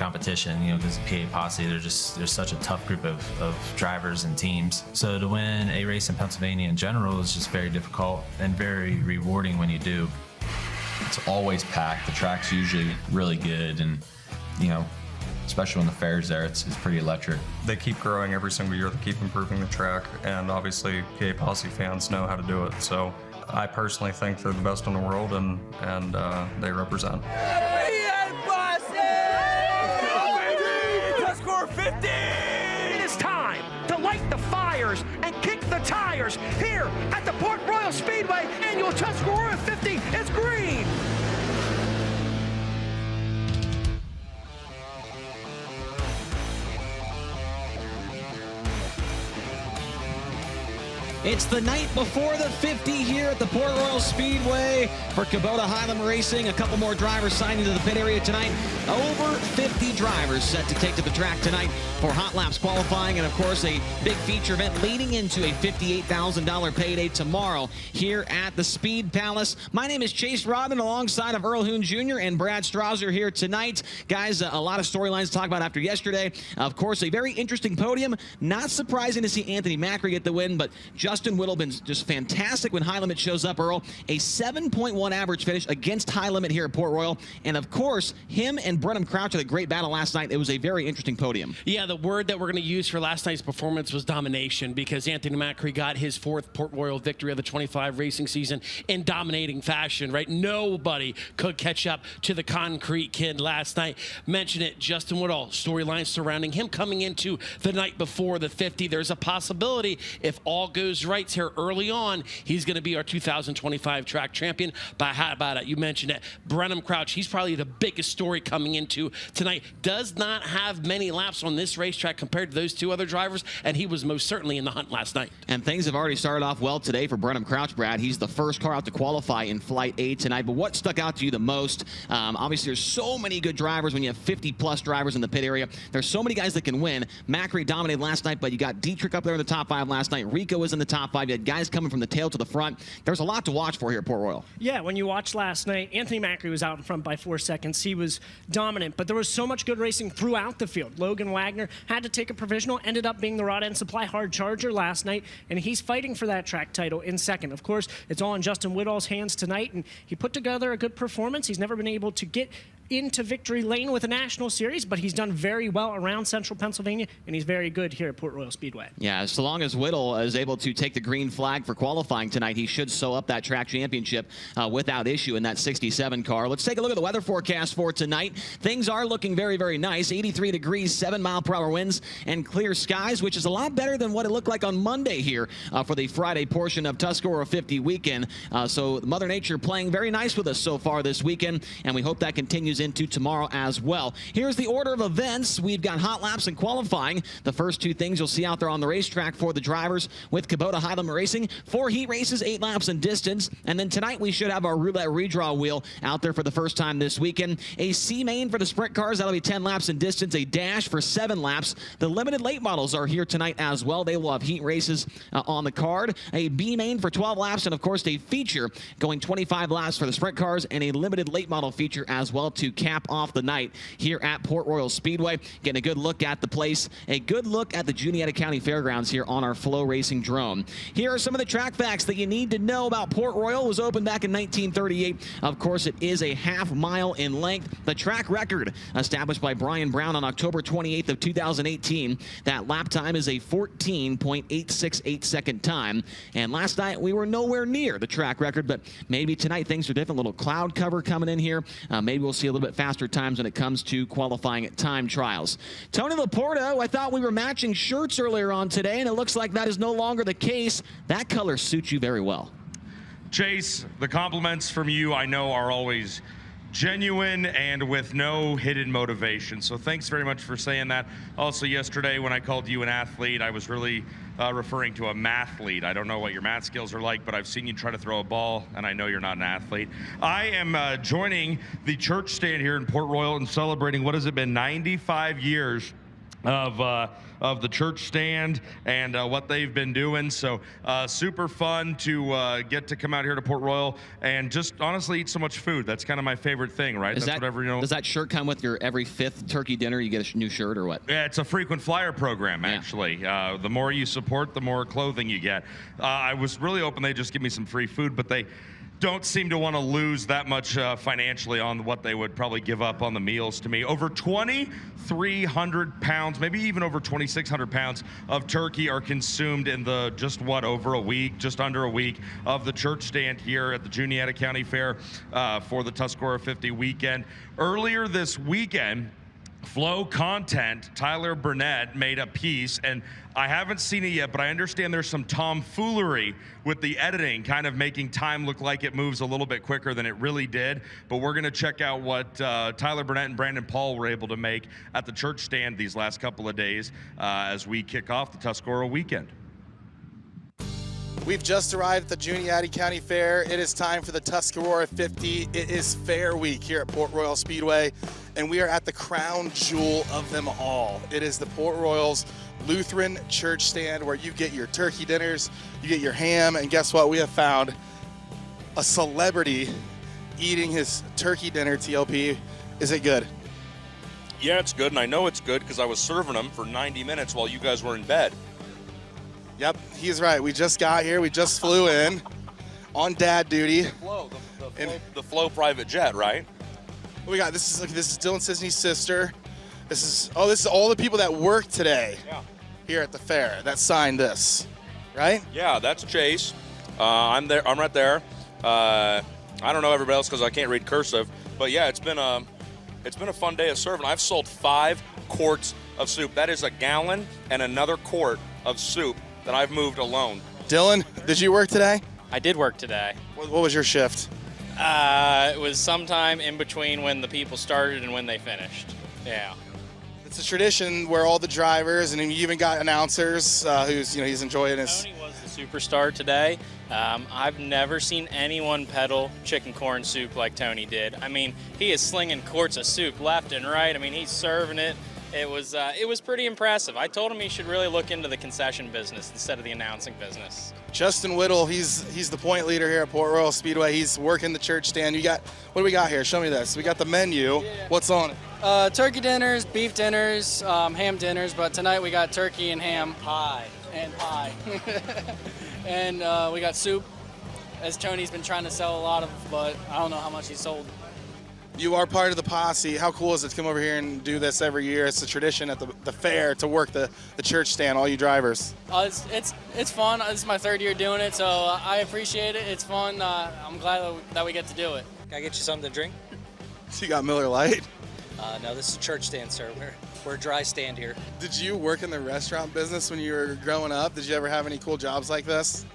competition, you know, because the PA Posse, they're such a tough group of drivers and teams. So to win a race in Pennsylvania in general is just very difficult and very rewarding when you do. It's always packed. The track's usually really good, and you know, especially when the fair's there, it's pretty electric. They keep growing every single year. They keep improving the track, and obviously PA Posse fans know how to do it. So I personally think they're the best in the world, and they represent. Tuscarora 50! It is time to light the fires and kick the tires here at the Port Royal Speedway. Annual Tuscarora 50 is green. It's the night before the 50 here at the Port Royal Speedway for Kubota Highland Racing. A couple more drivers signed into the pit area tonight. Over 50 drivers set to take to the track tonight for hot laps qualifying, and of course a big feature event leading into a $58,000 payday tomorrow here at the Speed Palace. My name is Chase Rodman alongside of Earl Hoon Jr. and Brad Strauser here tonight. Guys, a lot of storylines to talk about after yesterday. Of course, a very interesting podium. Not surprising to see Anthony Macri get the win, but Justin Whittle been just fantastic when High Limit shows up, Earl. A 7.1 average finish against High Limit here at Port Royal. And of course, him and Brenham Crouch had a great battle last night. It was a very interesting podium. Yeah, the word that we're going to use for last night's performance was domination, because Anthony Macri got his 4th Port Royal victory of the 25 racing season in dominating fashion, right? Nobody could catch up to the Concrete Kid last night. Mention it, Justin Whittle, storylines surrounding him coming into the night before the 50. There's a possibility, if all goes right here early on, he's going to be our 2025 track champion. But how about it? You mentioned it. Brenham Crouch, he's probably the biggest story coming into tonight. Does not have many laps on this racetrack compared to those two other drivers, and he was most certainly in the hunt last night. And things have already started off well today for Brenham Crouch, Brad. He's the first car out to qualify in Flight A tonight. But what stuck out to you the most? Obviously, there's so many good drivers when you have 50-plus drivers in the pit area. There's so many guys that can win. Macri dominated last night, but you got Dietrich up there in the top 5 last night. Rico was in the top 5. You had guys coming from the tail to the front. There's a lot to watch for here at Port Royal. Yeah, when you watched last night, Anthony Macri was out in front by 4 seconds. He was dominant, but there was so much good racing throughout the field. Logan Wagner had to take a provisional, ended up being the Rod End Supply hard charger last night, and he's fighting for that track title in second. Of course, it's all in Justin Whittle's hands tonight, and he put together a good performance. He's never been able to get into victory lane with a national series, but he's done very well around central Pennsylvania, and he's very good here at Port Royal Speedway. Yeah, so long as Whittle is able to take the green flag for qualifying tonight, he should sew up that track championship without issue in that 67 car. Let's take a look at the weather forecast for tonight. Things are looking very, very nice. 83 degrees, 7-mile-per-hour winds, and clear skies, which is a lot better than what it looked like on Monday here for the Friday portion of Tuscarora 50 weekend. So Mother Nature playing very nice with us so far this weekend, and we hope that continues into tomorrow as well. Here's the order of events. We've got hot laps and qualifying. The first two things you'll see out there on the racetrack for the drivers with Kubota Highland Racing. 4 heat races, 8 laps in distance. And then tonight we should have our roulette redraw wheel out there for the first time this weekend. A C main for the sprint cars. That'll be 10 laps in distance. A dash for 7 laps. The limited late models are here tonight as well. They will have heat races on the card. A B main for 12 laps. And of course a feature going 25 laps for the sprint cars, and a limited late model feature as well to cap off the night here at Port Royal Speedway. Getting a good look at the place, a good look at the Juniata County Fairgrounds here on our FloRacing drone. Here are some of the track facts that you need to know about Port Royal. It was opened back in 1938. Of course, it is a half-mile in length. The track record established by Brian Brown on October 28th of 2018. That lap time is a 14.868 second time. And last night, we were nowhere near the track record, but maybe tonight things are different. A little cloud cover coming in here. Maybe we'll see a little bit faster times when it comes to qualifying at time trials. Tony Laporta, I thought we were matching shirts earlier on today, and it looks like that is no longer the case. That color suits you very well. Chase, the compliments from you I know are always genuine and with no hidden motivation. So thanks very much for saying that. Also yesterday when I called you an athlete, I was really referring to a mathlete. I don't know what your math skills are like, but I've seen you try to throw a ball, and I know you're not an athlete. I am joining the church stand here in Port Royal and celebrating, what has it been, 95 years of the church stand and what they've been doing. So super fun to get to come out here to Port Royal and just honestly eat so much food. That's kind of my favorite thing, right? Does that shirt come with your every 5th turkey dinner? You get a new shirt or what? Yeah, it's a frequent flyer program, actually. The more you support, the more clothing you get. I was really hoping they'd just give me some free food, but they don't seem to want to lose that much financially on what they would probably give up on the meals to me. Over 2,300 pounds, maybe even over 2,600 pounds of turkey are consumed in the just under a week of the church stand here at the Juniata County Fair for the Tuscarora 50 weekend. Earlier this weekend, Flow Content, Tyler Burnett made a piece, and I haven't seen it yet, but I understand there's some tomfoolery with the editing, kind of making time look like it moves a little bit quicker than it really did. But we're going to check out what Tyler Burnett and Brandon Paul were able to make at the church stand these last couple of days as we kick off the Tuscarora weekend. We've just arrived at the Juniata County Fair. It is time for the Tuscarora 50. It is Fair Week here at Port Royal Speedway, and we are at the crown jewel of them all. It is the Port Royal's Lutheran Church stand where you get your turkey dinners, you get your ham, and guess what? We have found a celebrity eating his turkey dinner, TLP. Is it good? Yeah, it's good, and I know it's good because I was serving them for 90 minutes while you guys were in bed. Yep, he's right. We just got here. We just flew in on dad duty. The Flow private jet, right? What we got? This is Dylan Sisney's sister. This is all the people that work today here at the fair that signed this, right? Yeah, that's Chase. I'm there. I'm right there. I don't know everybody else because I can't read cursive, but yeah, it's been a fun day of serving. I've sold 5 quarts of soup. That is a gallon and another quart of soup that I've moved alone. Dylan, did you work today? I did work today. What was your shift? It was sometime in between when the people started and when they finished. Yeah. It's a tradition where all the drivers and you even got announcers he's enjoying his. Tony was the superstar today. I've never seen anyone peddle chicken corn soup like Tony did. I mean, he is slinging quarts of soup left and right. I mean, he's serving it. It was pretty impressive. I told him he should really look into the concession business instead of the announcing business. Justin Whittle, he's the point leader here at Port Royal Speedway. He's working the church stand. What do we got here? Show me this. We got the menu. Yeah. What's on it? Turkey dinners, beef dinners, ham dinners, but tonight we got turkey and ham. Pie. And pie. And we got soup, as Tony's been trying to sell a lot of, but I don't know how much he sold. You are part of the posse. How cool is it to come over here and do this every year? It's a tradition at the fair to work the church stand, all you drivers. It's fun. This is my 3rd year doing it, so I appreciate it. It's fun. I'm glad that we get to do it. Can I get you something to drink? So you got Miller Lite? No, this is a church stand, sir. We're a dry stand here. Did you work in the restaurant business when you were growing up? Did you ever have any cool jobs like this?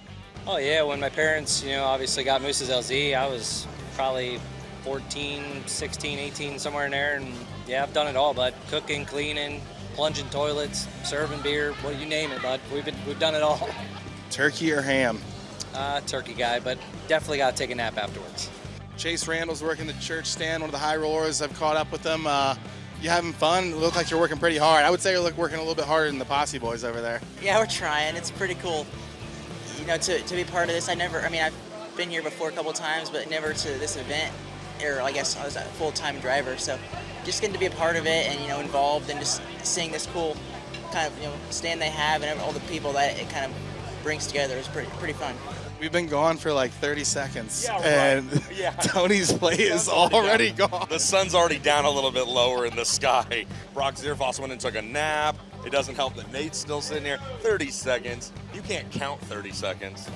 Oh, yeah. When my parents, obviously got Moose's LZ, I was probably 14, 16, 18, somewhere in there, and yeah, I've done it all, bud. Cooking, cleaning, plunging toilets, serving beer, you name it, bud. We've done it all. Turkey or ham? Turkey guy, but definitely got to take a nap afterwards. Chase Randall's working the church stand, one of the high rollers. I've caught up with them. You having fun? It looks like you're working pretty hard. I would say you're working a little bit harder than the posse boys over there. Yeah, we're trying. It's pretty cool, to be part of this. I've been here before a couple times, but never to this event. Or I guess I was a full-time driver, so just getting to be a part of it and involved and just seeing this cool kind of stand they have and all the people that it kind of brings together is pretty fun. We've been gone for like 30 seconds, and Tony's plate is already already gone. The sun's already down a little bit lower in the sky. Brock Zierfoss went and took a nap. It doesn't help that Nate's still sitting here. 30 seconds. You can't count 30 seconds.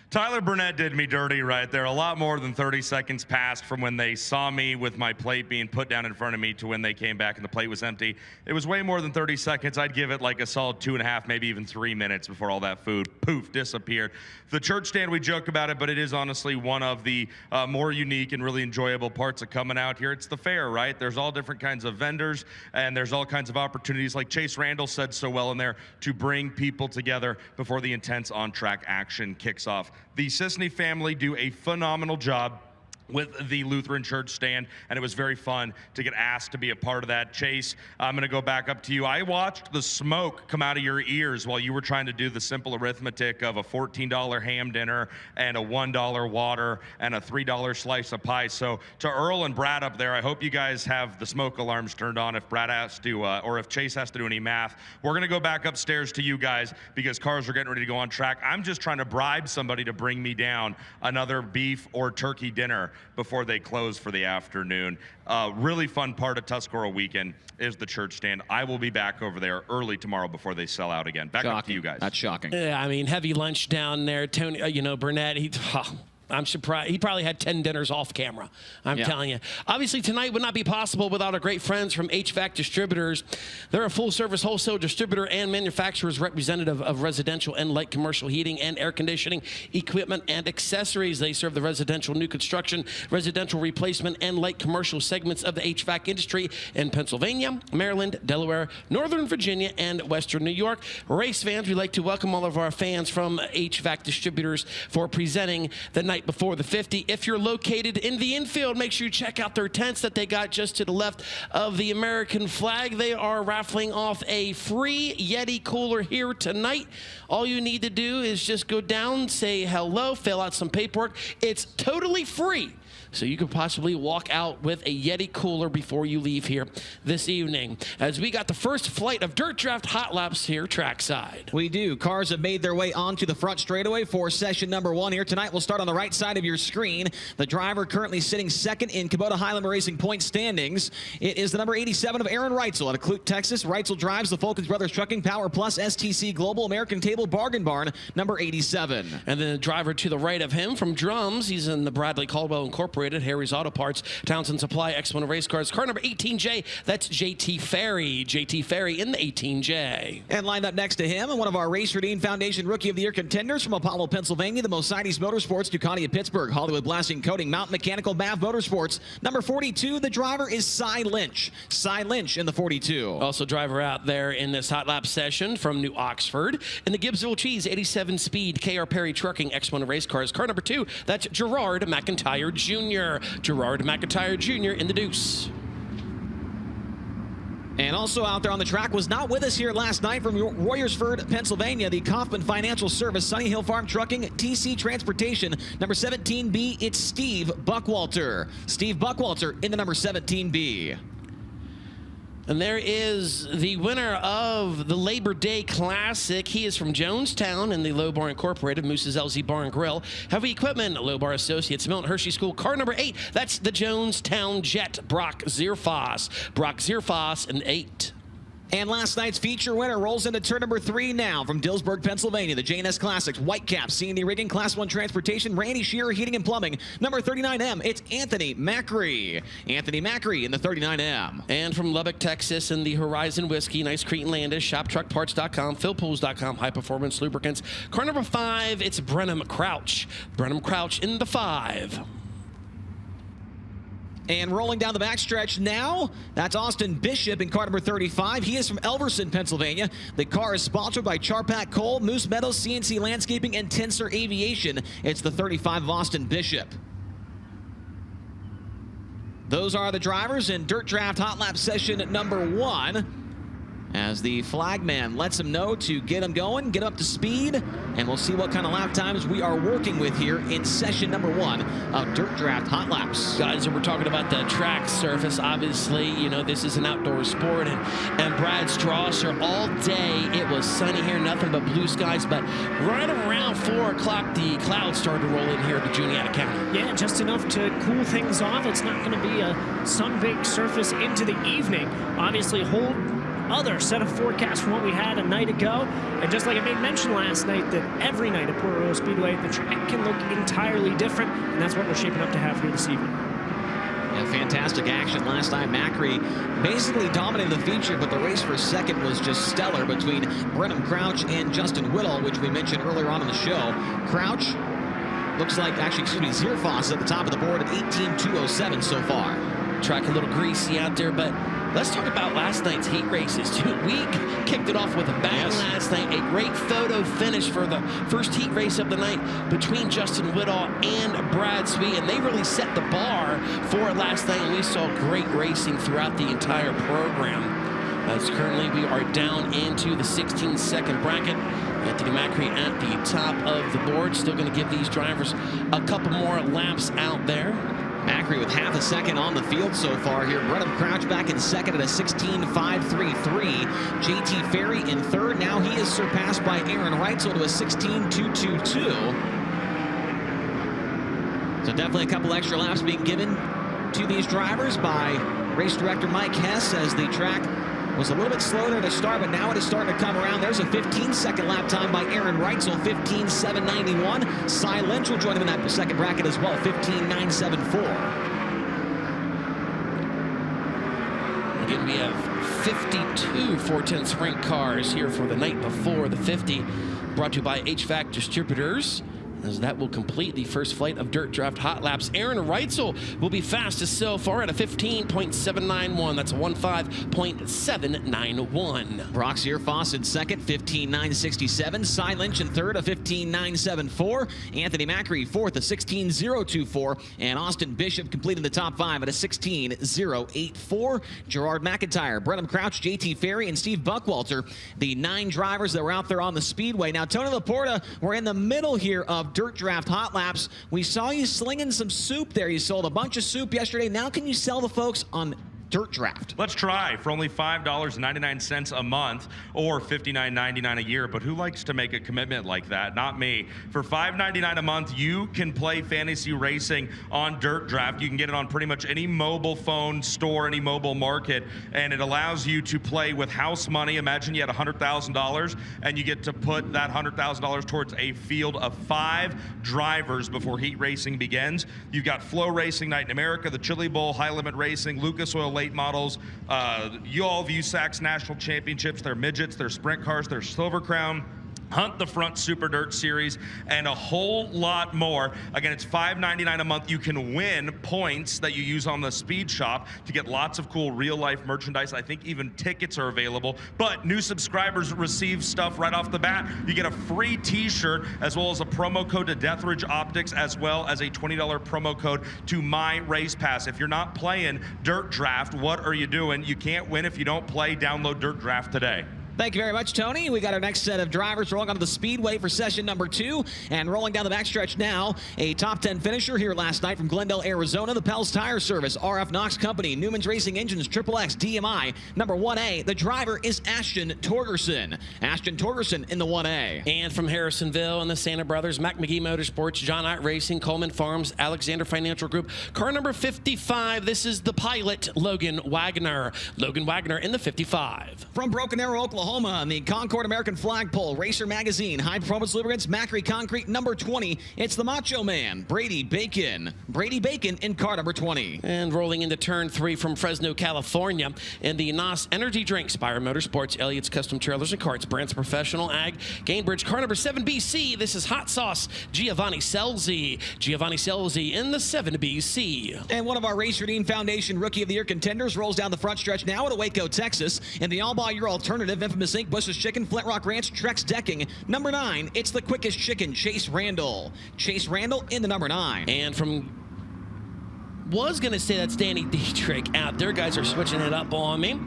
Tyler Burnett did me dirty right there. A lot more than 30 seconds passed from when they saw me with my plate being put down in front of me to when they came back and the plate was empty. It was way more than 30 seconds. I'd give it like a solid 2.5, maybe even 3 minutes before all that food, poof, disappeared. The church stand, we joke about it, but it is honestly one of the more unique and really enjoyable parts of coming out here. It's the fair, right? There's all different kinds of vendors, and there's all kinds of opportunities, like Chase Randall said so well in there, to bring people together before the intense on-track action kicks off. The Sisney family do a phenomenal job with the Lutheran Church stand, and it was very fun to get asked to be a part of that. Chase, I'm going to go back up to you. I watched the smoke come out of your ears while you were trying to do the simple arithmetic of a $14 ham dinner and a $1 water and a $3 slice of pie. So to Earl and Brad up there, I hope you guys have the smoke alarms turned on if Brad has to, or if Chase has to do any math. We're going to go back upstairs to you guys because cars are getting ready to go on track. I'm just trying to bribe somebody to bring me down another beef or turkey dinner before they close for the afternoon. Really fun part of Tuscarora weekend is the church stand. I will be back over there early tomorrow before they sell out again. Back up to you guys. That's shocking. Yeah, I mean, heavy lunch down there. Tony, Burnett, I'm surprised. He probably had 10 dinners off camera. I'm telling you. Obviously, tonight would not be possible without our great friends from HVAC Distributors. They're a full-service wholesale distributor and manufacturer's representative of residential and light commercial heating and air conditioning equipment and accessories. They serve the residential new construction, residential replacement, and light commercial segments of the HVAC industry in Pennsylvania, Maryland, Delaware, Northern Virginia, and Western New York. Race fans, we'd like to welcome all of our fans from HVAC Distributors for presenting the night before the 50. If you're located in the infield, make sure you check out their tents that they got just to the left of the American flag. They are raffling off a free Yeti cooler here tonight. All you need to do is just go down, say hello, fill out some paperwork. It's totally free. So you could possibly walk out with a Yeti cooler before you leave here this evening. As we got the first flight of Dirt Draft Hot Laps here trackside. We do. Cars have made their way onto the front straightaway for session number 1 here tonight. We'll start on the right side of your screen. The driver currently sitting second in Kubota Highland Racing point standings. It is the number 87 of Aaron Reitzel out of Clute, Texas. Reitzel drives the Fulkins Brothers Trucking Power Plus STC Global American Table Bargain Barn, number 87. And then the driver to the right of him from Drums, he's in the Bradley Caldwell Incorporated, Harry's Auto Parts, Townsend Supply, X1 Race Cars. Car number 18J, that's JT Ferry. JT Ferry in the 18J. And lined up next to him, and one of our Racer Dean Foundation Rookie of the Year contenders from Apollo, Pennsylvania, the Mercedes Motorsports, Ducati of Pittsburgh, Hollywood Blasting Coating, Mountain Mechanical, BAV Motorsports. Number 42, the driver is Cy Lynch. Cy Lynch in the 42. Also driver out there in this hot lap session from New Oxford. In the Gibbsville Cheese 87 Speed, KR Perry Trucking, X1 Race Cars. Car number 2, that's Gerard McIntyre Jr. Gerard McIntyre Jr. in the Deuce. And also out there on the track was not with us here last night from Royersford, Pennsylvania, the Kaufman Financial Service, Sunny Hill Farm Trucking, TC Transportation, number 17B, it's Steve Buckwalter. Steve Buckwalter in the number 17B. And there is the winner of the Labor Day Classic. He is from Jonestown in the Low Bar Incorporated, Moose's LZ Bar and Grill. Heavy Equipment, Low Bar Associates, Milton Hershey School. Car number 8, that's the Jonestown Jet, Brock Zierfoss. Brock Zierfoss in 8. And last night's feature winner rolls into turn number 3 now from Dillsburg, Pennsylvania. The J&S Classics, Whitecap, C&D Rigging, Class 1 Transportation, Randy Shearer Heating and Plumbing. Number 39M, it's Anthony Macri. Anthony Macri in the 39M. And from Lubbock, Texas, in the Horizon Whiskey, Nice Cretan Landis, ShopTruckParts.com, PhilPools.com, High Performance Lubricants. Car number 5, it's Brenham Crouch. Brenham Crouch in the 5. And rolling down the backstretch now, that's Austin Bishop in car number 35. He is from Elverson, Pennsylvania. The car is sponsored by Charpak Coal, Moose Meadows, CNC Landscaping, and Tensor Aviation. It's the 35 of Austin Bishop. Those are the drivers in Dirt Draft Hot Lap session number 1. As the flagman lets him know to get him going, get up to speed, and we'll see what kind of lap times we are working with here in session number 1 of Dirt Draft Hot Laps. Guys, we're talking about the track surface. Obviously, you know, this is an outdoor sport, and Brad Strasser, all day, it was sunny here, nothing but blue skies, but right around 4 o'clock, the clouds started to roll in here to Juniata County. Yeah, just enough to cool things off. It's not going to be a sun-baked surface into the evening. Obviously, whole other set of forecasts from what we had a night ago. And just like I made mention last night, that every night at Port Royal Speedway, the track can look entirely different, and that's what we're shaping up to have here this evening. Yeah, fantastic action last time. Macri basically dominated the feature, but the race for second was just stellar between Brenham Crouch and Justin Whittle, which we mentioned earlier on in the show. Crouch looks like, Zierfoss at the top of the board at 18.207 so far. Track a little greasy out there, but Let's talk about last night's heat races, too. We kicked it off with a bang last night. A great photo finish for the first heat race of the night between Justin Whittall and Brad Sweet, and they really set the bar for last night, and we saw great racing throughout the entire program. As currently we are down into the 16-second bracket. Anthony Macri at the top of the board. Still going to give these drivers a couple more laps out there. Macri with half a second on the field so far here. Brenham Crouch back in second at a 16.533. JT Ferry in third. Now he is surpassed by Aaron Reitzel to a 16.222. So definitely a couple extra laps being given to these drivers by race director Mike Hess as the track was a little bit slow there to start, but now it is starting to come around. There's a 15-second lap time by Aaron Reitzel, 15.791. Cy Lynch will join him in that second bracket as well, 15.974. Again, we have 52 410 sprint cars here for the night before the 50, brought to you by HVAC Distributors, as that will complete the first flight of Dirt Draft Hot Laps. Aaron Reitzel will be fastest so far at a 15.791. That's a 15.791. Broxier Foss in second, 15.967. Cy Lynch in third, a 15.974. Anthony Macri fourth, a 16.024. And Austin Bishop completing the top five at a 16.084. Gerard McIntyre, Brenham Crouch, JT Ferry, and Steve Buckwalter, the 9 drivers that were out there on the speedway. Now, Tony Laporta, we're in the middle here of Dirt Draft Hot Laps. We saw you slinging some soup there. You sold a bunch of soup yesterday. Now can you sell the folks on Dirt Draft? Let's try for only $5.99 a month or $59.99 a year. But who likes to make a commitment like that? Not me. For $5.99 a month, you can play fantasy racing on Dirt Draft. You can get it on pretty much any mobile phone store, any mobile market, and it allows you to play with house money. Imagine you had $100,000 and you get to put that $100,000 towards a field of 5 drivers before heat racing begins. You've got FloRacing Night in America, the Chili Bowl, High Limit Racing, Lucas Oil late models, all USAC's national championships, their midgets, their sprint cars, their Silver Crown, Hunt the Front Super Dirt Series, and a whole lot more. Again, it's $5.99 a month. You can win points that you use on the Speed Shop to get lots of cool real-life merchandise. I think even tickets are available. But new subscribers receive stuff right off the bat. You get a free T-shirt as well as a promo code to Deathridge Optics, as well as a $20 promo code to My Race Pass. If you're not playing Dirt Draft, what are you doing? You can't win if you don't play. Download Dirt Draft today. Thank you very much, Tony. We got our next set of drivers rolling onto the speedway for session number 2. And rolling down the backstretch now, a top 10 finisher here last night from Glendale, Arizona. The Pell's Tire Service, RF Knox Company, Newman's Racing Engines, XXX, DMI. Number 1A, the driver is Ashton Torgerson. Ashton Torgerson in the 1A. And from Harrisonville and the Santa Brothers, Mac McGee Motorsports, John Ott Racing, Coleman Farms, Alexander Financial Group. Car number 55, this is the pilot, Logan Wagner. Logan Wagner in the 55. From Broken Arrow, Oklahoma, and the Concord American Flagpole, Racer Magazine, High Performance Lubricants, Macri Concrete, number 20. It's the Macho Man, Brady Bacon. Brady Bacon in car number 20. And rolling into turn 3 from Fresno, California, in the NOS Energy Drink, Spire Motorsports, Elliott's Custom Trailers and Carts, Brandt's Professional Ag, Gainbridge, car number 7BC. This is Hot Sauce, Giovanni Selzi. Giovanni Selzi in the 7BC. And one of our Racer Dean Foundation Rookie of the Year contenders rolls down the front stretch now at Waco, Texas. In the all-by-year alternative, Infamous Inc., Bush's Chicken, Flint Rock Ranch, Trex Decking. Number 9, it's the quickest chicken, Chase Randall. Chase Randall in the number 9. And from, was going to say that's Danny Dietrich out there. Guys are switching it up on me.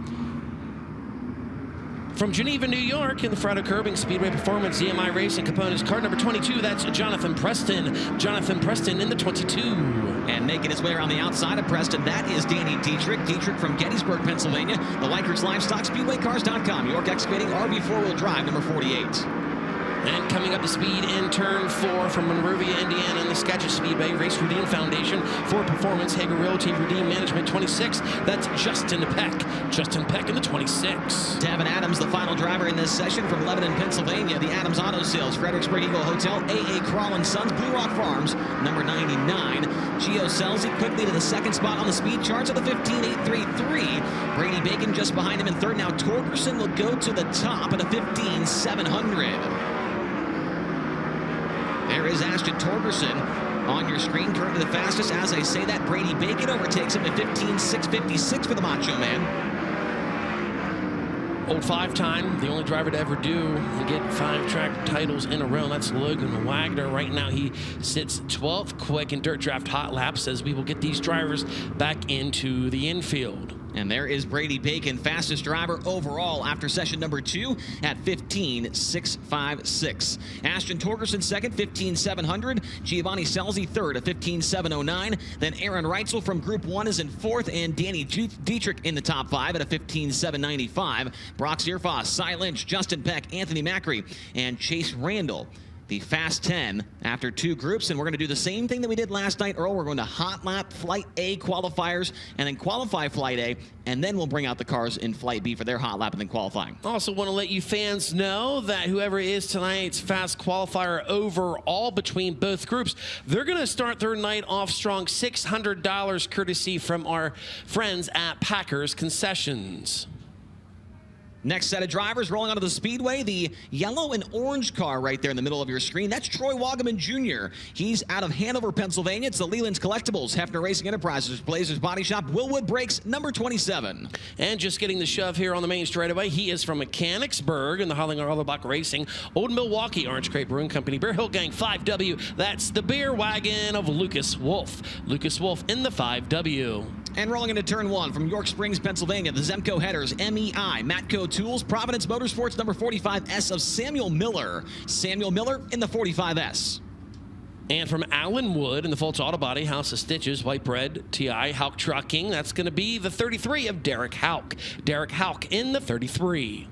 From Geneva, New York, in the Frado Curbing Speedway Performance, EMI Racing Components, car number 22, that's Jonathan Preston. Jonathan Preston in the 22. And making his way around the outside of Preston, that is Danny Dietrich. Dietrich from Gettysburg, Pennsylvania. The Likers Livestock, SpeedwayCars.com, York Excavating, RV 4-wheel drive, number 48. And coming up to speed in turn 4 from Monrovia, Indiana, in the Skagit Speedway, Race Redeem Foundation, for Performance, Hager Realty, Redeem Management, 26. That's Justin Peck. Justin Peck in the 26. Davin Adams, the final driver in this session from Lebanon, Pennsylvania. The Adams Auto Sales, Fredericksburg Eagle Hotel, AA Crawl & Sons, Blue Rock Farms, number 99. Gio Selzy quickly to the second spot on the speed charts at the 15.833. Brady Bacon just behind him in third. Now Torgerson will go to the top at a 15.700. There is Ashton Torgerson on your screen, currently the fastest. As I say that, Brady Bacon overtakes him at 15.656 for the Macho Man. old 5-time, the only driver to ever do and get 5 track titles in a row. That's Logan Wagner. Right now he sits 12th quick in Dirt Draft Hot Laps as we will get these drivers back into the infield. And there is Brady Bacon, fastest driver overall after session number 2 at 15.656. Ashton Torgerson second, 15.700. Giovanni Selzy third at 15.709. Then Aaron Reitzel from Group 1 is in fourth, and Danny Dietrich in the top 5 at a 15.795. Brock Zierfoss, Cy Lynch, Justin Peck, Anthony Macri, and Chase Randall. The Fast 10 after 2 groups, and we're going to do the same thing that we did last night, Earl. We're going to hot lap Flight A qualifiers and then qualify Flight A, and then we'll bring out the cars in Flight B for their hot lap and then qualifying. Also want to let you fans know that whoever is tonight's fast qualifier overall between both groups, they're going to start their night off strong, $600 courtesy from our friends at Packers Concessions. Next set of drivers rolling onto the speedway, the yellow and orange car right there in the middle of your screen. That's Troy Wagaman Jr. He's out of Hanover, Pennsylvania. It's the Leland's Collectibles, Hefner Racing Enterprises, Blazers Body Shop, Willwood Brakes, number 27. And just getting the shove here on the main straightaway, he is from Mechanicsburg in the Hollinger-Hollerbach Racing, Old Milwaukee, Orange Crate Brewing Company, Bear Hill Gang 5W. That's the beer wagon of Lucas Wolf. Lucas Wolf in the 5W. And rolling into turn 1 from York Springs, Pennsylvania, the Zemco headers, MEI, Matco Tools, Providence Motorsports, number 45S of Samuel Miller. Samuel Miller in the 45S. And from Allen Wood in the Fultz Auto Body, House of Stitches, White Bread, TI, Hauk Trucking, that's going to be the 33 of Derek Hauk. Derek Hauk in the 33.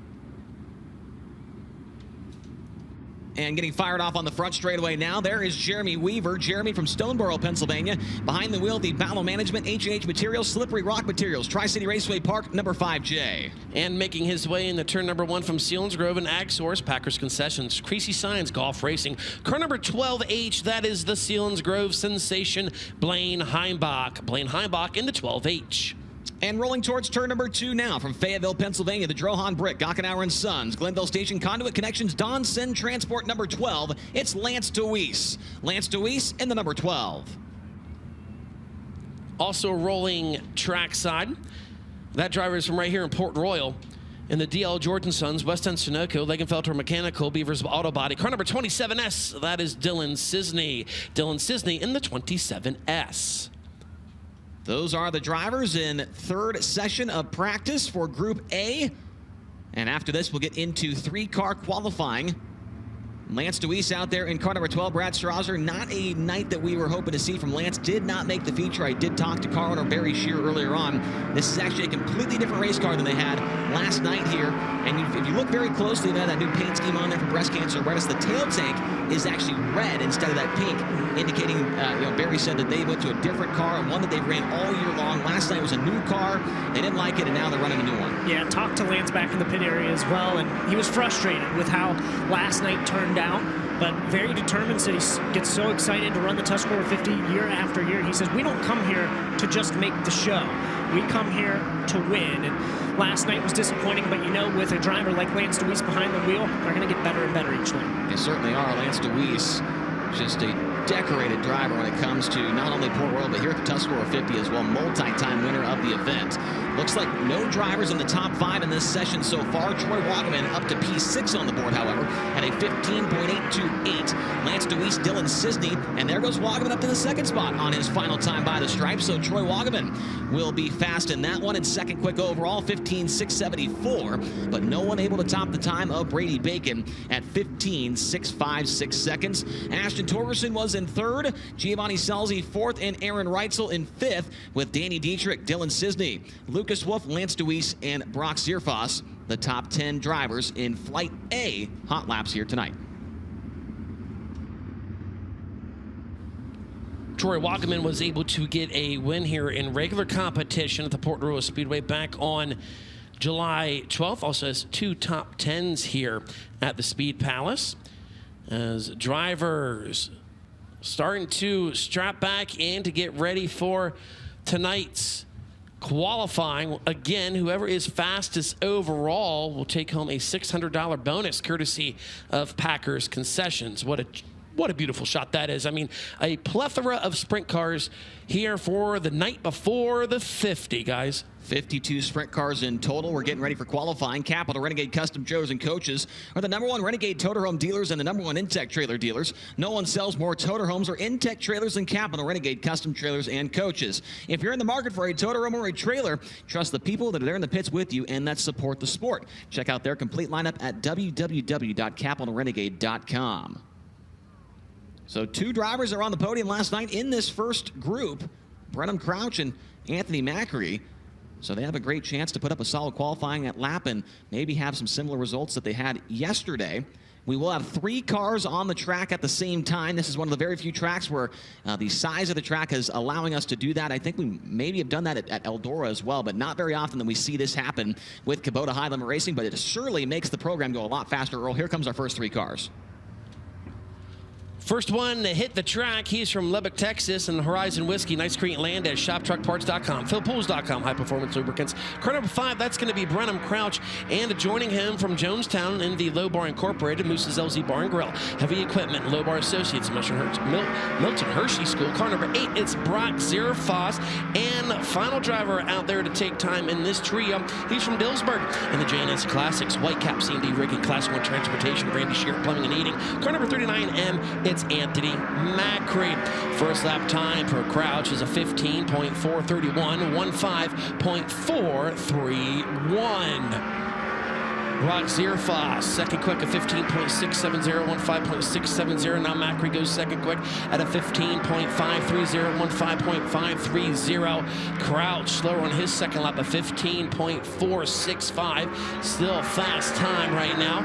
And getting fired off on the front straightaway now, there is Jeremy Weaver. Jeremy from Stoneboro, Pennsylvania. Behind the wheel, the Ballo Management, H&H Materials, Slippery Rock Materials, Tri-City Raceway Park, number 5J. And making his way into turn number 1 from Selinsgrove and Ag Source, Packers Concessions, Creasy Science Golf Racing. Car number 12H, that is the Selinsgrove sensation, Blaine Heimbach. Blaine Heimbach in the 12H. And rolling towards turn number 2 now from Fayetteville, Pennsylvania, the Drohan Brick, Gockenauer & Sons, Glenville Station Conduit Connections, Don Sen Transport number 12. It's Lance DeWeese. Lance DeWeese in the number 12. Also rolling trackside. That driver is from right here in Port Royal. In the DL Jordan Sons, West End Sunoco, Legenfelter Mechanical, Beavers Auto Body. Car number 27S, that is Dylan Sisney. Dylan Sisney in the 27S. Those are the drivers in third session of practice for Group A. And after this, we'll get into 3-car qualifying. Lance DeWeese out there in car number 12. Brad Strasser, not a night that we were hoping to see from Lance. Did not make the feature. I did talk to car owner Barry Shear earlier on. This is actually a completely different race car than they had last night here. And if you look very closely, they have that new paint scheme on there for breast cancer awareness. The tail tank is actually red instead of that pink, indicating, Barry said that they went to a different car, one that they've ran all year long. Last night was a new car. They didn't like it, and now they're running a new one. Yeah, talked to Lance back in the pit area as well, and he was frustrated with how last night turned out, but very determined. Said he gets so excited to run the Tuscarora 50 year after year. He says, we don't come here to just make the show. We come here to win. And last night was disappointing, but with a driver like Lance DeWeese behind the wheel, they're going to get better and better each night. They certainly are. Lance DeWeese, just a decorated driver when it comes to not only Port Royal, but here at the Tuscarora 50 as well, multi-time winner of the event. Looks like no drivers in the top 5 in this session so far. Troy Wagaman up to P6 on the board, however, at a 15.828. Lance DeWeese, Dylan Sisney, and there goes Wagaman up to the second spot on his final time by the stripe. So Troy Wagaman will be fast in that one, and second quick overall, 15.674. But no one able to top the time of Brady Bacon at 15.656 seconds. Ashton Torgerson was in third, Giovanni Selzy fourth, and Aaron Reitzel in fifth, with Danny Dietrich, Dylan Sisney, Lucas Wolf, Lance DeWeese, and Brock Zierfoss, the top 10 drivers in Flight A hot laps here tonight. Troy Wagaman was able to get a win here in regular competition at the Port Royal Speedway back on July 12th. Also has 2 top 10s here at the Speed Palace. As drivers starting to strap back in to get ready for tonight's qualifying. Again, whoever is fastest overall will take home a $600 bonus courtesy of Packers Concessions. What a What a beautiful shot that is. I mean, a plethora of sprint cars here for the night before the 50, guys. 52 sprint cars in total. We're getting ready for qualifying. Capital Renegade Custom Trailers and Coaches are the #1 Renegade Toter Home dealers and the #1 Intech trailer dealers. No one sells more Toter Homes or Intech trailers than Capital Renegade Custom Trailers and Coaches. If you're in the market for a Toter Home or a trailer, trust the people that are there in the pits with you and that support the sport. Check out their complete lineup at www.capitalrenegade.com. So 2 drivers are on the podium last night in this first group, Brenham Crouch and Anthony Macri. So they have a great chance to put up a solid qualifying at lap and maybe have some similar results that they had yesterday. We will have 3 cars on the track at the same time. This is one of the very few tracks where the size of the track is allowing us to do that. I think we maybe have done that at Eldora as well, but not very often that we see this happen with Kubota High Limit Racing, but it surely makes the program go a lot faster. Earl, here comes our first 3 cars. First one to hit the track, he's from Lubbock, Texas, and Horizon Whiskey, Nice Creek Land at ShopTruckParts.com, PhilPools.com, High Performance Lubricants. Car number 5, that's going to be Brenham Crouch, and joining him from Jonestown in the Low Bar Incorporated, Moose's LZ Bar and Grill, Heavy Equipment, Low Bar Associates, Milton Hershey School. Car number 8, it's Brock Zierfoss, and final driver out there to take time in this trio, he's from Dillsburg in the JNS Classics, Whitecap C&D Rigging, Class 1 Transportation, Randy Shear, Plumbing and Heating. Car number 39M, it's Anthony Macri. First lap time for Crouch is a 15.431, 15.431. Brock Zierfoss, second quick, a 15.670, 15.670. Now Macri goes second quick at a 15.530, 15.530. Crouch slower on his second lap, a 15.465. Still fast time right now.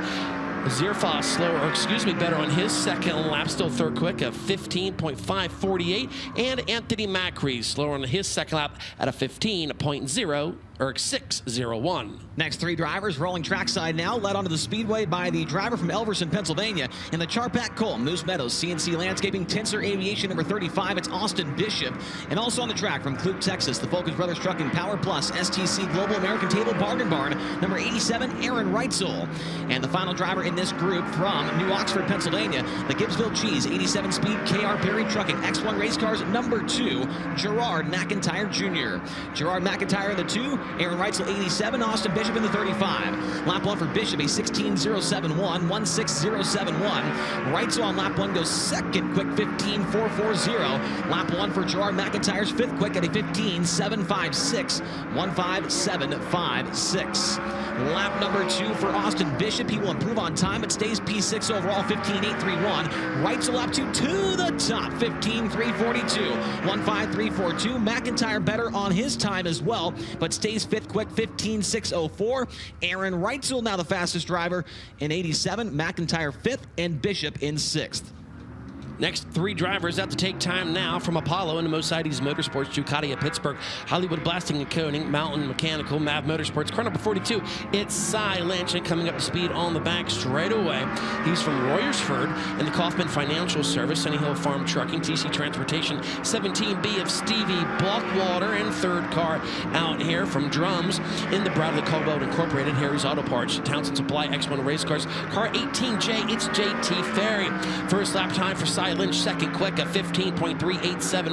Zierfoss slower, or excuse me, better on his second lap, still third quick, a 15.548, and Anthony Macri slower on his second lap at a 15.601. Next 3 drivers rolling trackside now, led onto the speedway by the driver from Elverson, Pennsylvania, in the Charpak Cole, Moose Meadows, CNC Landscaping, Tensor Aviation number 35, it's Austin Bishop. And also on the track from Clute, Texas, the Fulkins Brothers Trucking, Power Plus, STC Global American Table Bargain Barn, number 87, Aaron Reitzel. And the final driver in this group from New Oxford, Pennsylvania, the Gibbsville Cheese, 87 Speed, KR Perry Trucking, X1 Race Cars, number 2, Gerard McIntyre Jr. Gerard McIntyre in the 2, Aaron Reitzel 87, Austin Bishop in the 35. Lap 1 for Bishop, a 16.071, 16.071. Reitzel on lap 1 goes second quick, 15.440. Lap 1 for Gerard McIntyre's 5th quick at a 15.756, 15.756. Lap number 2 for Austin Bishop. He will improve on time. It stays P6 overall, 15.831. Reitzel lap 2 to the top, 15.342, 15.342. McIntyre better on his time as well, but stays 5th quick, 15.604. Aaron Reitzel now the fastest driver in 87. McIntyre 5th and Bishop in 6th. Next 3 drivers out to take time now from Apollo and Mercedes Motorsports, Ducati at Pittsburgh, Hollywood Blasting and Coating, Mountain Mechanical, MAV Motorsports. Car number 42, it's Cy Lynch, and coming up to speed on the back straight away. He's from Royersford and the Kaufman Financial Service, Sunny Hill Farm Trucking, TC Transportation, 17B of Stevie Buckwater, and third car out here from Drums in the Bradley Caldwell Incorporated, Harry's Auto Parts, Townsend Supply, X1 Race Cars. Car 18J, it's JT Ferry. First lap time for Cy Lynch, second quick, a 15.387,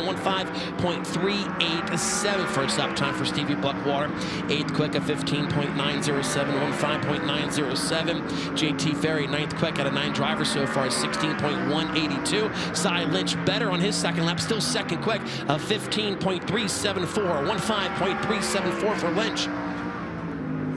15.387. First lap time for Stevie Buckwater. 8th quick, a 15.907, 15.907. JT Ferry, 9th quick out of 9 drivers so far, 16.182. Cy Lynch better on his second lap, still second quick, a 15.374, 15.374 for Lynch.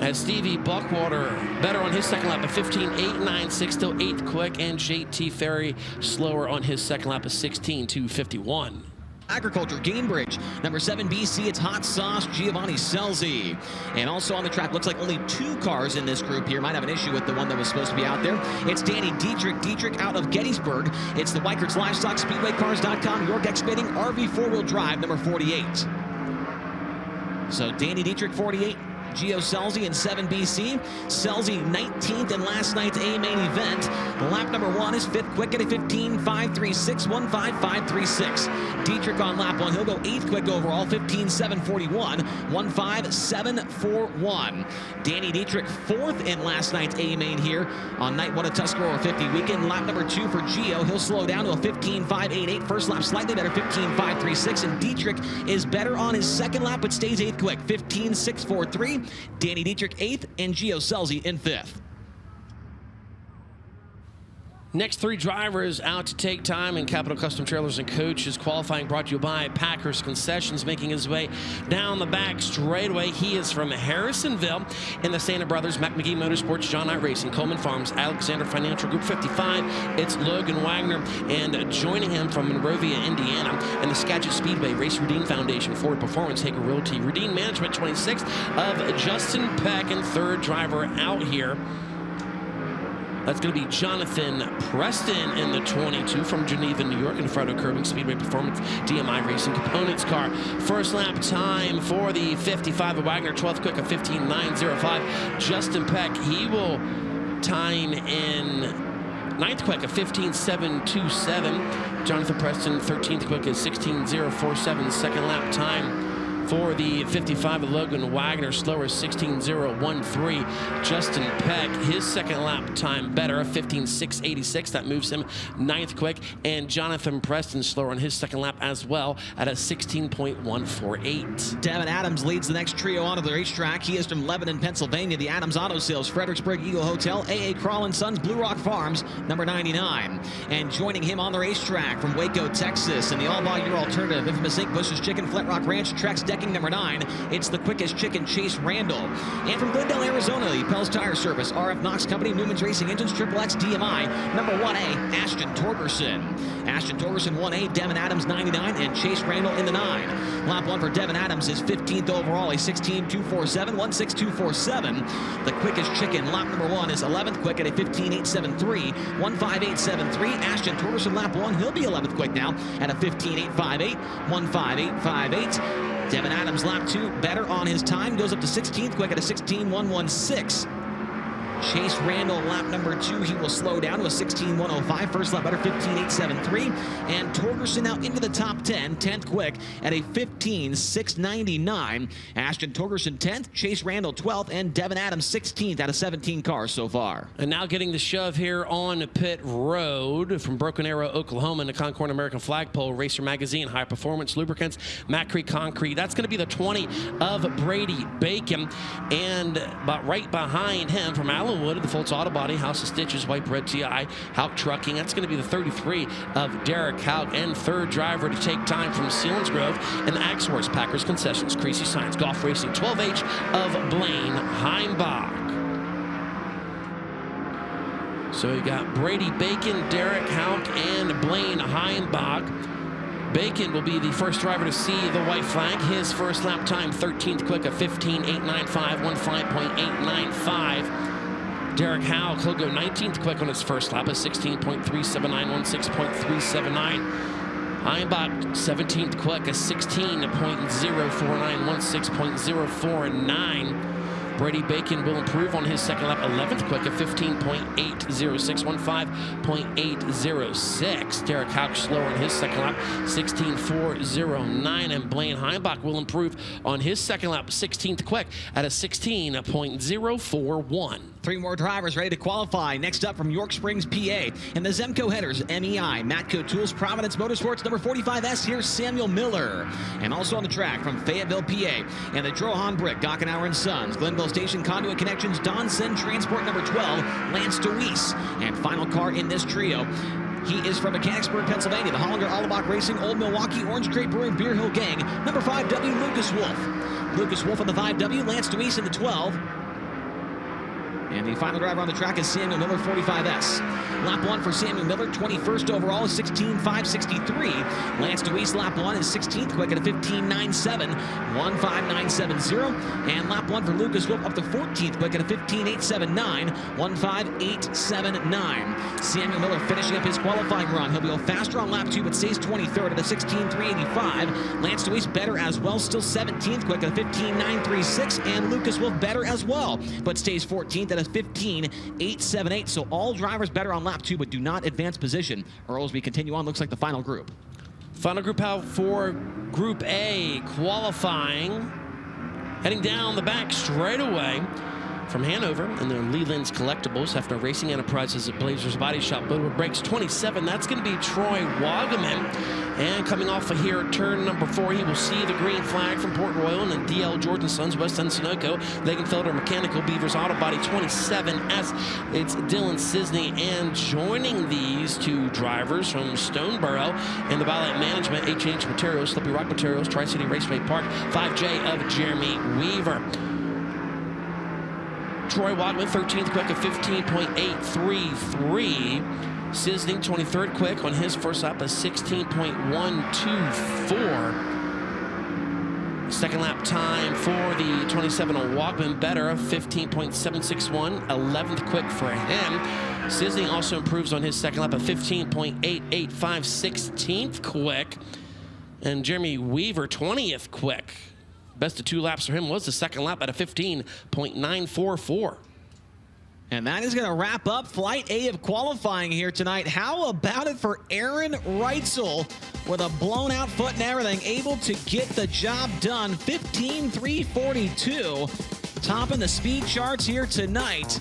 As Stevie Buckwater better on his second lap, a 15.896, still 8th quick, and JT Ferry slower on his second lap, a 16.251. Agriculture, Gainbridge, number 7 BC, it's Hot Sauce, Giovanni Selzy. And also on the track, looks like only 2 cars in this group here. Might have an issue with the one that was supposed to be out there. It's Danny Dietrich out of Gettysburg. It's the Weikert's Livestock, SpeedwayCars.com, York Excavating, RV 4-wheel drive, number 48. So Danny Dietrich, 48. Gio Selzy in 7BC. Selzy 19th in last night's A main event. Lap number 1 is 5th quick at a 15.536, 15.536. Dietrich on lap 1. He'll go 8th quick overall, 15.741, 15.741. Danny Dietrich 4th in last night's A main here on night 1 of Tuscarora 50 weekend. Lap number 2 for Gio. He'll slow down to a 15.588. First lap slightly better, 15.536. And Dietrich is better on his second lap, but stays 8th quick, 15.643. Danny Dietrich 8th and Gio Selzy in 5th. Next 3 drivers out to take time in Capital Custom Trailers and Coaches. Qualifying brought to you by Packers Concessions, making his way down the back straightaway. He is from Harrisonville in the Santa Brothers, McMagee Motorsports, John Knight Racing, Coleman Farms, Alexander Financial Group 55. It's Logan Wagner, and joining him from Monrovia, Indiana, and the Skagit Speedway, Race Rudine Foundation, Ford Performance, Hager Realty, Rudine Management, 26th of Justin Peck, and 3rd driver out here. That's going to be Jonathan Preston in the 22 from Geneva, New York, and Fredo Curbing Speedway Performance DMI Racing Components car. First lap time for the 55 of Wagner, 12th quick of 15.905. Justin Peck, he will time in 9th quick of 15.727. Jonathan Preston, 13th quick is 16.047. Second lap time for the 55 of Logan Wagner, slower 16.013. Justin Peck, his second lap time better, 15.686. That moves him 9th quick. And Jonathan Preston slower on his second lap as well at a 16.148. Devin Adams leads the next trio onto the racetrack. He is from Lebanon, Pennsylvania. The Adams Auto Sales, Fredericksburg Eagle Hotel, AA Crawl & Sons, Blue Rock Farms, number 99. And joining him on the racetrack from Waco, Texas, and the all-by-year alternative, Infamous Inc., Bush's Chicken, Flat Rock Ranch, Trex Decking, number 9. It's the quickest chicken, Chase Randall. And from Glendale, Arizona, the Pell's Tire Service, RF Knox Company, Newman's Racing Engines, Triple X DMI, number 1A, Ashton Torgerson. Ashton Torgerson, 1A, Devin Adams, 99, and Chase Randall in the 9. Lap 1 for Devin Adams is 15th overall, a 16.247, 16.247. The quickest chicken, lap number 1, is 11th quick at a 15.873, 15.873. Ashton Torgerson, lap 1, he'll be 11th quick now at a 15.858, 15.858. Devin Adams, lap 2, better on his time, goes up to 16th quick at a 16.116. Chase Randall, lap number 2, he will slow down to a 16.105. First lap better, 15.873. And Torgerson now into the top 10, 10th quick at a 15.699. Ashton Torgerson 10th, Chase Randall 12th, and Devin Adams 16th out of 17 cars so far. And now getting the shove here on pit road from Broken Arrow, Oklahoma, in the Concord American Flagpole, Racer Magazine, High Performance Lubricants, Matt Creek Concrete. That's going to be the 20 of Brady Bacon. And right behind him from Allenwood, the Fultz Auto Body, House of Stitches, White Bread TI, Hauk Trucking. That's going to be the 33 of Derek Hauk, and 3rd driver to take time from Selinsgrove and the Axworth Packers Concessions, Creasy Science Golf Racing, 12H of Blaine Heimbach. So you got Brady Bacon, Derek Hauk, and Blaine Heimbach. Bacon will be the first driver to see the white flag. His first lap time, 13th quick of 15.895, 15.895. Derek Hauk, he'll go 19th quick on his first lap at 16.379, 16.379. Heimbach, 17th quick, a 16.049, 16.049. Brady Bacon will improve on his second lap, 11th quick at 15.806, 15.806. Derek Hauk slower on his second lap, 16.409. And Blaine Heimbach will improve on his second lap, 16th quick at a 16.041. 3 more drivers ready to qualify. Next up from York Springs, PA. And the Zemco headers, MEI, Matco Tools, Providence Motorsports, number 45S, here's Samuel Miller. And also on the track from Fayetteville, PA. And the Drohan Brick, Gockenauer & Sons, Glenville Station Conduit Connections, Don Sen Transport, number 12, Lance DeWeese. And final car in this trio, he is from Mechanicsburg, Pennsylvania. The Hollander Allebach Racing, Old Milwaukee, Orange Crate Brewing, Beer Hill Gang, number 5W, Lucas Wolf. Lucas Wolf on the 5W, Lance DeWeese in the 12. And the final driver on the track is Samuel Miller, 45S. Lap 1 for Samuel Miller, 21st overall, is 16.563. Lance Deweese, lap 1 is 16th quick at a 15.97, 1.5970. And lap 1 for Lucas Wolf up to 14th quick at a 15.879, 1.5879. Samuel Miller finishing up his qualifying run. He'll be a faster on lap 2, but stays 23rd at a 16.385. Lance Deweese better as well, still 17th quick at a 15.936. And Lucas Wolf better as well, but stays 14th at a 15.878. So all drivers better on lap 2, but do not advance position. Earl, as we continue on, looks like the final group. Final group out for Group A, qualifying. Heading down the back straightaway from Hanover and the Leland's Collectibles, Hefner Racing Enterprises at Blazers Body Shop. Boatwood Brakes 27. That's going to be Troy Wagaman. And coming off of here, turn number 4, he will see the green flag from Port Royal and then DL Jordan Sons, West End Sunoco, Lagenfelder Mechanical, Beavers Auto Body 27S. It's Dylan Sisney. And joining these two drivers from Stoneboro and the Ballet Management, H&H Materials, Slippy Rock Materials, Tri-City Raceway Park, 5J of Jeremy Weaver. Troy Wagman, 13th quick at 15.833. Sisney, 23rd quick on his first lap at 16.124. Second lap time for the 27 on Wagman, better, 15.761. 11th quick for him. Sisney also improves on his second lap at 15.885. 16th quick. And Jeremy Weaver, 20th quick. Best of 2 laps for him was the second lap at a 15.944. And that is going to wrap up Flight A of qualifying here tonight. How about it for Aaron Reitzel with a blown out foot and everything, able to get the job done. 15.342, topping the speed charts here tonight.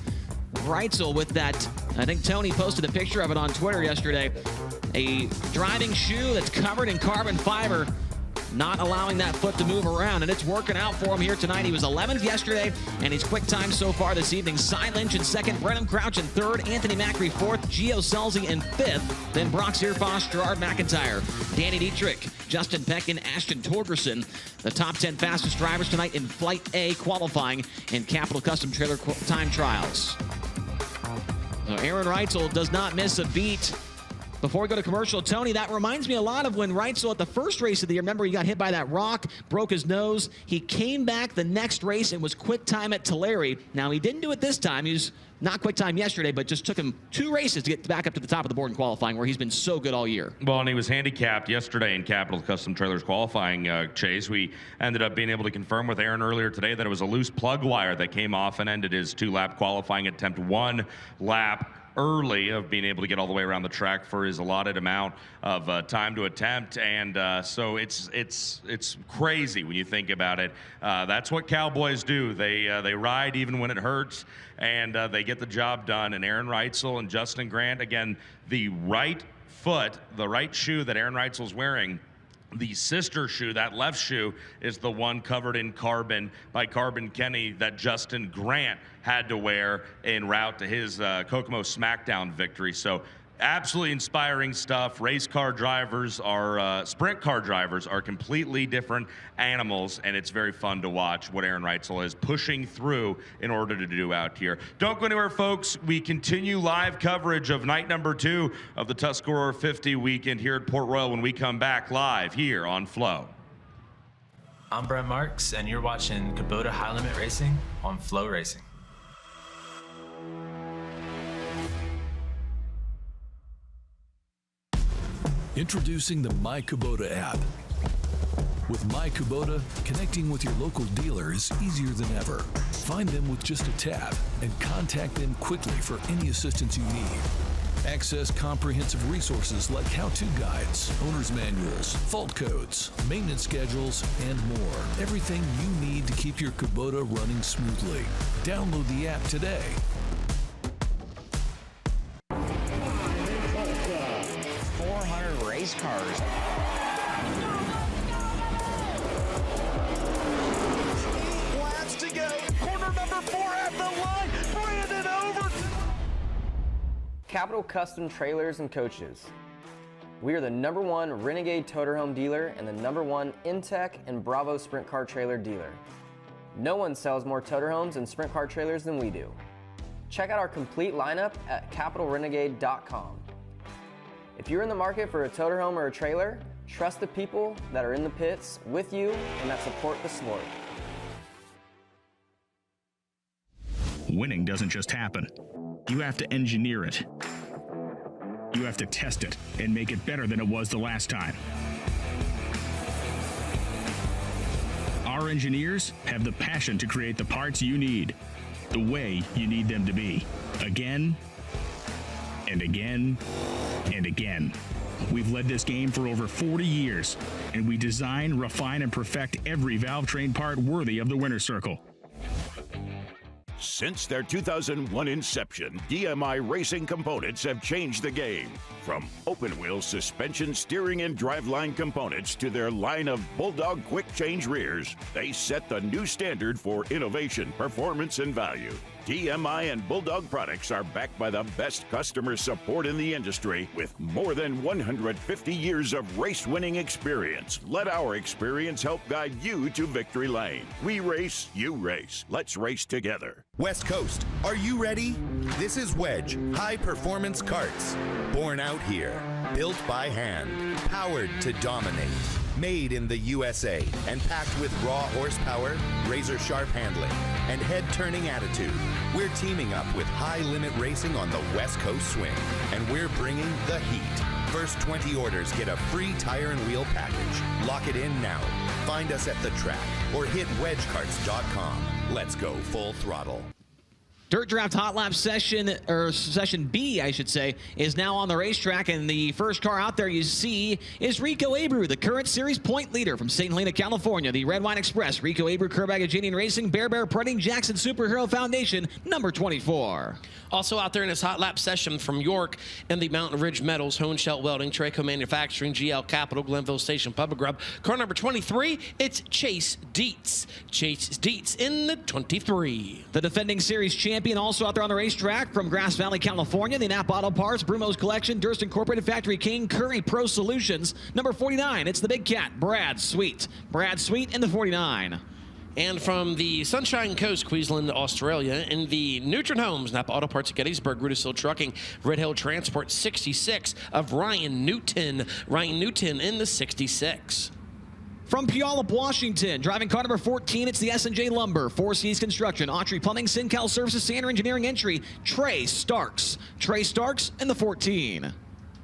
Reitzel with that, I think Tony posted a picture of it on Twitter yesterday, a driving shoe that's covered in carbon fiber, not allowing that foot to move around, and it's working out for him here tonight. He was 11th yesterday, and his quick time so far this evening: Cy Lynch in 2nd, Brennan Crouch in 3rd, Anthony Macri 4th, Gio Selzy in 5th, then Brock Searfoss, Gerard McIntyre, Danny Dietrich, Justin Peck, and Ashton Torgerson. The top 10 fastest drivers tonight in Flight A qualifying in Capital Custom Trailer time trials. So Aaron Reitzel does not miss a beat. Before we go to commercial, Tony, that reminds me a lot of when Reitzel at the first race of the year, remember he got hit by that rock, broke his nose. He came back the next race and was quick time at Tulare. Now, he didn't do it this time. He was not quick time yesterday, but just took him 2 races to get back up to the top of the board in qualifying, where he's been so good all year. Well, and he was handicapped yesterday in Capital Custom Trailers qualifying, Chase. We ended up being able to confirm with Aaron earlier today that it was a loose plug wire that came off and ended his 2-lap qualifying attempt, 1 lap early of being able to get all the way around the track for his allotted amount of time to attempt. And so it's crazy when you think about it. That's what Cowboys do. They ride even when it hurts, and they get the job done. And Aaron Reitzel and Justin Grant, again, the right foot, the right shoe that Aaron Reitzel's wearing, the sister shoe, that left shoe, is the one covered in carbon by Carbon Kenny that Justin Grant had to wear en route to his Kokomo SmackDown victory. So absolutely inspiring stuff. Race car drivers are, sprint car drivers are completely different animals, and it's very fun to watch what Aaron Reitzel is pushing through in order to do out here. Don't go anywhere, folks. We continue live coverage of night number 2 of the Tuscarora 50 weekend here at Port Royal when we come back live here on Flow. I'm Brent Marks, and you're watching Kubota High Limit Racing on FloRacing. Introducing the My Kubota app. With My Kubota, connecting with your local dealer is easier than ever. Find them with just a tap and contact them quickly for any assistance you need. Access comprehensive resources like how-to guides, owner's manuals, fault codes, maintenance schedules, and more. Everything you need to keep your Kubota running smoothly. Download the app today. 400 race cars. Laps to go. Corner number 4 at the line. Brandon over. Capital Custom Trailers and Coaches. We are the #1 Renegade Toterhome dealer and the #1 Intech and Bravo Sprint Car Trailer dealer. No one sells more Toterhomes and Sprint Car Trailers than we do. Check out our complete lineup at capitalrenegade.com. If you're in the market for a toter home or a trailer, trust the people that are in the pits with you and that support the sport. Winning doesn't just happen. You have to engineer it. You have to test it and make it better than it was the last time. Our engineers have the passion to create the parts you need, the way you need them to be, again and again and again. We've led this game for over 40 years, and we design, refine, and perfect every valve-train part worthy of the winner's circle. Since their 2001 inception, DMI Racing Components have changed the game. From open-wheel suspension, steering, and driveline components to their line of Bulldog quick-change rears, they set the new standard for innovation, performance, and value. DMI and Bulldog products are backed by the best customer support in the industry with more than 150 years of race-winning experience. Let our experience help guide you to victory lane. We race, you race. Let's race together. West Coast, are you ready? This is Wedge, high-performance karts. Born out here, built by hand, powered to dominate. Made in the USA and packed with raw horsepower, razor-sharp handling, and head-turning attitude. We're teaming up with High Limit Racing on the West Coast Swing, and we're bringing the heat. First 20 orders get a free tire and wheel package. Lock it in now. Find us at the track or hit wedgekarts.com. Let's go full throttle. Dirt Draft Hot Lap session, or session B, I should say, is now on the racetrack, and the first car out there you see is Rico Abreu, the current series point leader from St. Helena, California, the Red Wine Express, Rico Abreu, Kerr-Bagajanian Racing, Bear Prudding, Jackson Superhero Foundation, number 24. Also out there in his hot lap session from York and the Mountain Ridge Metals, Hohenschelt Welding, Traco Manufacturing, GL Capital, Glenville Station, Pub Grub. Car number 23, it's Chase Dietz. Chase Dietz in the 23. The defending series champion also out there on the racetrack from Grass Valley, California, the Napa Auto Parts, Brumo's Collection, Durst Incorporated, Factory King, Curry Pro Solutions. Number 49, it's the Big Cat, Brad Sweet. Brad Sweet in the 49. And from the Sunshine Coast, Queensland, Australia, in the Neutron Homes, Napa Auto Parts at Gettysburg, Rudisill Trucking, Red Hill Transport, 66 of Ryan Newton. Ryan Newton in the 66. From Puyallup, Washington, driving car number 14, it's the S&J Lumber, Four Seas Construction, Autry Plumbing, Sincal Services, Sander Engineering entry, Trey Starks. Trey Starks in the 14.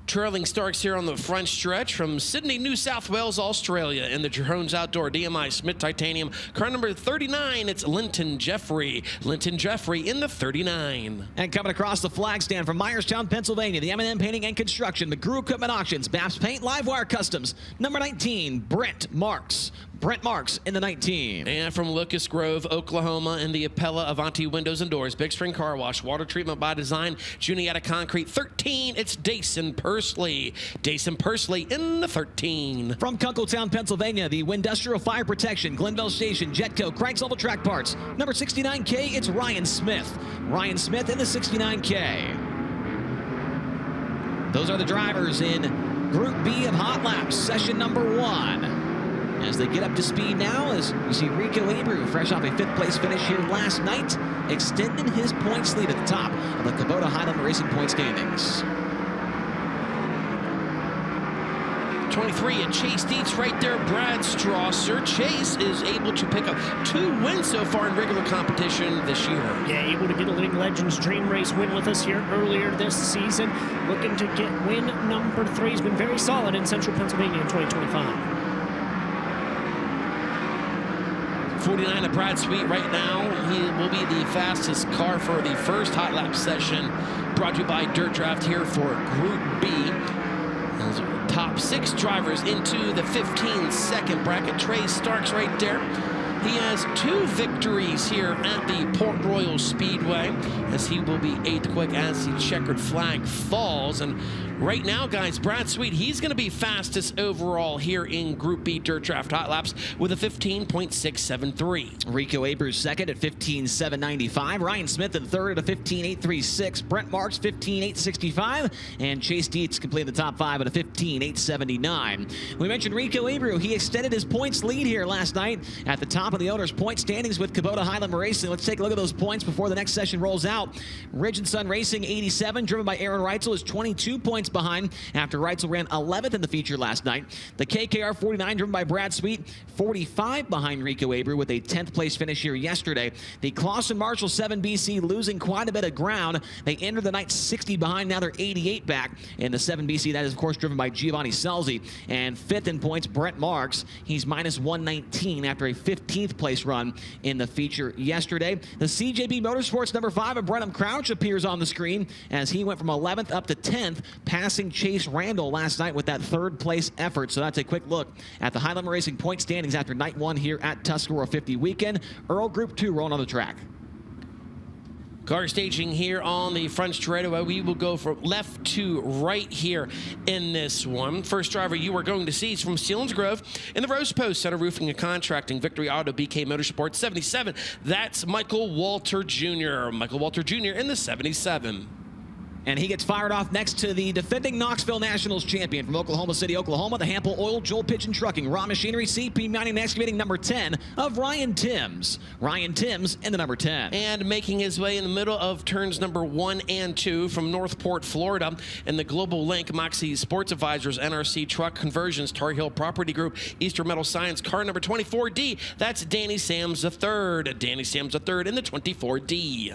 Trailing Starks here on the front stretch from Sydney, New South Wales, Australia, in the Jerome's Outdoor DMI Smith Titanium. Car number 39, it's Linton Jeffrey. Linton Jeffrey in the 39. And coming across the flag stand from Myerstown, Pennsylvania, the M&M Painting and Construction, the Gru Equipment Auctions, Baps Paint, Livewire Customs. Number 19, Brent Marks. Brent Marks in the 19. And from Locust Grove, Oklahoma, in the Appella Avanti Windows and Doors, Big String Car Wash, Water Treatment by Design, Juniata Concrete, 13, it's Dason Pursley. Dason Pursley in the 13. From Kunkletown, Pennsylvania, the Windustrial Fire Protection, Glenville Station, Jetco, Crank's Level Track Parts. Number 69K, it's Ryan Smith. Ryan Smith in the 69K. Those are the drivers in Group B of Hot Laps, session number 1. As they get up to speed now, as you see Rico Abreu, fresh off a 5th place finish here last night, extending his points lead at the top of the Kubota Highland Racing point standings. 23 and Chase Dietz right there, Brad Strasser. Chase is able to pick up 2 wins so far in regular competition this year. Yeah, able to get a Living Legends Dream Race win with us here earlier this season. Looking to get win number 3. He's been very solid in Central Pennsylvania in 2025. 49 of Brad Sweet right now. He will be the fastest car for the first hot lap session, brought to you by Dirt Draft here for Group B. Those are the top 6 drivers into the 15-second bracket. Trey Starks right there. He has 2 victories here at the Port Royal Speedway, as he will be 8th quick as the checkered flag falls. And right now, guys, Brad Sweet, he's going to be fastest overall here in Group B Dirt Draft Hot Laps with a 15.673. Rico Abreu second at 15.795. Ryan Smith in third at a 15.836. Brent Marks 15.865. And Chase Dietz completing the top 5 at a 15.879. We mentioned Rico Abreu. He extended his points lead here last night at the top of the owners' point standings with Kubota Highland Racing. Let's take a look at those points before the next session rolls out. Ridge & Sun Racing 87, driven by Aaron Reitzel, is 22 points behind after Reitzel ran 11th in the feature last night. The KKR 49, driven by Brad Sweet, 45 behind Rico Abreu with a 10th place finish here yesterday. The Clausen Marshall 7BC losing quite a bit of ground. They entered the night 60 behind, now they're 88 back. In the 7BC, that is of course driven by Giovanni Selzy. And 5th in points, Brett Marks. He's minus 119 after a 15th place run in the feature yesterday. The CJB Motorsports number 5 of Brenham Crouch appears on the screen as he went from 11th up to 10th, passing Chase Randall last night with that 3rd place effort. So that's a quick look at the High Limit Racing point standings after night 1 here at Tuscarora 50 weekend. Earl Group 2 rolling on the track. Car staging here on the front straightaway. We will go from left to right here in this one. First driver you are going to see is from Selinsgrove in the Rose Post Center Roofing and Contracting. Victory Auto BK Motorsports 77. That's Michael Walter Jr. Michael Walter Jr. in the 77. And he gets fired off next to the defending Knoxville Nationals champion from Oklahoma City, Oklahoma, the Hampel Oil, Joel Pitch and Trucking, Raw Machinery, CP Mining and Excavating, number 10 of Ryan Timms. Ryan Timms in the number 10. And making his way in the middle of turns number 1 and 2 from Northport, Florida, in the Global Link, Moxie Sports Advisors, NRC Truck Conversions, Tar Heel Property Group, Eastern Metal Science, car number 24D. That's Danny Sams III. Danny Sams III in the 24D.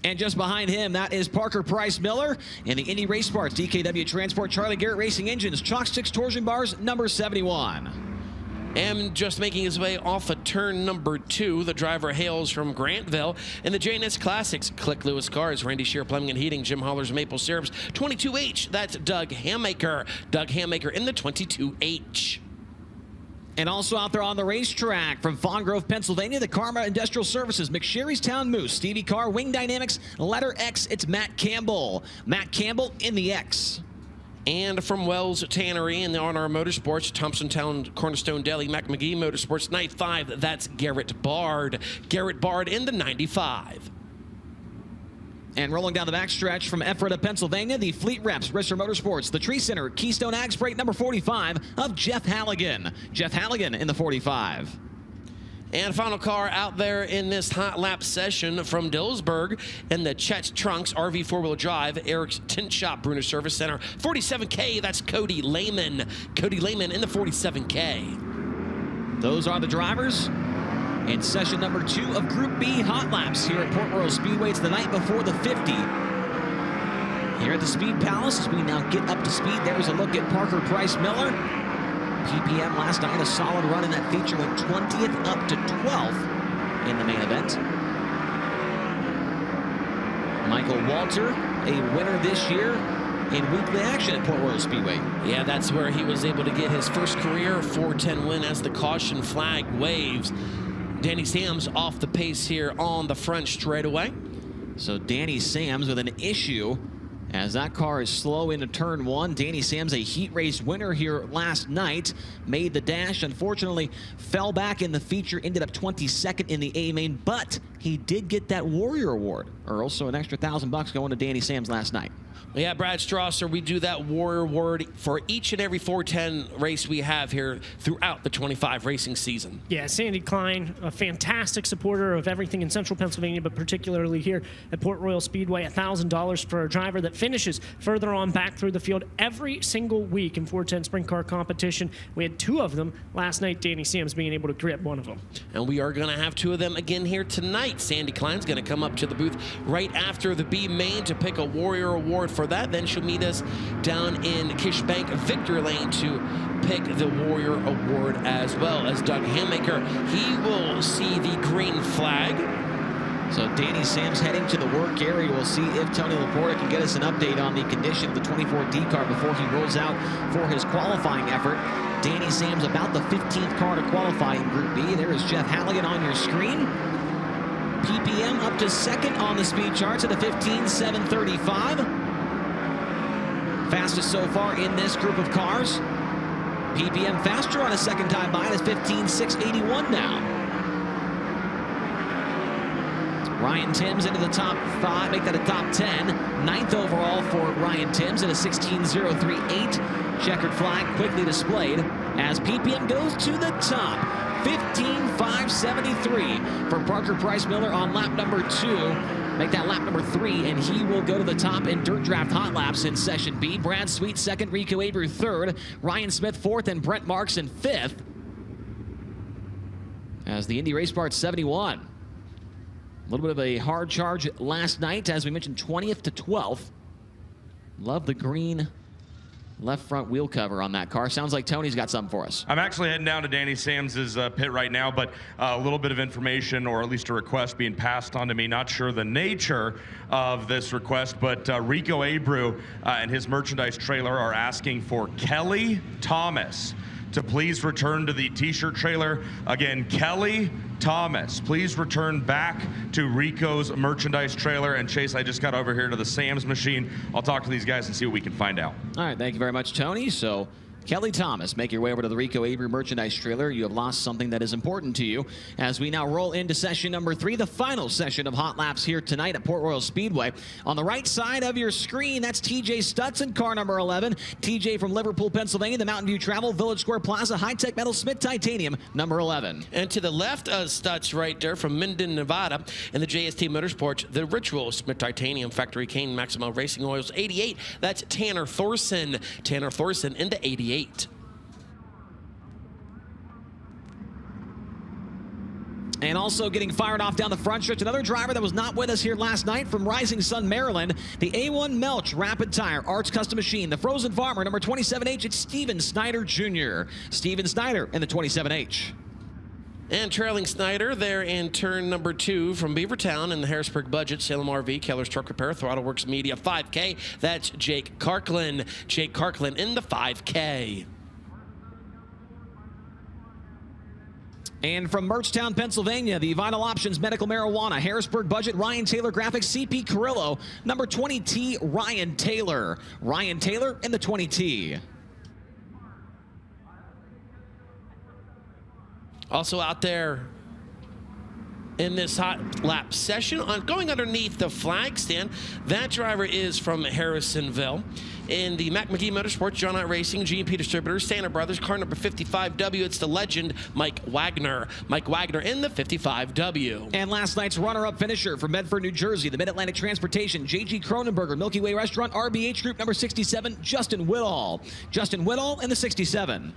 And just behind him, that is Parker Price Miller in the Indy Race Parts, DKW Transport, Charlie Garrett Racing Engines, Chalk Sticks Torsion Bars, number 71. And just making his way off of turn number 2, the driver hails from Grantville. In the JNS Classics, Click Lewis Cars, Randy Shear Plumbing and Heating, Jim Holler's Maple Syrups, 22H, that's Doug Hammaker. Doug Hammaker in the 22H. And also out there on the racetrack from Fawn Grove, Pennsylvania, the Karma Industrial Services, McSherrystown Moose, Stevie Carr, Wing Dynamics, letter X, it's Matt Campbell. Matt Campbell in the X. And from Wells Tannery and the Honor Motorsports, Thompsontown, Cornerstone Deli, Mac McGee Motorsports, night 5, that's Garrett Bard. Garrett Bard in the 95. And rolling down the backstretch from Ephrata, Pennsylvania, the Fleet Reps, Risser Motorsports, the Tree Center, Keystone Ag Spray, number 45 of Jeff Halligan. Jeff Halligan in the 45. And final car out there in this hot lap session from Dillsburg in the Chet's Trunks RV 4-wheel drive, Eric's Tint Shop, Bruner Service Center, 47K, that's Cody Lehman. Cody Lehman in the 47K. Those are the drivers in session number 2 of Group B Hot Laps here at Port Royal Speedway. It's the night before the 50. Here at the Speed Palace, as we now get up to speed, there's a look at Parker Price Miller. PPM last night, a solid run in that feature, went 20th up to 12th in the main event. Michael Walter, a winner this year in weekly action at Port Royal Speedway. Yeah, that's where he was able to get his first career 410 win as the caution flag waves. Danny Sams off the pace here on the front straightaway. So Danny Sams with an issue as that car is slow into turn 1. Danny Sams, a heat race winner here last night, made the dash. Unfortunately, fell back in the feature, ended up 22nd in the A main, but he did get that Warrior Award, Earl, so an extra $1,000 going to Danny Sams last night. Yeah, Brad Strasser, we do that Warrior Award for each and every 410 race we have here throughout the 25 racing season. Yeah, Sandy Klein, a fantastic supporter of everything in central Pennsylvania, but particularly here at Port Royal Speedway, $1,000 for a driver that finishes further on back through the field every single week in 410 sprint car competition. We had 2 of them last night, Danny Sams being able to grip one of them. And we are going to have 2 of them again here tonight. Sandy Klein's going to come up to the booth right after the B main to pick a Warrior Award for that. Then she'll meet us down in Kishbank Victory Lane to pick the Warrior Award, as well as Doug Hammaker. He will see the green flag. So Danny Sams heading to the work area. We'll see if Tony Laporta can get us an update on the condition of the 24D car before he rolls out for his qualifying effort. Danny Sams about the 15th car to qualify in Group B. There is Jeff Halligan on your screen. PPM up to 2nd on the speed charts at a 15.735. Fastest so far in this group of cars. PPM faster on a second time by. It's 15.681 now. Ryan Timms into the top 5, make that a top 10. 9th overall for Ryan Timms at a 16.038. Checkered flag quickly displayed as PPM goes to the top. 15.573 for Parker Price Miller on lap number 2. Make that lap number 3, and he will go to the top in Dirt Draft Hot Laps in Session B. Brad Sweet 2nd, Rico Abreu 3rd, Ryan Smith 4th, and Brent Marks in 5th. As the Indy Race Parts 71. A little bit of a hard charge last night, as we mentioned, 20th to 12th. Love the green left front wheel cover on that car. Sounds like Tony's got something for us. I'm actually heading down to Danny Sam's pit right now, but a little bit of information, or at least a request being passed on to me. Not sure the nature of this request, but Rico Abreu and his merchandise trailer are asking for Kelly Thomas to please return to the t-shirt trailer. Again, Kelly Thomas, please return back to Rico's merchandise trailer. And Chase, I just got over here to the Sam's machine. I'll talk to these guys and see what we can find out. All right, thank you very much, Tony. So Kelly Thomas, make your way over to the Rico Abreu merchandise trailer. You have lost something that is important to you. As we now roll into session number 3, the final session of Hot Laps here tonight at Port Royal Speedway. On the right side of your screen, that's TJ Stutson, car number 11. TJ from Liverpool, Pennsylvania, the Mountain View Travel, Village Square Plaza, High-Tech Metal, Smith Titanium, number 11. And to the left of Stutz right there from Minden, Nevada, in the JST Motorsports, the Ritual Smith Titanium Factory Cane Maximo Racing Oils 88. That's Tanner Thorson. Tanner Thorson in the 88. And also getting fired off down the front stretch, another driver that was not with us here last night from Rising Sun, Maryland, the A1 Melch Rapid Tire Arts Custom Machine, the Frozen Farmer, number 27H, it's Steven Snyder Jr. Steven Snyder in the 27H. And trailing Snyder there in turn number 2 from Beavertown in the Harrisburg Budget, Salem RV, Keller's Truck Repair, ThrottleWorks Media 5K. That's Jake Karklin. Jake Karklin in the 5K. And from Merchtown, Pennsylvania, the Vital Options Medical Marijuana, Harrisburg Budget, Ryan Taylor Graphics, CP Carrillo, number 20T, Ryan Taylor. Ryan Taylor in the 20T. Also out there in this hot lap session, going underneath the flag stand, that driver is from Harrisonville. In the Mac McGee Motorsports, John Knight Racing, G&P Distributors, Santa Brothers, car number 55W, it's the legend, Mike Wagner. Mike Wagner in the 55W. And last night's runner-up finisher from Medford, New Jersey, the Mid-Atlantic Transportation, J.G. Cronenberger, Milky Way Restaurant, RBH Group, number 67, Justin Whittall. Justin Whittall in the 67.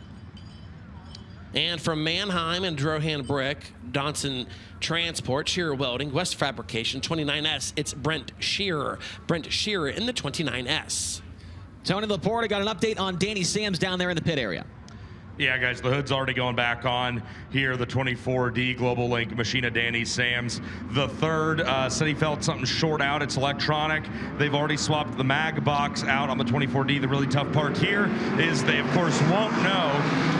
And from Mannheim and Drohan Brick, Donson Transport, Shearer Welding, West Fabrication, 29S, it's Brent Shearer. Brent Shearer in the 29S. Tony Laporta got an update on Danny Sam's down there in the pit area. Yeah, guys, the hood's already going back on here. The 24D Global Link machine of Danny Sam's. The third said he felt something short out. It's electronic. They've already swapped the mag box out on the 24D. The really tough part here is they, of course, won't know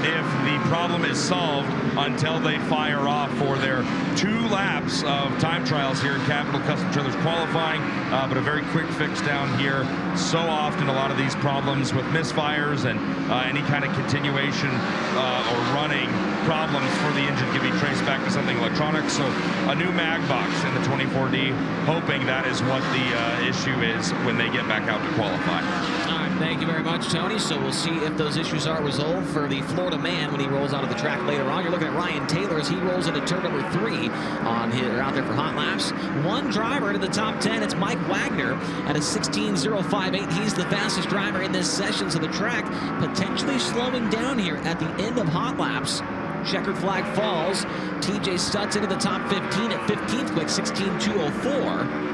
if the problem is solved until they fire off for their 2 laps of time trials here in Capital Custom Trailers qualifying. But a very quick fix down here. So often a lot of these problems with misfires and any kind of continuation or running problems for the engine can be traced back to something electronic. So a new mag box in the 24D, hoping that is what the issue is when they get back out to qualify. All right, thank you very much, Tony. So we'll see if those issues are resolved for the Florida man when he rolls out of the track later on. You're looking at Ryan Taylor as he rolls into turn number 3 on his, out there for hot laps. One driver into the top 10. It's Mike Wagner at a 16.058. He's the fastest driver in this session, so the track potentially slowing down here at the end of hot laps. Checkered flag falls. TJ Stutz into the top 15 at 15th quick, 16.204.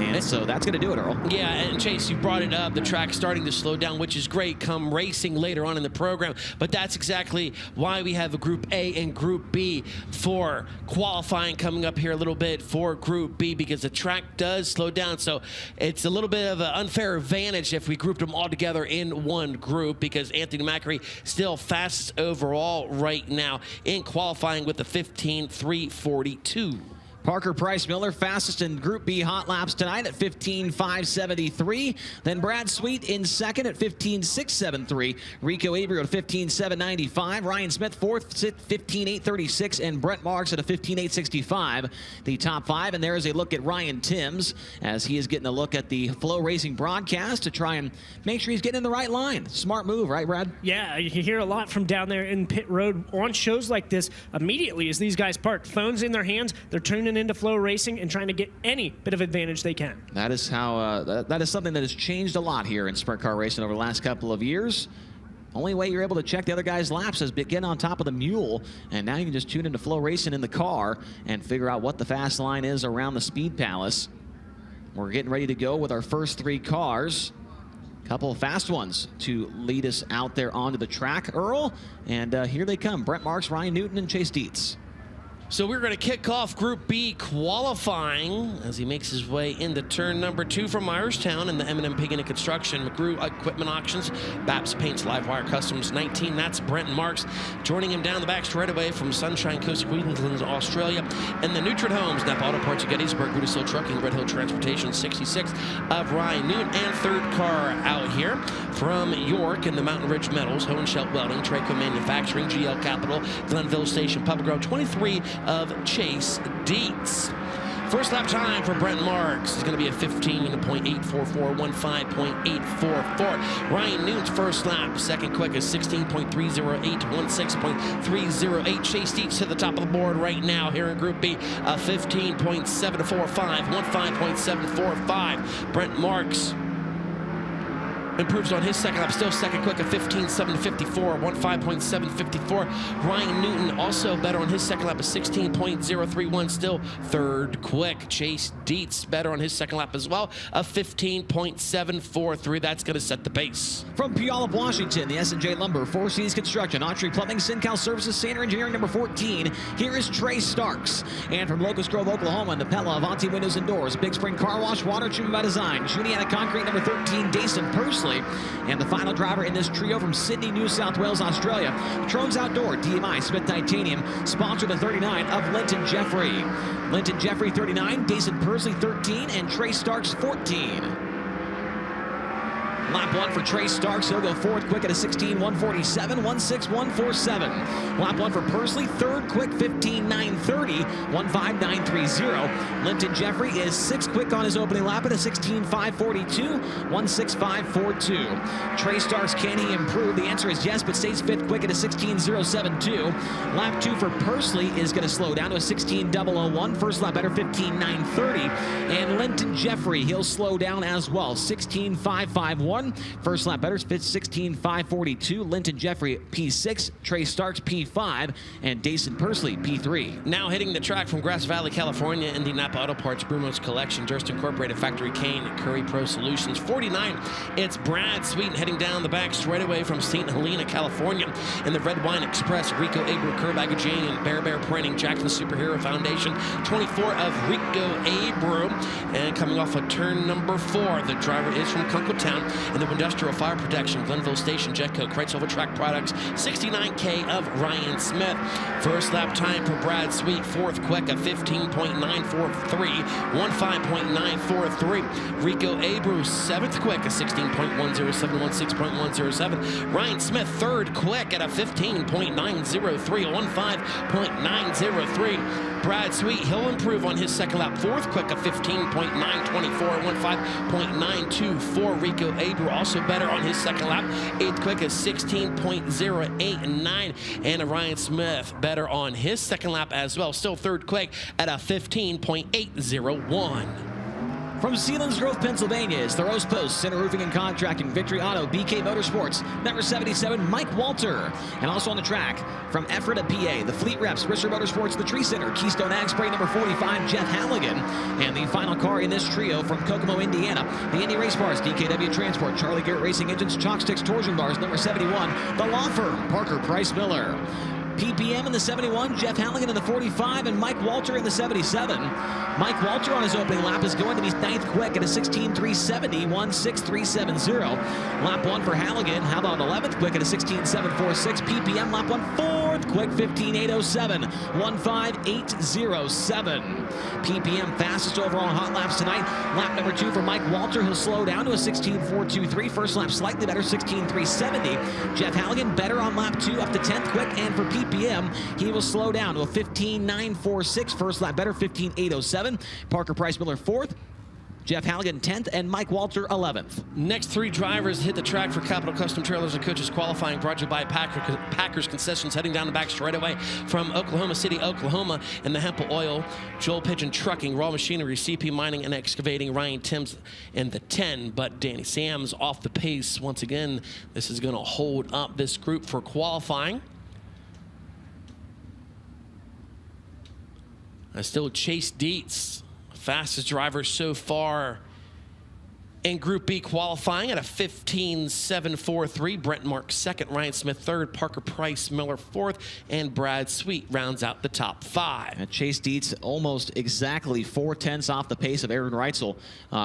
And so that's going to do it, Earl. Yeah, and Chase, you brought it up. The track's starting to slow down, which is great come racing later on in the program. But that's exactly why we have a Group A and Group B for qualifying coming up here a little bit for Group B, because the track does slow down. So it's a little bit of an unfair advantage if we grouped them all together in one group, because Anthony Macri still fastest overall right now in qualifying with the 15.342. Parker Price Miller, fastest in Group B hot laps tonight at 15.573. Then Brad Sweet in second at 15.673. Rico Abreu at 15.795. Ryan Smith fourth at 15.836. And Brent Marks at a 15.865. The top five. And there is a look at Ryan Timms as he is getting a look at the FloRacing broadcast to try and make sure he's getting in the right line. Smart move, right, Brad? Yeah, you hear a lot from down there in pit road on shows like this. Immediately as these guys park, phones in their hands, they're turning into FloRacing and trying to get any bit of advantage they can. That is how that is something that has changed a lot here in sprint car racing over the last couple of years. Only way you're able to check the other guy's laps is get on top of the mule, and now you can just tune into FloRacing in the car and figure out what the fast line is around the Speed Palace. We're getting ready to go with our first three cars. Couple of fast ones to lead us out there onto the track, Earl. And here they come, Brent Marks, Ryan Newton, and Chase Dietz. So we're going to kick off Group B qualifying as he makes his way into turn number 2 from Myerstown in the M&M Pig & Construction, McGrew Equipment Auctions, Babs Paints, Livewire Customs 19. That's Brent Marks. Joining him down the back straightaway from Sunshine Coast, Queensland, Australia. And the Nutrit Homes, Napa Auto Parts of Gettysburg, Buddha Steel Trucking, Red Hill Transportation 66 of Ryan Newton. And third car out here from York in the Mountain Ridge Metals, Hohenschelt Welding, Traco Manufacturing, GL Capital, Glenville Station, Public Road 23 of Chase Dietz. First lap time for Brent Marks is going to be a 15.844, 15.844. Ryan Newton's first lap, second quick is 16.308, 16.308. Chase Dietz to the top of the board right now here in Group B, a 15.745, 15.745. Brent Marks improves on his second lap, still second quick, a 15.754, 15.754. Ryan Newton also better on his second lap, a 16.031, still third quick. Chase Dietz better on his second lap as well, a 15.743. That's going to set the pace. From Puyallup, Washington, the S&J Lumber, Four Seas Construction, Autry Plumbing, SynCal Services, Sander Engineering, number 14. Here is Trey Starks. And from Locust Grove, Oklahoma, Napella, Avanti Windows and Doors, Big Spring Car Wash, Water Treatment by Design, Juniata Concrete, number 13, Dason Pursley. And the final driver in this trio from Sydney, New South Wales, Australia, Trones Outdoor, DMI, Smith Titanium, sponsor the 39 of Linton Jeffrey. Linton Jeffrey, 39, Dason Pursley, 13, and Trey Starks, 14. Lap 1 for Trey Starks. He'll go fourth quick at a 16.147, 16.147. Lap 1 for Pursley, third quick, 15.930, 15.930. Linton Jeffrey is sixth quick on his opening lap at a 16.542, 16.542. Trey Starks, can he improve? The answer is yes, but stays fifth quick at a 16.072. Lap 2 for Pursley is going to slow down to a 16.001. First lap better, 15.930. And Linton Jeffrey, he'll slow down as well, 16.551. First lap better, 16.542. Linton Jeffrey, P6. Trey Starks, P5. And Dason Pursley, P3. Now hitting the track from Grass Valley, California, in the Napa Auto Parts, Brumos Collection, Durst Incorporated, Factory Kane, Curry Pro Solutions. 49, it's Brad Sweet heading down the back straightaway from St. Helena, California. In the Red Wine Express, Rico Abreu, Curb Agajanian, Bear Printing, Jackson Superhero Foundation. 24 of Rico Abreu. And coming off of turn number 4, the driver is from Kunkletown. In the Industrial Fire Protection, Glenville Station, Jetco, Kreitz Track Products, 69K of Ryan Smith. First lap time for Brad Sweet, fourth quick, a 15.943, 15.943. Rico Abreu, seventh quick, a 16.107, 16.107. Ryan Smith, third quick at a 15.903, 15.903. Brad Sweet, he'll improve on his second lap, fourth quick, a 15.924, 15.924. Rico Abreu also better on his second lap. Eighth quick is 16.089. And Ryan Smith better on his second lap as well. Still third quick at a 15.801. From Selinsgrove, Pennsylvania, is the Rose Post, Center Roofing and Contracting, Victory Auto, BK Motorsports, number 77, Mike Walter. And also on the track, from Ephrata, PA, the Fleet Reps, Risser Motorsports, the Tree Center, Keystone Ag Spray, number 45, Jeff Halligan. And the final car in this trio from Kokomo, Indiana, the Indy Race Bars, DKW Transport, Charlie Garrett Racing Engines, Chalk Sticks Torsion Bars, number 71, the law firm, Parker Price Miller. PPM in the 71, Jeff Halligan in the 45, and Mike Walter in the 77. Mike Walter on his opening lap is going to be ninth quick at a 16.370, 16.370. Lap 1 for Halligan. How about 11th quick at a 16.746? PPM lap 1, fourth 11th quick, 15.807. 15807. PPM fastest overall in hot laps tonight. Lap number 2 for Mike Walter. He'll slow down to a 16.423. First lap slightly better, 16.370. Jeff Halligan better on lap 2 up to 10th quick. And for PPM, he will slow down to a 15.946. First lap better, 15.807. Parker Price Miller 4th. Jeff Halligan 10th, and Mike Walter 11th. Next 3 drivers hit the track for Capital Custom Trailers and Coaches qualifying, brought to you by Packers Concessions, heading down the back straightaway from Oklahoma City, Oklahoma, and the Hempel Oil, Joel Pigeon Trucking, Raw Machinery, CP Mining and Excavating, Ryan Timms in the 10, but Danny Sams off the pace once again. This is going to hold up this group for qualifying. Still Chase Dietz, fastest driver so far in Group B qualifying at a 15.743. Brent Marks second, Ryan Smith third, Parker Price Miller fourth, and Brad Sweet rounds out the top 5. And Chase Dietz almost exactly 4/10 off the pace of Aaron Reitzel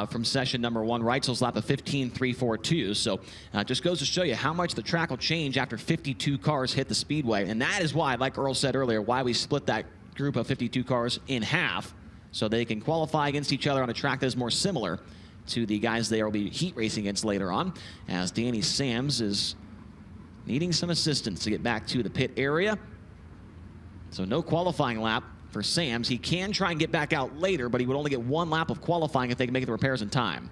from session number 1. Reitzel's lap of 15.342. So just goes to show you how much the track will change after 52 cars hit the speedway. And that is why, like Earl said earlier, why we split that group of 52 cars in half, so they can qualify against each other on a track that is more similar to the guys they will be heat racing against later on, as Danny Sams is needing some assistance to get back to the pit area. So no qualifying lap for Sams. He can try and get back out later, but he would only get 1 lap of qualifying if they can make the repairs in time.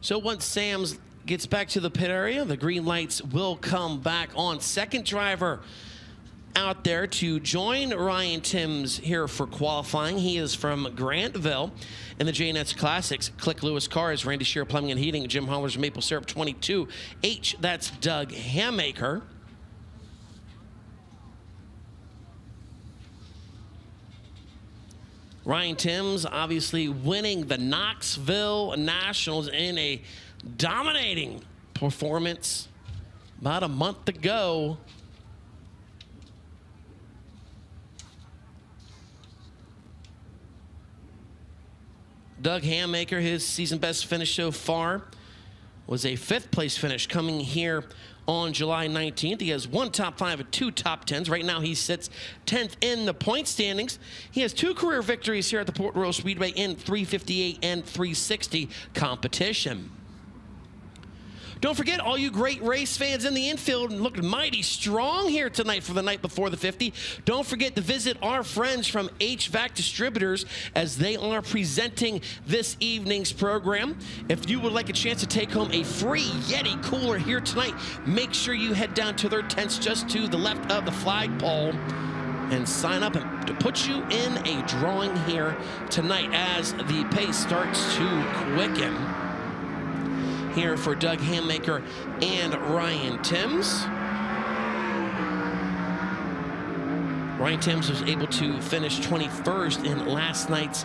So once Sams gets back to the pit area, the green lights will come back on. Second driver out there to join Ryan Timms here for qualifying. He is from Grantville in the JNS Classics. Click Lewis Cars, Randy Shear Plumbing and Heating, Jim Hollers Maple Syrup 22H. That's Doug Hammaker. Ryan Timms obviously winning the Knoxville Nationals in a dominating performance about a month ago. Doug Hammaker, his season best finish so far was a 5th place finish coming here on July 19th. He has 1 top 5 and 2 top 10s. Right now he sits 10th in the point standings. He has 2 career victories here at the Port Royal Speedway in 358 and 360 competition. Don't forget, all you great race fans in the infield looking mighty strong here tonight for the night before the 50. Don't forget to visit our friends from HVAC Distributors as they are presenting this evening's program. If you would like a chance to take home a free Yeti cooler here tonight, make sure you head down to their tents just to the left of the flagpole and sign up to put you in a drawing here tonight as the pace starts to quicken. Here for Doug Hammaker and Ryan Timms. Ryan Timms was able to finish 21st in last night's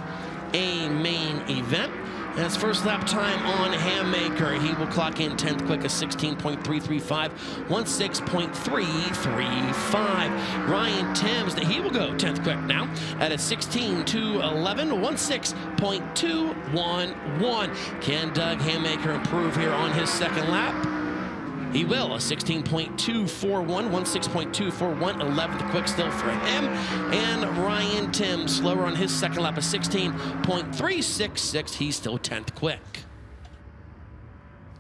A main event. And his first lap time on Hammaker, he will clock in 10th quick, a 16.335, 16.335. Ryan Timms, he will go 10th quick now at a 16.211, 16.211. Can Doug Hammaker improve here on his second lap? He will, a 16.241, 16.241, 11th quick still for him. And Ryan Timms, slower on his second lap, a 16.366. He's still 10th quick.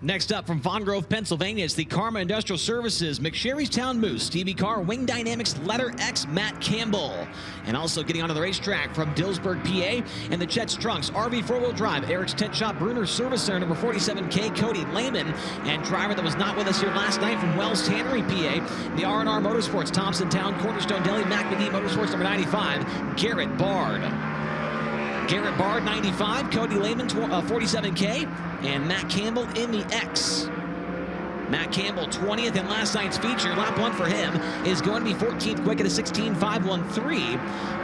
Next up from Fawn Grove, Pennsylvania, it's the Karma Industrial Services, McSherrystown Moose, Stevie Carr, Wing Dynamics, Letter X, Matt Campbell. And also getting onto the racetrack from Dillsburg, PA, and the Chet's Trunks, RV 4-wheel drive, Eric's Tent Shop, Bruner Service Center, number 47K, Cody Lehman, and driver that was not with us here last night from Wells Tannery, PA, the R&R Motorsports, Thompson Town, Cornerstone Deli, Mac McGee Motorsports, number 95, Garrett Bard. Garrett Bard, 95, Cody Lehman, 47K, and Matt Campbell in the X. Matt Campbell, 20th in last night's feature. Lap 1 for him is going to be 14th quick at a 16.513.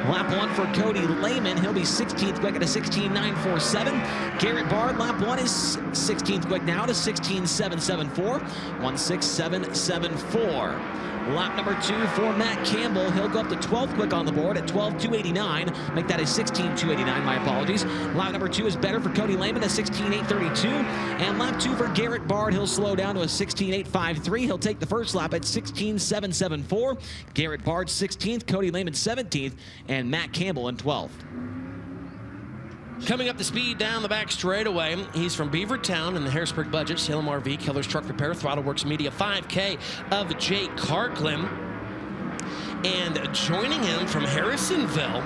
Lap 1 for Cody Lehman, he'll be 16th quick at a 16.947. Garrett Bard, lap 1 is 16th quick now to 16.774, 16.774. Lap number 2 for Matt Campbell. He'll go up to 12th quick on the board at 12.289. Make that a 16.289, my apologies. Lap number 2 is better for Cody Lehman at 16.832. And lap 2 for Garrett Bard. He'll slow down to a 16.853. He'll take the first lap at 16.774. Garrett Bard 16th, Cody Lehman 17th, and Matt Campbell in 12th. Coming up the speed down the back straightaway, he's from Beavertown in the Harrisburg budget. Salem RV, Keller's Truck Repair, Throttleworks Media, 5K of Jake Carklin. And joining him from Harrisonville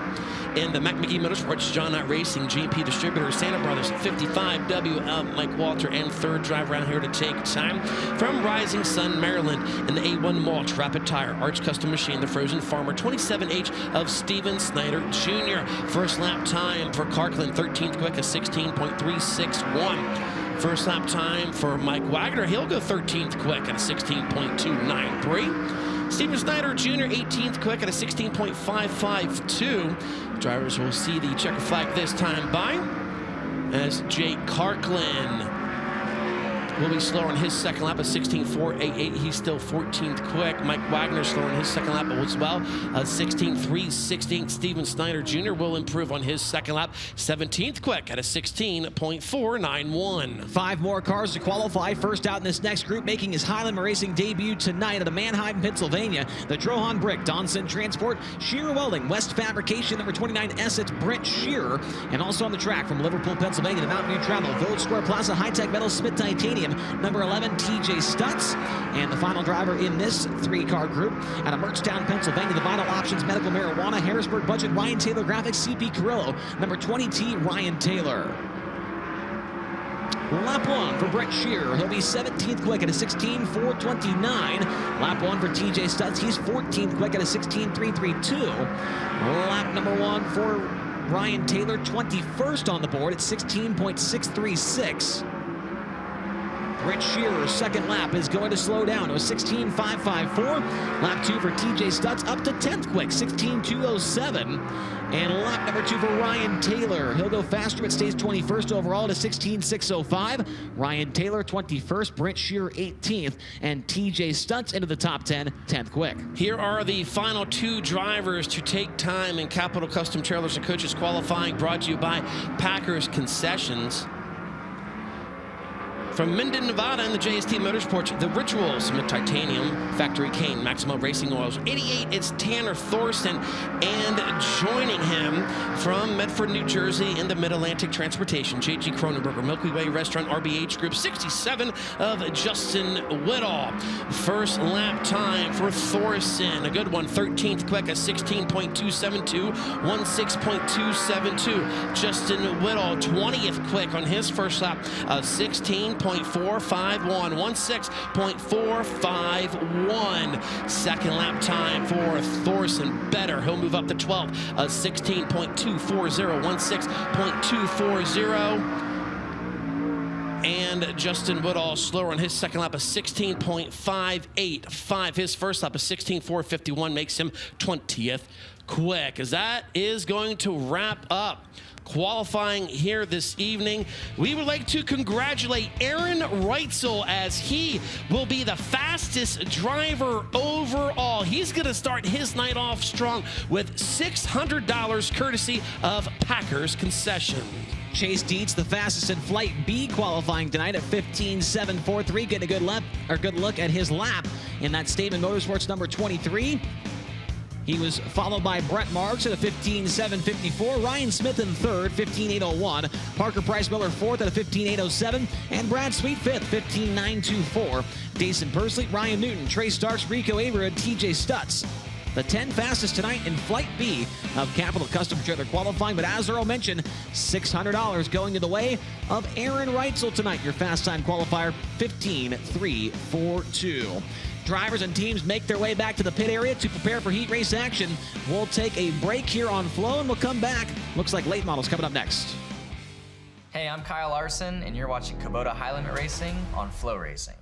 in the McMcGee Motorsports, John Knott Racing, GMP Distributor, Santa Brothers, 55W, Mike Walter, and third driver around here to take time. From Rising Sun, Maryland, in the A1 Mulch, Rapid Tire, Arch Custom Machine, the Frozen Farmer, 27H of Steven Snyder Jr. First lap time for Carklin, 13th quick, a 16.361. First lap time for Mike Wagner. He'll go 13th quick at a 16.293. Steven Snyder Jr., 18th quick at a 16.552. Drivers will see the checker flag this time by as Jake Carklin will be slower on his second lap at 16.488. He's still 14th quick. Mike Wagner slower on his second lap as well. 16.316. Steven Snyder Jr. will improve on his second lap. 17th quick at a 16.491. 5 more cars to qualify. First out in this next group, making his Highland Racing debut tonight at Mannheim, Pennsylvania. The Drohan Brick, Donson Transport, Shearer Welding, West Fabrication, number 29 Essex, Brent Shearer. And also on the track from Liverpool, Pennsylvania, the Mountain View Travel, Village Square Plaza, High Tech Metal, Smith Titanium, number 11 TJ Stutz. And the final driver in this 3-car group out of Merchtown, Pennsylvania, the Vital Options Medical Marijuana, Harrisburg Budget, Ryan Taylor Graphics, CP Carrillo, number 20T Ryan Taylor. Lap 1 for Brett Shearer. He'll be 17th quick at a 16.429. Lap 1 for TJ Stutz. He's 14th quick at a 16.332. Lap number 1 for Ryan Taylor, 21st on the board at 16.636. Brett Shearer's second lap is going to slow down to a 16.554. Lap 2 for TJ Stutz up to 10th quick, 16.207. And lap number 2 for Ryan Taylor. He'll go faster, but stays 21st overall to 16.605. Ryan Taylor 21st, Brent Shearer 18th, and TJ Stutz into the top 10, 10th quick. Here are the final 2 drivers to take time in Capital Custom Trailers and Coaches qualifying, brought to you by Packers Concessions. From Minden, Nevada, in the JST Motorsports, the Rituals, Smith Titanium, Factory Cane, Maximo Racing Oils. 88, it's Tanner Thorson. And joining him from Medford, New Jersey, in the Mid-Atlantic Transportation, J.G. Cronenberger, Milky Way Restaurant, RBH Group. 67 of Justin Whittall. First lap time for Thorson, a good one, 13th quick, a 16.272, 16.272. Justin Whittall, 20th quick on his first lap, 16.451, 16.451. Second lap time for Thorson, better. He'll move up to 12th, 16.240, 16.240. And Justin Woodall slower on his second lap, a 16.585. His first lap, a 16.451, makes him 20th quick. As that is going to wrap up qualifying here this evening. We would like to congratulate Aaron Reitzel, as he will be the fastest driver overall. He's going to start his night off strong with $600 courtesy of Packers Concessions. Chase Dietz, the fastest in Flight B qualifying tonight at 15.743, getting a good look at his lap in that Statement Motorsports number 23. He was followed by Brett Marks at a 15.754. Ryan Smith in third, 15.801. Parker Price Miller fourth at a 15.807. And Brad Sweet fifth, 15.924. Jason Persley, Ryan Newton, Trey Starks, Rico Avery, and TJ Stutz. The 10 fastest tonight in Flight B of Capital Custom Trailer qualifying. But as Earl mentioned, $600 going to the way of Aaron Reitzel tonight. Your fast time qualifier, 15.342. Drivers and teams make their way back to the pit area to prepare for heat race action. We'll take a break here on Flow, and we'll come back. Looks like late models coming up next. Hey, I'm Kyle Larson, and you're watching Kubota High Limit Racing on FloRacing.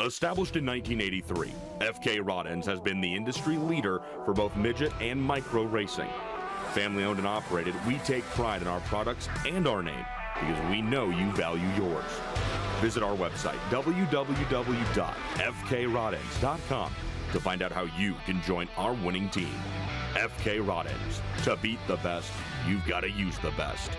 Established in 1983, FK Rod Ends has been the industry leader for both midget and micro racing. Family owned and operated, we take pride in our products and our name. because we know you value yours. Visit our website, www.fkrodends.com, to find out how you can join our winning team. FK Rod Ends. To beat the best, you've got to use the best.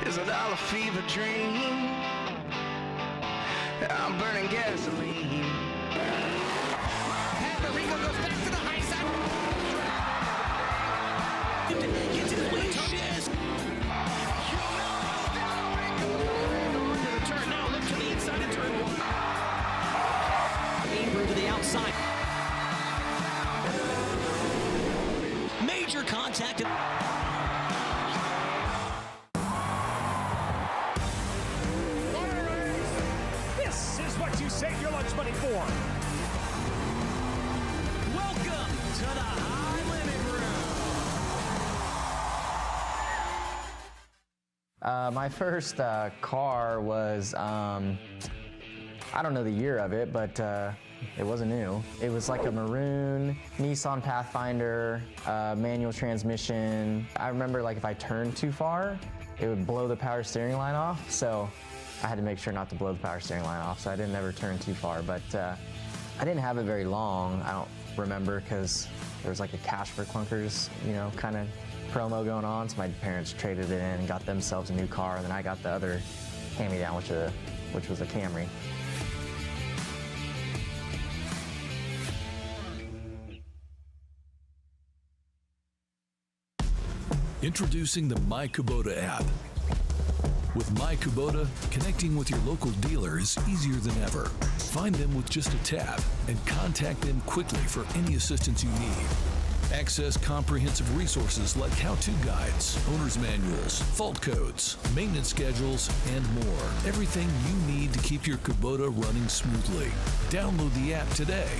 Is it all a fever dream? I'm burning gasoline. Rico goes back to the high side. Get to the lead. To the turn now. Look to the inside of turn one. Ingber to the outside. Major contact. This is what you save your lunch money for. Welcome to the High Limit Room. My first car was, I don't know the year of it, but it wasn't new. It was like a maroon Nissan Pathfinder, manual transmission. I remember like if I turned too far, it would blow the power steering line off. So I had to make sure not to blow the power steering line off. So I didn't ever turn too far, but I didn't have it very long. I don't remember because there was like a cash for clunkers, you know, kind of promo going on. So my parents traded it in and got themselves a new car. And then I got the other hand-me-down, which was a Camry. Introducing the My Kubota app. With My Kubota, connecting with your local dealer is easier than ever. Find them with just a tap and contact them quickly for any assistance you need. Access comprehensive resources like how-to guides, owner's manuals, fault codes, maintenance schedules, and more. Everything you need to keep your Kubota running smoothly. Download the app today.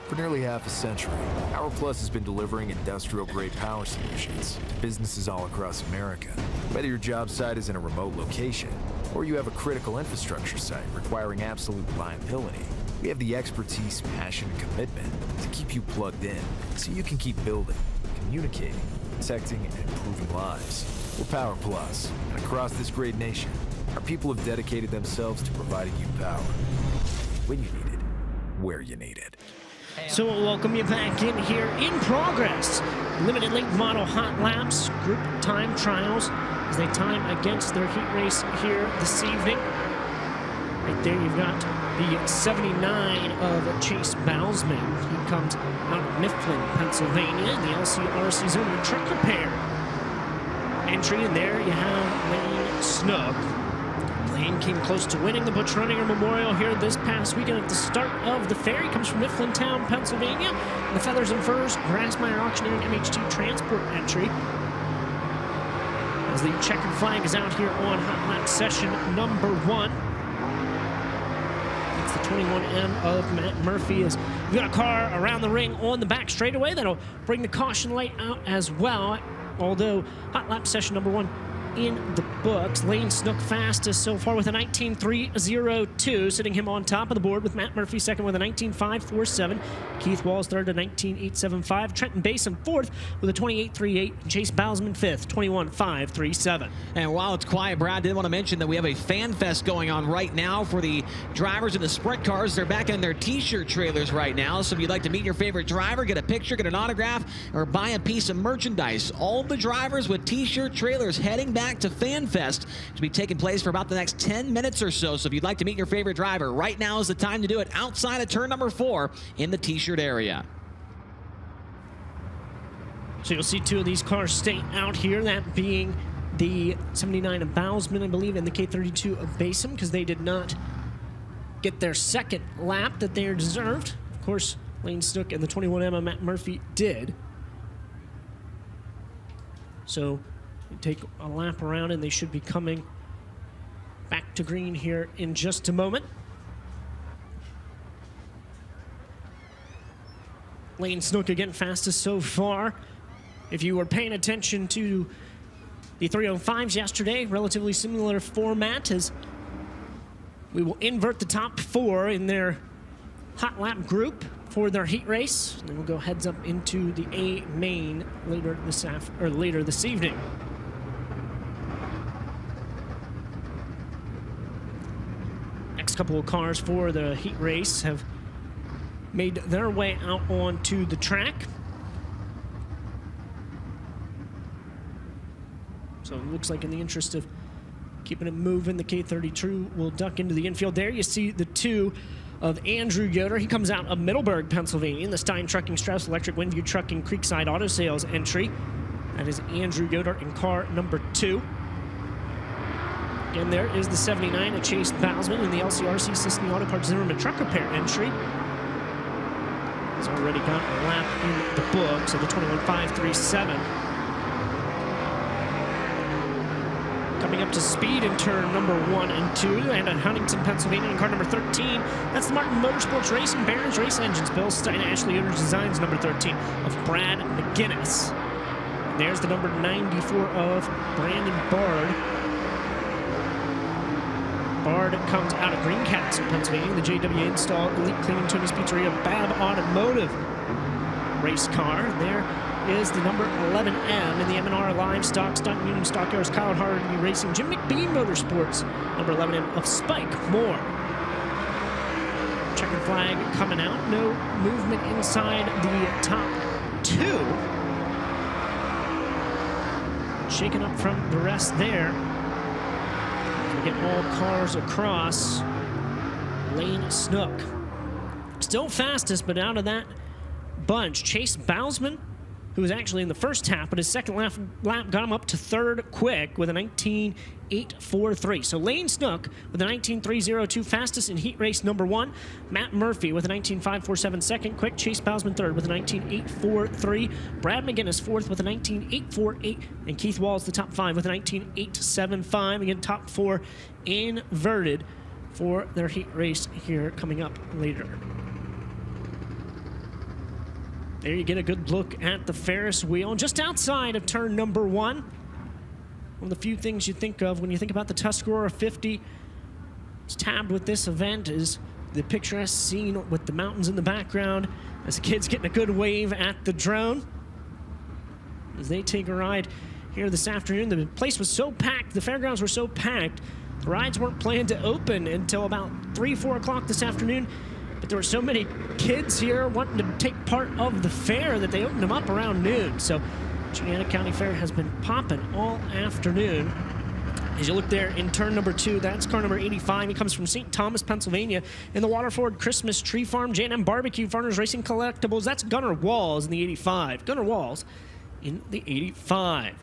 For nearly half a century, Power Plus has been delivering industrial-grade power solutions to businesses all across America. Whether your job site is in a remote location or you have a critical infrastructure site requiring absolute reliability, we have the expertise, passion, and commitment to keep you plugged in so you can keep building, communicating, protecting, and improving lives. We're Power Plus, and across this great nation, our people have dedicated themselves to providing you power when you need it, where you need it. So we'll welcome you back in here. In progress, limited link model hot laps, group time trials as they time against their heat race here this evening. Right there you've got the 79 of Chase Bousman. He comes out of Mifflin, Pennsylvania, in the LCRC Zone Truck Repair entry. And there you have Lane Snook. Lane came close to winning the Butch Runninger Memorial here this past weekend at the start of the fair. He comes from Mifflintown, Pennsylvania. The Feathers and Furs Grassmeyer Auctioneering MHT Transport entry. As the checkered flag is out here on hot lap session number 1. It's the 21M of Matt Murphy. As we've got a car around the ring on the back straightaway that'll bring the caution light out as well. Although hot lap session number 1 in the books. Lane Snook fastest so far with a 19.302, sitting him on top of the board with Matt Murphy second with a 19.547. Keith Walls third at 19.875. Trenton Basin fourth with a 28.38. Chase Bousman fifth, 21.537. And while it's quiet, Brad did want to mention that we have a fan fest going on right now for the drivers in the sprint cars. They're back in their t-shirt trailers right now. So if you'd like to meet your favorite driver, get a picture, get an autograph, or buy a piece of merchandise, all the drivers with t-shirt trailers heading back to Fan Fest to be taking place for about the next 10 minutes or so. So if you'd like to meet your favorite driver, right now is the time to do it outside of turn number 4 in the t-shirt area. So you'll see 2 of these cars stay out here, that being the 79 of Bousman, I believe, and the K32 of Basin, because they did not get their second lap that they deserved. Of course, Lane Snook and the 21M of Matt Murphy did. So we take a lap around and they should be coming back to green here in just a moment. Lane Snook again, fastest so far. If you were paying attention to the 305s yesterday, relatively similar format as we will invert the top 4 in their hot lap group for their heat race. And then we'll go heads up into the A main later this evening. Next couple of cars for the heat race have made their way out onto the track. So it looks like in the interest of keeping it moving, the K32 will duck into the infield. There you see the 2 of Andrew Yoder. He comes out of Middleburg, Pennsylvania, in the Stein Trucking, Strauss Electric, Windview Trucking, Creekside Auto Sales entry. That is Andrew Yoder in car number 2. Again, there is the 79 of Chase Bousman in the LCRC Sisney Auto Parts Zimmerman Truck Repair entry. He's already got a lap in the books of the 21.537. Coming up to speed in turn number 1 and 2, and at Huntington, Pennsylvania, in car number 13. That's the Martin Motorsports Racing Barons Race Engines. Bill Stein, Ashley Yoder's Designs, number 13 of Brad McGinnis. And there's the number 94 of Brandon Bard. Bard comes out of Greencastle, Pennsylvania, the JW Install Elite Cleaning Tony's Pizzeria Bab Automotive race car. There is the number 11M in the M&R Livestock Stunt Union Stockyards Kyle Hardy Racing Jim McBean Motorsports, number 11M of Spike Moore. Checkered flag coming out, no movement inside the top 2. Shaken up from the rest there. We get all cars across. Lane Snook still fastest, but out of that bunch, Chase Bousman, who was actually in the first half, but his second lap got him up to 3rd quick with a 19.843. So Lane Snook with a 19.302, fastest in heat race number 1. Matt Murphy with a 19.547, second quick. Chase Bousman 3rd with a 19.843. Brad McGinnis 4th with a 19.848. And Keith Walls the top 5 with a 19.875. Again, top 4 inverted for their heat race here coming up later. There you get a good look at the Ferris wheel. Just outside of turn number 1. One of the few things you think of when you think about the Tuscarora 50. It's tabbed with this event is the picturesque scene with the mountains in the background as the kids getting a good wave at the drone. As they take a ride here this afternoon. The place was so packed, the fairgrounds were so packed, the rides weren't planned to open until about 3, 4 o'clock this afternoon. But there were so many kids here wanting to take part of the fair that they opened them up around noon. So Juniata County Fair has been popping all afternoon. As you look there in turn number 2, that's car number 85. He comes from St. Thomas, Pennsylvania, in the Waterford Christmas Tree Farm, J&M Barbecue, Farmers Racing Collectibles. That's Gunnar Walls in the 85. Gunnar Walls in the 85.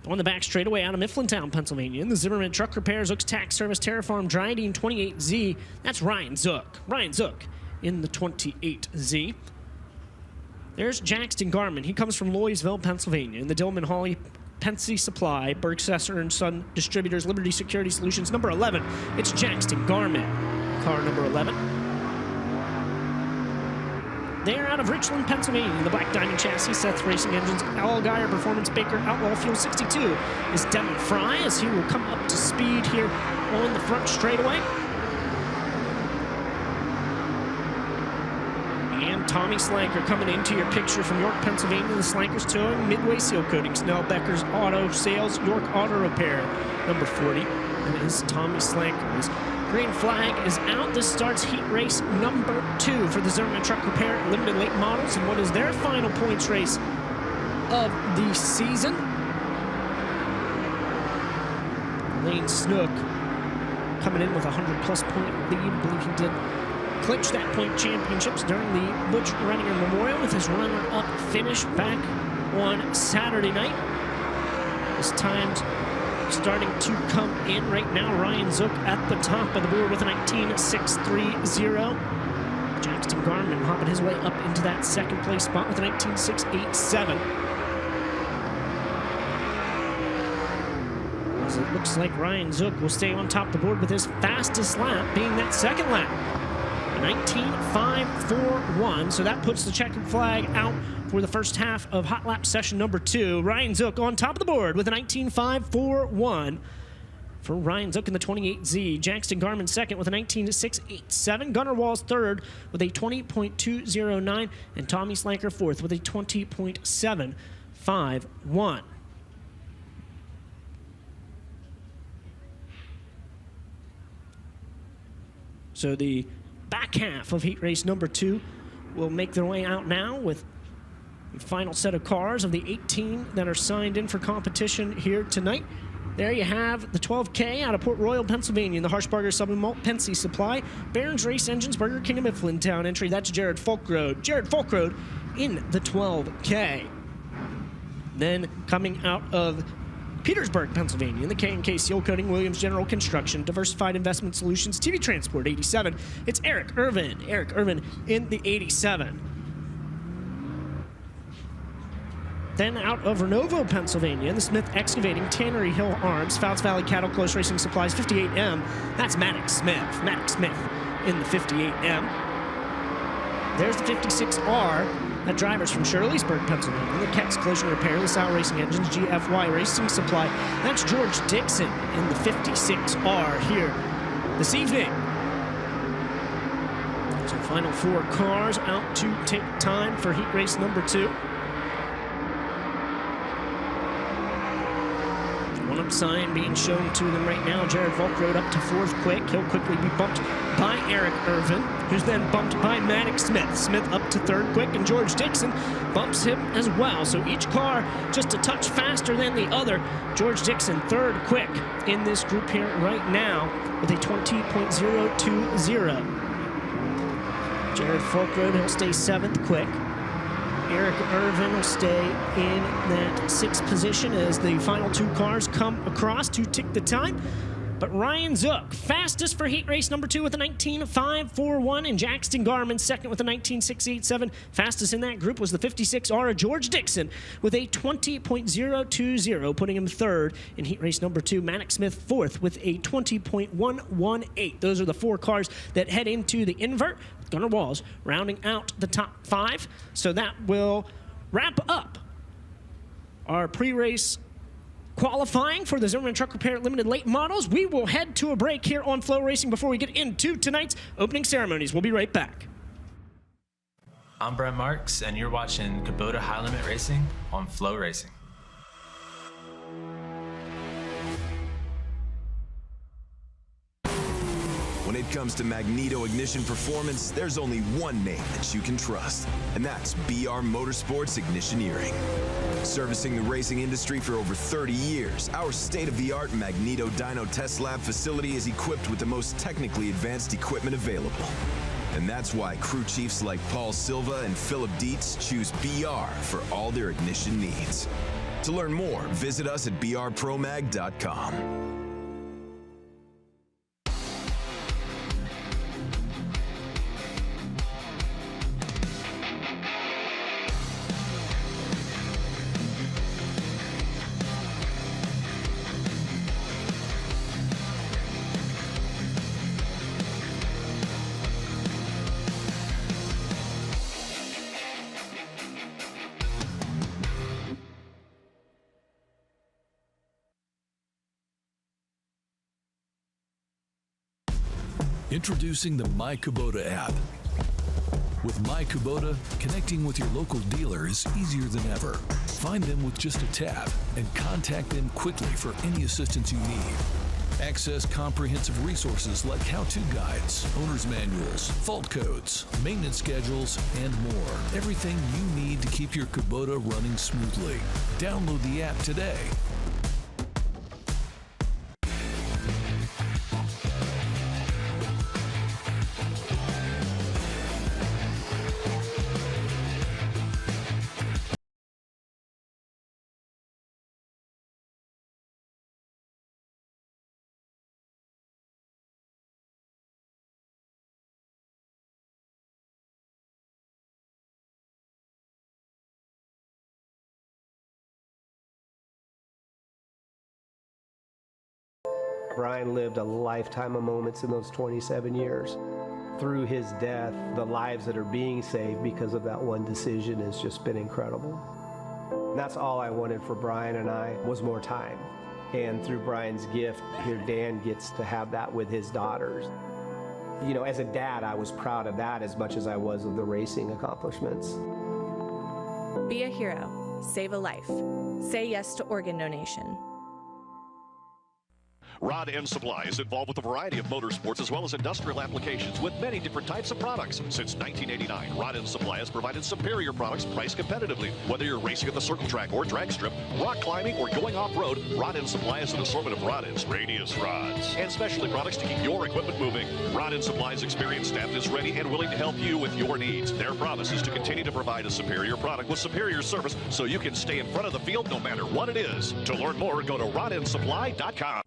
On the back straightaway out of Mifflintown, Pennsylvania, in the Zimmerman Truck Repairs, Zook's Tax Service, Terrafarm, Dryden 28Z. That's Ryan Zook. Ryan Zook in the 28Z. There's Jackson Garman. He comes from Louisville, Pennsylvania, in the Dillman Hawley Pensy Supply, Bergstesser & Son Distributors, Liberty Security Solutions, number 11. It's Jackson Garman, car number 11. They're out of Richland, Pennsylvania, the Black Diamond Chassis, Seth Racing Engines, Allgaier Performance Baker, Outlaw Fuel 62 is Devin Fry as he will come up to speed here on the front straightaway. And Tommy Slanker coming into your picture from York, Pennsylvania, the Slankers Towing, Midway Seal Coating, Snell Becker's Auto Sales, York Auto Repair, number 40. That is Tommy Slanker. Green flag is out. This starts heat race number 2 for the Zimmerman Truck Repair Limited Late Models, and what is their final points race of the season. Lane Snook coming in with a 100-plus point lead. I believe he did clinch that point championships during the Butch Renninger Memorial with his runner-up finish back on Saturday night. His times starting to come in right now. Ryan Zook at the top of the board with a 19.630. Jackson Garman hopping his way up into that second place spot with a 19.687. As it looks like Ryan Zook will stay on top of the board with his fastest lap being that second lap. 19.541. So that puts the checkered flag out for the first half of hot lap session number 2. Ryan Zook on top of the board with a 19.541. For Ryan Zook in the 28Z. Jackson Garman second with a 19.687. Gunnar Walls third with a 20.209. And Tommy Slanker fourth with a 20.751. So the back half of heat race number 2 will make their way out now with the final set of cars of the 18 that are signed in for competition here tonight. There you have the 12K out of Port Royal, Pennsylvania, in the Harshbarger Sub and Malt Pensy Supply. Barron's Race Engines, Burger King of Mifflintown entry. That's Jared Folkrode. Jared Folkrode in the 12K. Then coming out of Petersburg, Pennsylvania, in the K&K Seal Coating, Williams General Construction, Diversified Investment Solutions, TV Transport 87. It's Eric Irvin. Eric Irvin in the 87. Then out of Renovo, Pennsylvania, in the Smith Excavating, Tannery Hill Arms, Fouts Valley Cattle Close Racing Supplies 58M. That's Maddox Smith. Maddox Smith in the 58M. There's the 56R. That driver's from Shirleysburg, Pennsylvania. The Kex Collision Repair, LaSalle Racing Engines, GFY Racing Supply. That's George Dixon in the 56R here this evening. So final 4 cars out to take time for heat race number 2. One-up sign being shown to them right now. Jared Volkrode up to 4th quick. He'll quickly be bumped by Eric Irvin, who's then bumped by Maddox Smith. Smith up to 3rd quick, and George Dixon bumps him as well. So each car just a touch faster than the other. George Dixon 3rd quick in this group here right now with a 20.020. Jared Volkrode, he'll stay 7th quick. Eric Irvin will stay in that 6th position as the final 2 cars come across to tick the time. But Ryan Zook, fastest for heat race number 2 with a 19.541, and Jackson Garman second with a 19.687. Fastest in that group was the 56R of George Dixon with a 20.020, putting him 3rd in heat race number 2. Maddox Smith 4th with a 20.118. Those are the 4 cars that head into the invert. Gunnar Walls rounding out the top 5. So that will wrap up our pre-race qualifying for the Zimmerman Truck Repair Limited Late Models. We will head to a break here on FloRacing before we get into tonight's opening ceremonies. We'll be right back. I'm Brent Marks, and you're watching Kubota High Limit Racing on FloRacing. When it comes to magneto ignition performance, there's only one name that you can trust, and that's BR Motorsports Ignitioneering. Servicing the racing industry for over 30 years, our state-of-the-art Magneto Dyno Test Lab facility is equipped with the most technically advanced equipment available. And that's why crew chiefs like Paul Silva and Philip Dietz choose BR for all their ignition needs. To learn more, visit us at brpromag.com. Introducing the My Kubota app. With My Kubota, connecting with your local dealer is easier than ever. Find them with just a tap and contact them quickly for any assistance you need. Access comprehensive resources like how-to guides, owner's manuals, fault codes, maintenance schedules, and more. Everything you need to keep your Kubota running smoothly. Download the app today. Brian lived a lifetime of moments in those 27 years. through his death, the lives that are being saved because of that one decision has just been incredible. And that's all I wanted for Brian and I was more time. And through Brian's gift, here Dan gets to have that with his daughters. You know, as a dad, I was proud of that as much as I was of the racing accomplishments. Be a hero. Save a life. Say yes to organ donation. Rod End Supply is involved with a variety of motorsports as well as industrial applications with many different types of products. Since 1989, Rod End Supply has provided superior products priced competitively. Whether you're racing at the circle track or drag strip, rock climbing, or going off-road, Rod End Supply has an assortment of rod ends, radius rods, and specialty products to keep your equipment moving. Rod End Supply's experienced staff is ready and willing to help you with your needs. Their promise is to continue to provide a superior product with superior service so you can stay in front of the field no matter what it is. To learn more, go to rodendsupply.com.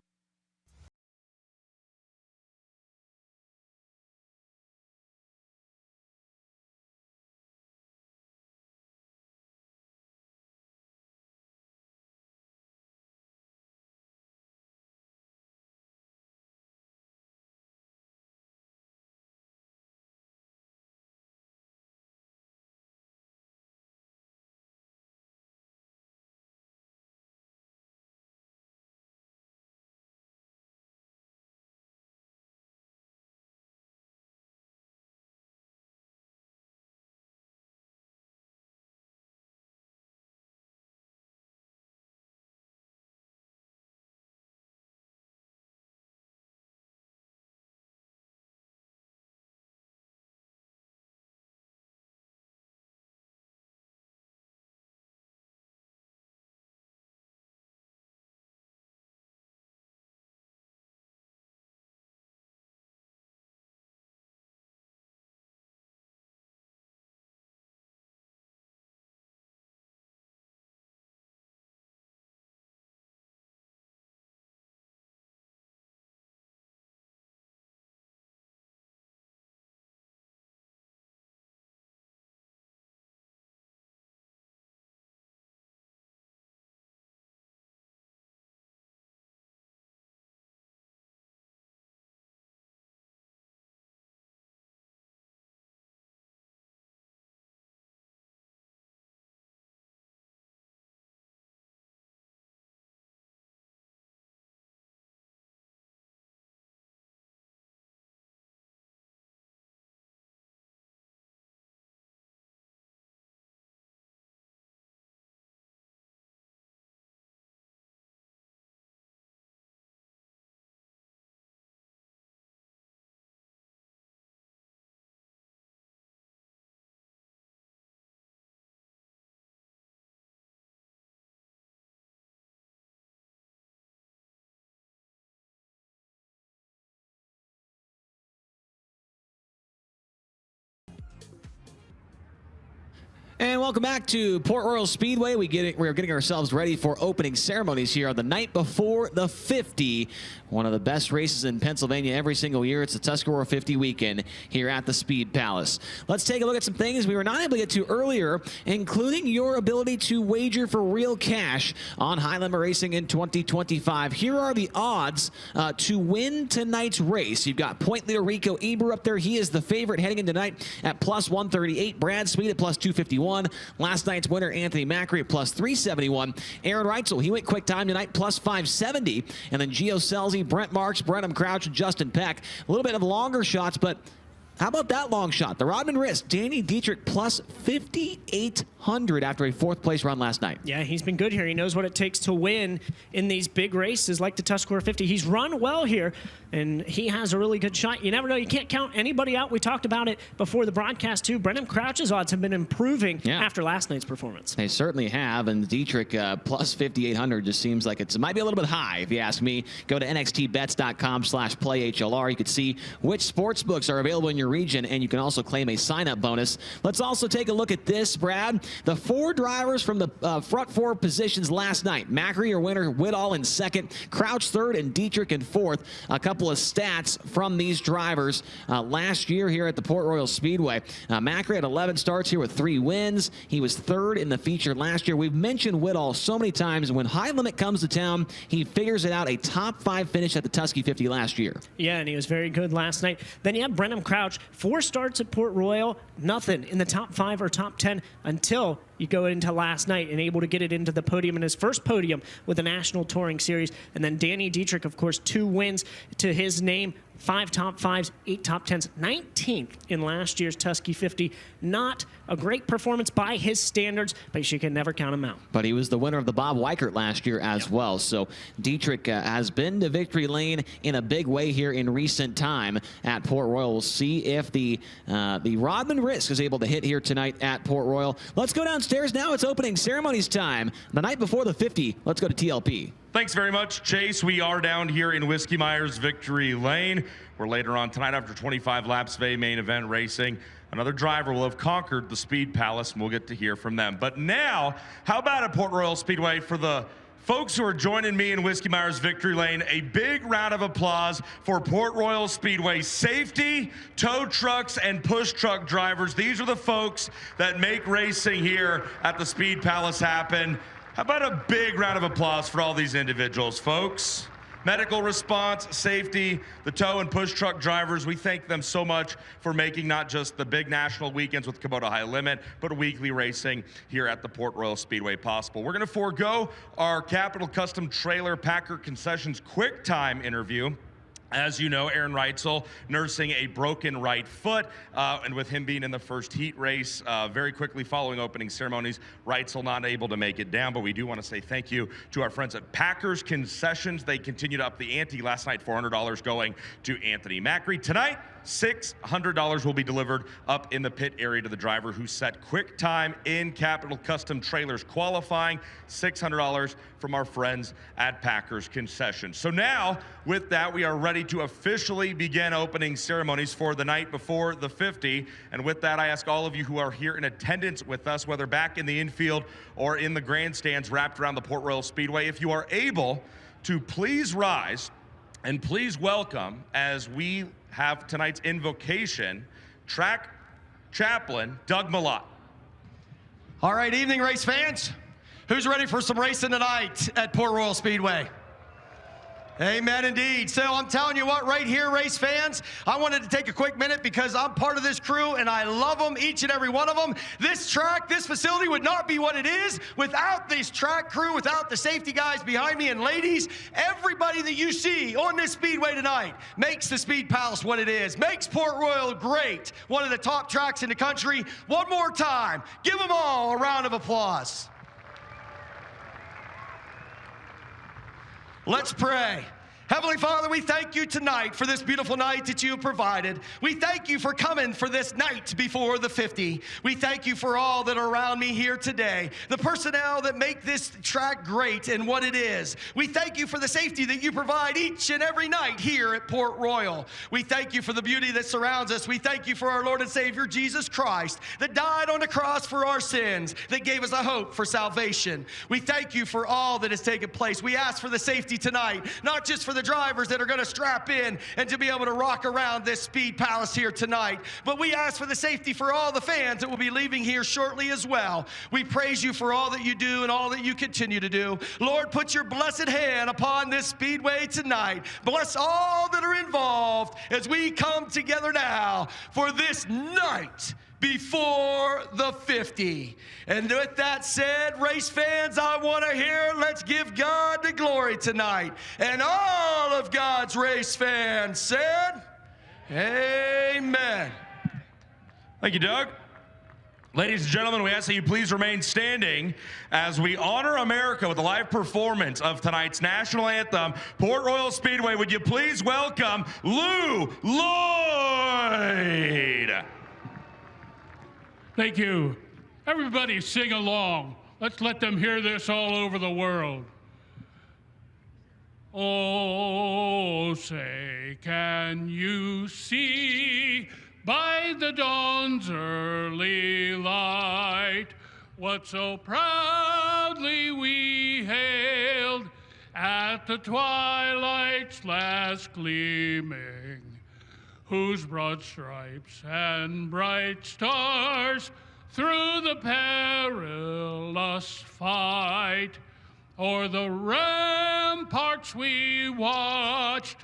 And welcome back to Port Royal Speedway. We're getting ourselves ready for opening ceremonies here on the night before the 50. One of the best races in Pennsylvania every single year. It's the Tuscarora 50 weekend here at the Speed Palace. Let's take a look at some things we were not able to get to earlier, including your ability to wager for real cash on High Limit Racing in 2025. Here are the odds to win tonight's race. You've got point leader Rico Eber up there. He is the favorite heading into tonight at plus 138. Brad Sweet at plus 251. Last night's winner, Anthony Macri, at plus 371. Aaron Reitzel, he went quick time tonight, plus 570. And then Gio Selzy, Brent Marks, Brenham Crouch, and Justin Peck. A little bit of longer shots, but how about that long shot? The Rodman wrist, Danny Dietrich, plus 5,800 after a fourth place run last night. Yeah, he's been good here. He knows what it takes to win in these big races like the Tuscarora 50. He's run well here, and he has a really good shot. You never know. You can't count anybody out. We talked about it before the broadcast, too. Brenham Crouch's odds have been improving after last night's performance. They certainly have, and Dietrich plus 5,800 just seems like it might be a little bit high, if you ask me. Go to nxtbets.com/playhlr. You can see which sports books are available in your region, and you can also claim a sign-up bonus. Let's also take a look at this, Brad. The four drivers from the front four positions last night. Macri, your winner, Whitall in second, Crouch third, and Dietrich in fourth. A couple of stats from these drivers last year here at the Port Royal Speedway. Macri had 11 starts here with 3 wins. He was third in the feature last year. We've mentioned Whitall so many times. When High Limit comes to town, he figures it out. A top 5 finish at the Tusky 50 last year. Yeah, and he was very good last night. Then you have Brenham Crouch. watch. 4 starts at Port Royal, nothing in the top 5 or top 10 until you go into last night and able to get it into the podium in his first podium with the National Touring Series. And then Danny Dietrich, of course, 2 wins to his name, 5 top 5s, 8 top 10s, 19th in last year's Tusky 50. Not a great performance by his standards, but you can never count him out. But he was the winner of the Bob Weichert last year as well. So Dietrich has been to victory lane in a big way here in recent time at Port Royal. We'll see if the Rodman Risk is able to hit here tonight at Port Royal. Let's go downstairs now. It's opening ceremonies time. The night before the 50. Let's go to TLP. Thanks very much, Chase. We are down here in Whiskey Myers Victory Lane, where later on tonight, after 25 laps of main event racing, another driver will have conquered the Speed Palace, and we'll get to hear from them. But now, how about at Port Royal Speedway for the folks who are joining me in Whiskey Myers Victory Lane? A big round of applause for Port Royal Speedway safety, tow trucks, and push truck drivers. These are the folks that make racing here at the Speed Palace happen. How about a big round of applause for all these individuals, folks? Medical response, safety, the tow and push truck drivers, we thank them so much for making not just the big national weekends with Kubota High Limit, but weekly racing here at the Port Royal Speedway possible. We're going to forego our Capital Custom Trailer Packer Concessions quick time interview. As you know, Aaron Reitzel nursing a broken right foot, and with him being in the first heat race, very quickly following opening ceremonies, Reitzel not able to make it down, but we do want to say thank you to our friends at Packers Concessions. They continue to up the ante. Last night, $400 going to Anthony Macri. Tonight, $600 will be delivered up in the pit area to the driver who set quick time in Capital Custom Trailers qualifying. $600 from our friends at Packers Concessions. So now, with that, we are ready to officially begin opening ceremonies for the night before the 50. And with that, I ask all of you who are here in attendance with us, whether back in the infield or in the grandstands wrapped around the Port Royal Speedway, if you are able to please rise and please welcome, as we have tonight's invocation, track chaplain Doug Malott. All right, evening race fans. Who's ready for some racing tonight at Port Royal Speedway? Amen indeed. So I'm telling you what, right here, race fans, I wanted to take a quick minute because I'm part of this crew and I love them, each and every one of them. This track, this facility would not be what it is without this track crew, without the safety guys behind me and ladies. Everybody that you see on this speedway tonight makes the Speed Palace what it is, makes Port Royal great, one of the top tracks in the country. One more time, give them all a round of applause. Let's pray. Heavenly Father, we thank you tonight for this beautiful night that you have provided. We thank you for coming for this night before the 50. We thank you for all that are around me here today, the personnel that make this track great and what it is. We thank you for the safety that you provide each and every night here at Port Royal. We thank you for the beauty that surrounds us. We thank you for our Lord and Savior Jesus Christ that died on the cross for our sins, that gave us a hope for salvation. We thank you for all that has taken place. We ask for the safety tonight, not just for the drivers that are going to strap in and to be able to rock around this Speed Palace here tonight, but we ask for the safety for all the fans that will be leaving here shortly as well. We praise you for all that you do and all that you continue to do. Lord, put your blessed hand upon this speedway tonight. Bless all that are involved as we come together now for this night before the 50. And with that said, race fans, I want to hear, let's give God the glory tonight. And all of God's race fans said, amen. Thank you, Doug. Ladies and gentlemen, we ask that you please remain standing as we honor America with a live performance of tonight's national anthem. Port Royal Speedway, would you please welcome Lou Lloyd? Thank you. Everybody sing along. Let's let them hear this all over the world. Oh, say, can you see by the dawn's early light what so proudly we hailed at the twilight's last gleaming, whose broad stripes and bright stars through the perilous fight o'er the ramparts we watched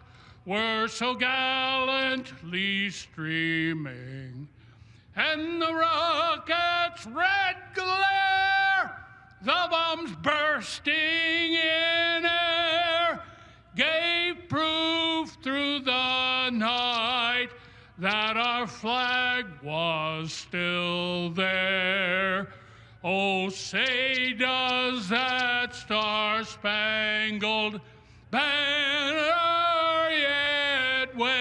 were so gallantly streaming, and the rocket's red glare, the bombs bursting in air, gave proof through the night that our flag was still there. Oh, say does that star-spangled banner yet wave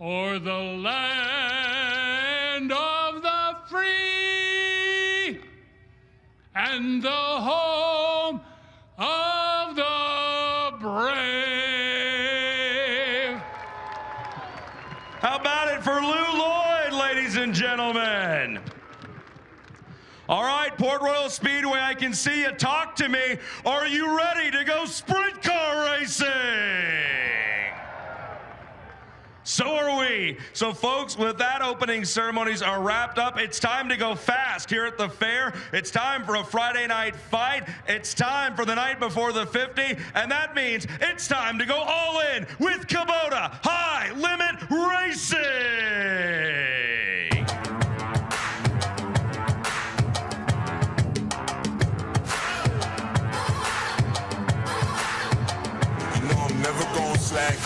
o'er the land of the free and the home of the brave. How about it for Lou Lloyd, ladies and gentlemen? All right, Port Royal Speedway, I can see you. Talk to me. Are you ready to go sprint car racing? So are we. So folks, with that, opening ceremonies are wrapped up. It's time to go fast here at the fair. It's time for a Friday night fight. It's time for the night before the 50, and that means it's time to go all in with Kubota High Limit Racing. Never gonna slack.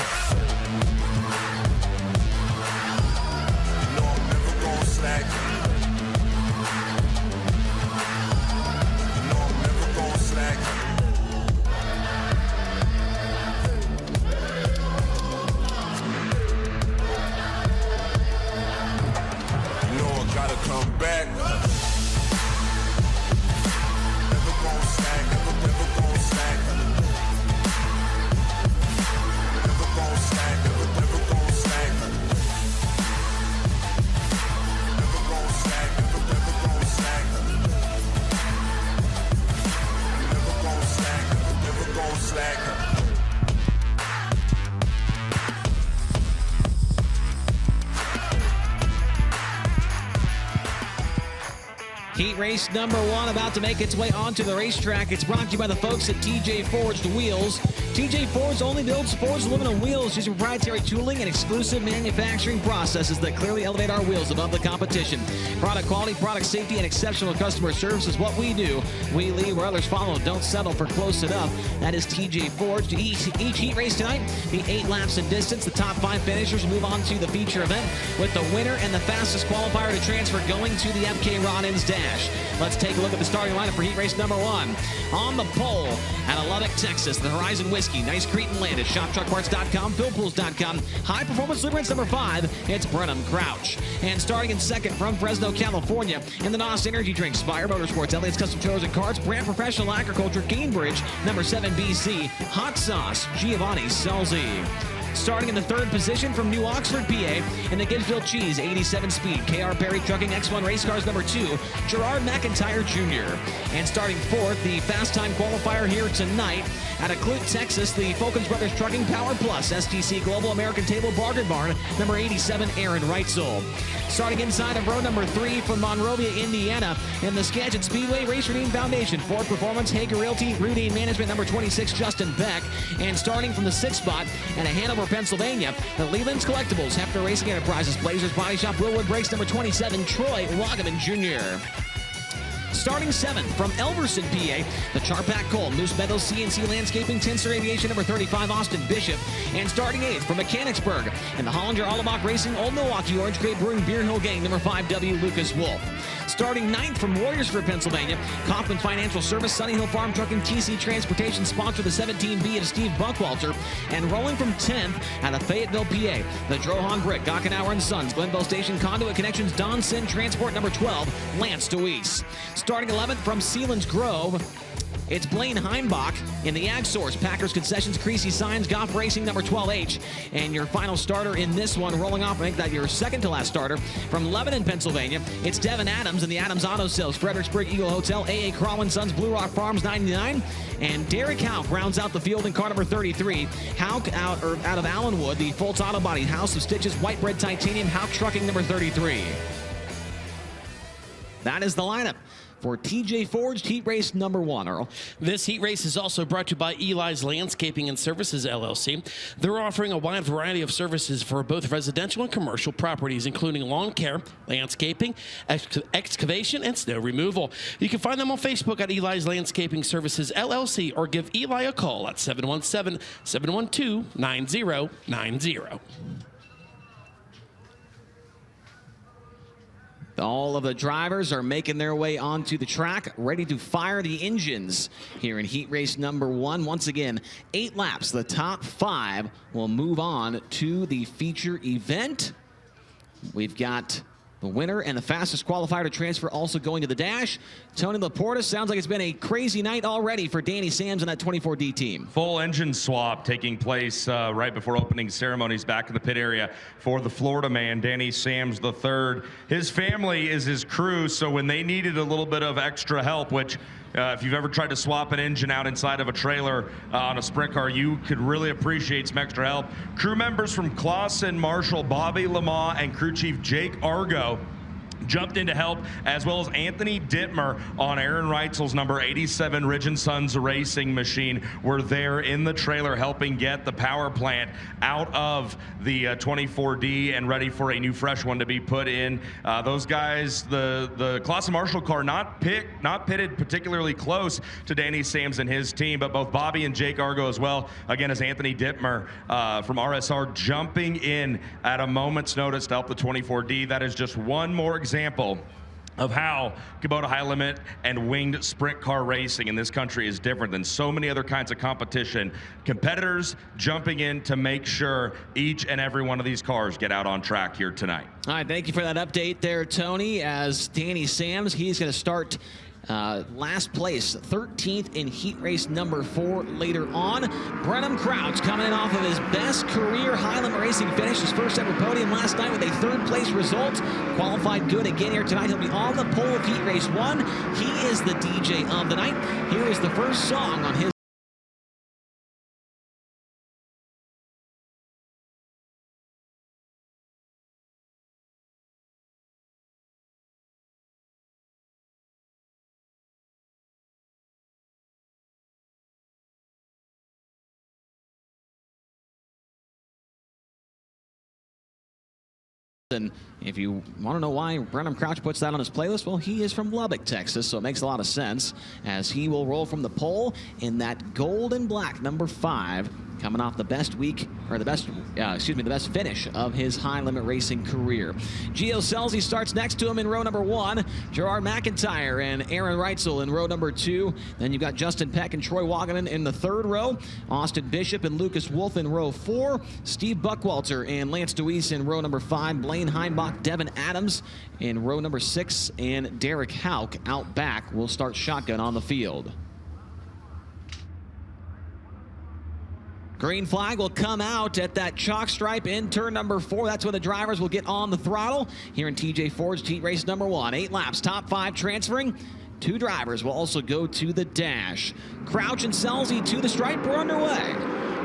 No, I'm never gonna slack. No, I'm never gonna slack. You know I gotta come back. Never gonna slack. Never gonna slack. Never gonna slack, never gonna slack. Never gonna slack, never gonna slack. Never gonna slack, never gonna slack. Heat race number 1 about to make its way onto the racetrack. It's brought to you by the folks at TJ Forged Wheels. TJ Forged only builds forged aluminum wheels using proprietary tooling and exclusive manufacturing processes that clearly elevate our wheels above the competition. Product quality, product safety, and exceptional customer service is what we do. We lead where others follow. Don't settle for close enough. That is TJ Forged. Each heat race tonight, the 8 laps in distance. The top 5 finishers move on to the feature event with the winner and the fastest qualifier to transfer going to the FK Rod-Ins Dash. Let's take a look at the starting lineup for heat race number 1. On the pole out of Lubbock, Texas, the Horizon Whiskey, Nice Cretan Landis, ShopTruckParts.com, PhilPools.com, High Performance Lubricants number 5, it's Brenham Crouch. And starting in second from Fresno, California, in the NOS Energy Drinks, Spire Motorsports, Elliott's Custom Trailers and Carts, Brand Professional Agriculture, Cambridge, number 7, BC, Hot Sauce, Giovanni Salzi. Starting in the 3rd position from New Oxford, PA, in the Gibbsville Cheese 87 Speed, KR Perry Trucking X1 Race Cars number 2, Gerard McIntyre Jr. And starting 4th, the fast time qualifier here tonight out of Clute, Texas, the Falcons Brothers Trucking Power Plus STC Global American Table Bargain Barn number 87, Aaron Reitzel. Starting inside of row number 3 from Monrovia, Indiana, in the Skagit Speedway Race Routine Foundation, Ford Performance, Hager Realty, Routine Management number 26, Justin Beck. And starting from the 6th spot at Hanover, Pennsylvania, the Leland's Collectibles, Hefner Racing Enterprises, Blazers Body Shop, Willwood Brakes number 27, Troy Wagaman Jr. Starting 7th from Elverson, PA, the Charpak Cole, Moose Meadows CNC Landscaping, Tensor Aviation number 35, Austin Bishop. And starting 8th from Mechanicsburg in the Hollinger Allebach Racing, Old Milwaukee Orange Grade Brewing Beer Hill Gang number 5, W. Lucas Wolf. Starting 9th from Warriorsburg, Pennsylvania, Kaufman Financial Service, Sunny Hill Farm Trucking, TC Transportation, sponsor the 17B of Steve Buckwalter. And rolling from 10th out of Fayetteville, PA, the Drohan Brick, Gockenauer and Sons, Glenville Station, Conduit Connections, Don Sin Transport number 12, Lance DeWeese. Starting 11th from Sealands Grove, it's Blaine Heimbach in the Ag Source, Packers Concessions, Creasy Signs, Goff Racing number 12H. And your final starter in this one, rolling off, make that your second to last starter, from Lebanon, Pennsylvania, it's Devin Adams in the Adams Auto Sales, Fredericksburg Eagle Hotel, AA Crawlin Sons, Blue Rock Farms 99. And Derek Houck rounds out the field in car number 33. Houck out of Allenwood, the Fultz Auto Body, House of Stitches, White Bread Titanium, Houck Trucking number 33. That is the lineup for TJ Ford's heat race number 1, Earl. This heat race is also brought to you by Eli's Landscaping and Services, LLC. They're offering a wide variety of services for both residential and commercial properties, including lawn care, landscaping, excavation, and snow removal. You can find them on Facebook at Eli's Landscaping Services, LLC, or give Eli a call at 717-712-9090. All of the drivers are making their way onto the track, ready to fire the engines here in heat race number 1. Once again, 8 laps. The top 5 will move on to the feature event. We've got the winner and the fastest qualifier to transfer also going to the dash. Tony Laporta, sounds like it's been a crazy night already for Danny Sams and that 24D team. Full engine swap taking place right before opening ceremonies back in the pit area for the Florida man, Danny Sams III. His family is his crew, so when they needed a little bit of extra help, which if you've ever tried to swap an engine out inside of a trailer on a sprint car, you could really appreciate some extra help. Crew members from Clausen, Marshall, Bobby Lamont, and crew chief Jake Argo jumped in to help, as well as Anthony Dittmer on Aaron Reitzel's number 87 Ridge & Sons racing machine were there in the trailer helping get the power plant out of the 24D and ready for a new fresh one to be put in. Those guys, the Clausen Marshall car not pitted particularly close to Danny Sams and his team, but both Bobby and Jake Argo as well, again, as Anthony Dittmer from RSR jumping in at a moment's notice to help the 24D. That is just one more example of how Kubota High Limit and winged sprint car racing in this country is different than so many other kinds of competition. Competitors jumping in to make sure each and every one of these cars get out on track here tonight. All right, thank you for that update there, Tony. As Danny Sams, he's going to start last place, 13th in heat race number 4 later on. Brenham Crouch coming in off of his best career Highland Racing finish, his first ever podium last night with a 3rd place result. Qualified good again here tonight. He'll be on the pole of heat race 1. He is the DJ of the night. Here is the first song on his And if you want to know why Brenham Crouch puts that on his playlist, well, he is from Lubbock, Texas, so it makes a lot of sense as he will roll from the pole in that gold and black number 5, coming off the best week, or the best finish of his high limit racing career. Gio Scelzi starts next to him in row number 1. Gerard McIntyre and Aaron Reitzel in row number 2. Then you've got Justin Peck and Troy Wagaman in the 3rd row. Austin Bishop and Lucas Wolf in row 4. Steve Buckwalter and Lance Deweese in row number 5. Blaine Heimbach, Devin Adams in row number 6. And Derek Hauk out back will start shotgun on the field. Green flag will come out at that chalk stripe in turn number 4. That's where the drivers will get on the throttle here in TJ Ford's heat race number 1. 8 laps, top 5 transferring. 2 drivers will also go to the dash. Crouch and Scelzi to the stripe. We're underway.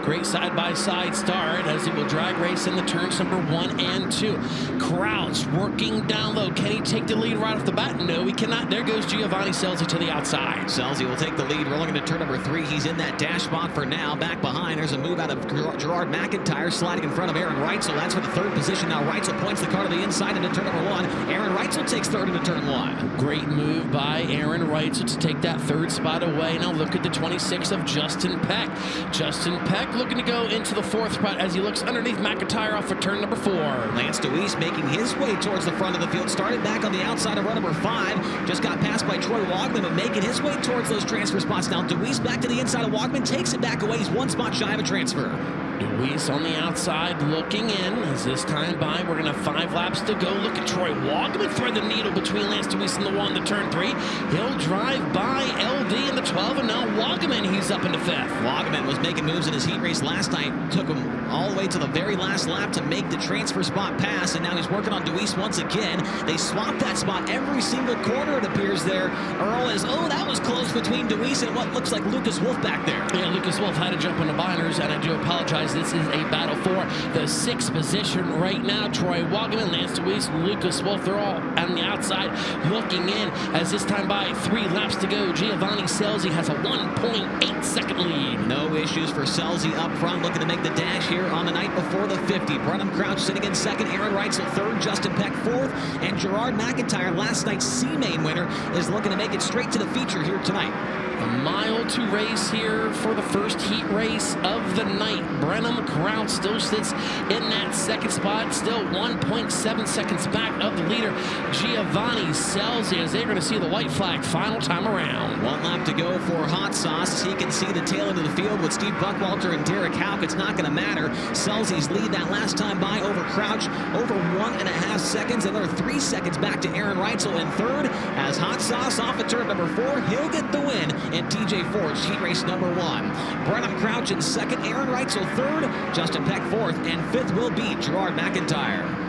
Great side-by-side start as he will drag race in the turns number 1 and 2. Crouch working down low. Can he take the lead right off the bat? No, he cannot. There goes Giovanni Scelzi to the outside. Scelzi will take the lead, rolling into turn number 3. He's in that dash spot for now. Back behind, there's a move out of Gerard McIntyre, sliding in front of Aaron Reitzel. That's for the 3rd position. Now Reitzel points the car to the inside into turn number 1. Aaron Reitzel takes 3rd into turn 1. Great move by Aaron Reitzel to take that 3rd spot away. Now look at the 26 of Justin Peck. Justin Peck looking to go into the 4th spot as he looks underneath McIntyre off for turn number 4. Lance Deweese making his way towards the front of the field. Started back on the outside of row number 5. Just got passed by Troy Wagman, but making his way towards those transfer spots. Now Deweese back to the inside of Wagman, takes it back away. He's 1 spot shy of a transfer. Deweese on the outside looking in as this time by. We're going to have 5 laps to go. Look at Troy Wagman thread the needle between Lance Deweese and the 1 to turn 3. He'll drive by LD in the 12, and now Wagman he's up into 5th. Wagaman was making moves in his heat race last night. Took him all the way to the very last lap to make the transfer spot pass, and now he's working on Deweese once again. They swapped that spot every single corner, it appears there. Earl is, that was close between Deweese and what looks like Lucas Wolf back there. Yeah, Lucas Wolf had to jump on the binders, and I do apologize. This is a battle for the 6th position right now. Troy Wagaman, Lance Deweese, Lucas Wolf, they're all on the outside looking in as this time by 3 laps to go. Giovanni Scelzi has a 1.8 second lead. No issues for Scelzi up front, looking to make the dash here on the night before the 50. Brenham Crouch sitting in 2nd, Aaron Reitzel 3rd, Justin Peck 4th, and Gerard McIntyre, last night's C-Main winner, is looking to make it straight to the feature here tonight. A mile to race here for the first heat race of the night. Brenham Crouch still sits in that 2nd spot, still 1.7 seconds back of the leader, Giovanni Scelzi, as they're going to see the white flag final time around. 1 lap to go for Hot Sauce, as he can see the tail end of the field with Steve Buckwalter and Derek Houck. It's not going to matter. Scelzi's lead that last time by over Crouch, over 1.5 seconds, another 3 seconds back to Aaron Reitzel in 3rd, as Hot Sauce off of turn number 4, he'll get the win in TJ Ford's heat race number 1. Brenham Crouch in 2nd, Aaron Reitzel 3rd, Justin Peck 4th, and 5th will be Gerard McIntyre.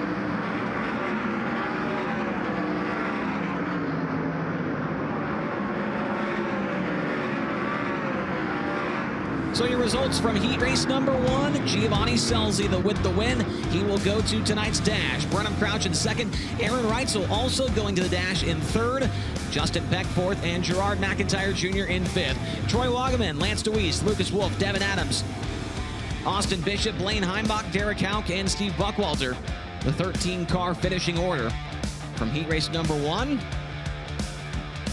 So your results from heat race number 1, Giovanni Scelzi with the win. He will go to tonight's dash. Brenham Crouch in 2nd, Aaron Reitzel also going to the dash in 3rd, Justin Peck 4th, and Gerard McIntyre Jr. in 5th. Troy Wagaman, Lance Deweese, Lucas Wolf, Devin Adams, Austin Bishop, Blaine Heimbach, Derek Houck, and Steve Buckwalter. The 13-car finishing order from heat race number 1.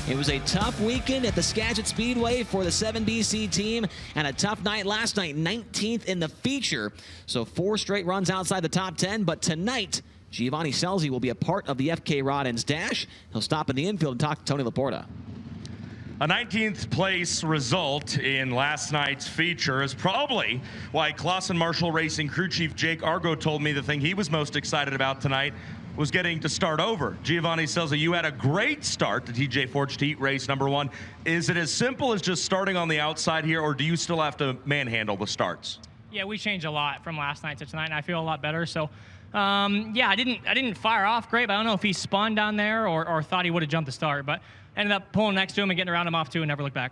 It was a tough weekend at the Skagit Speedway for the 7BC team, and a tough night last night, 19th in the feature. So 4 straight runs outside the top 10, but tonight, Giovanni Scelzi will be a part of the FK Rod-Ends dash. He'll stop in the infield and talk to Tony Laporta. A 19th place result in last night's feature is probably why Clausen Marshall Racing crew chief Jake Argo told me the thing he was most excited about tonight was getting to start over. Giovanni Scelzi, you had a great start to TJ Ford's heat race number 1. Is it as simple as just starting on the outside here, or do you still have to manhandle the starts? Yeah, we changed a lot from last night to tonight, and I feel a lot better. So, yeah, I didn't fire off great, but I don't know if he spun down there or thought he would have jumped the start, but ended up pulling next to him and getting around him off too and never looked back.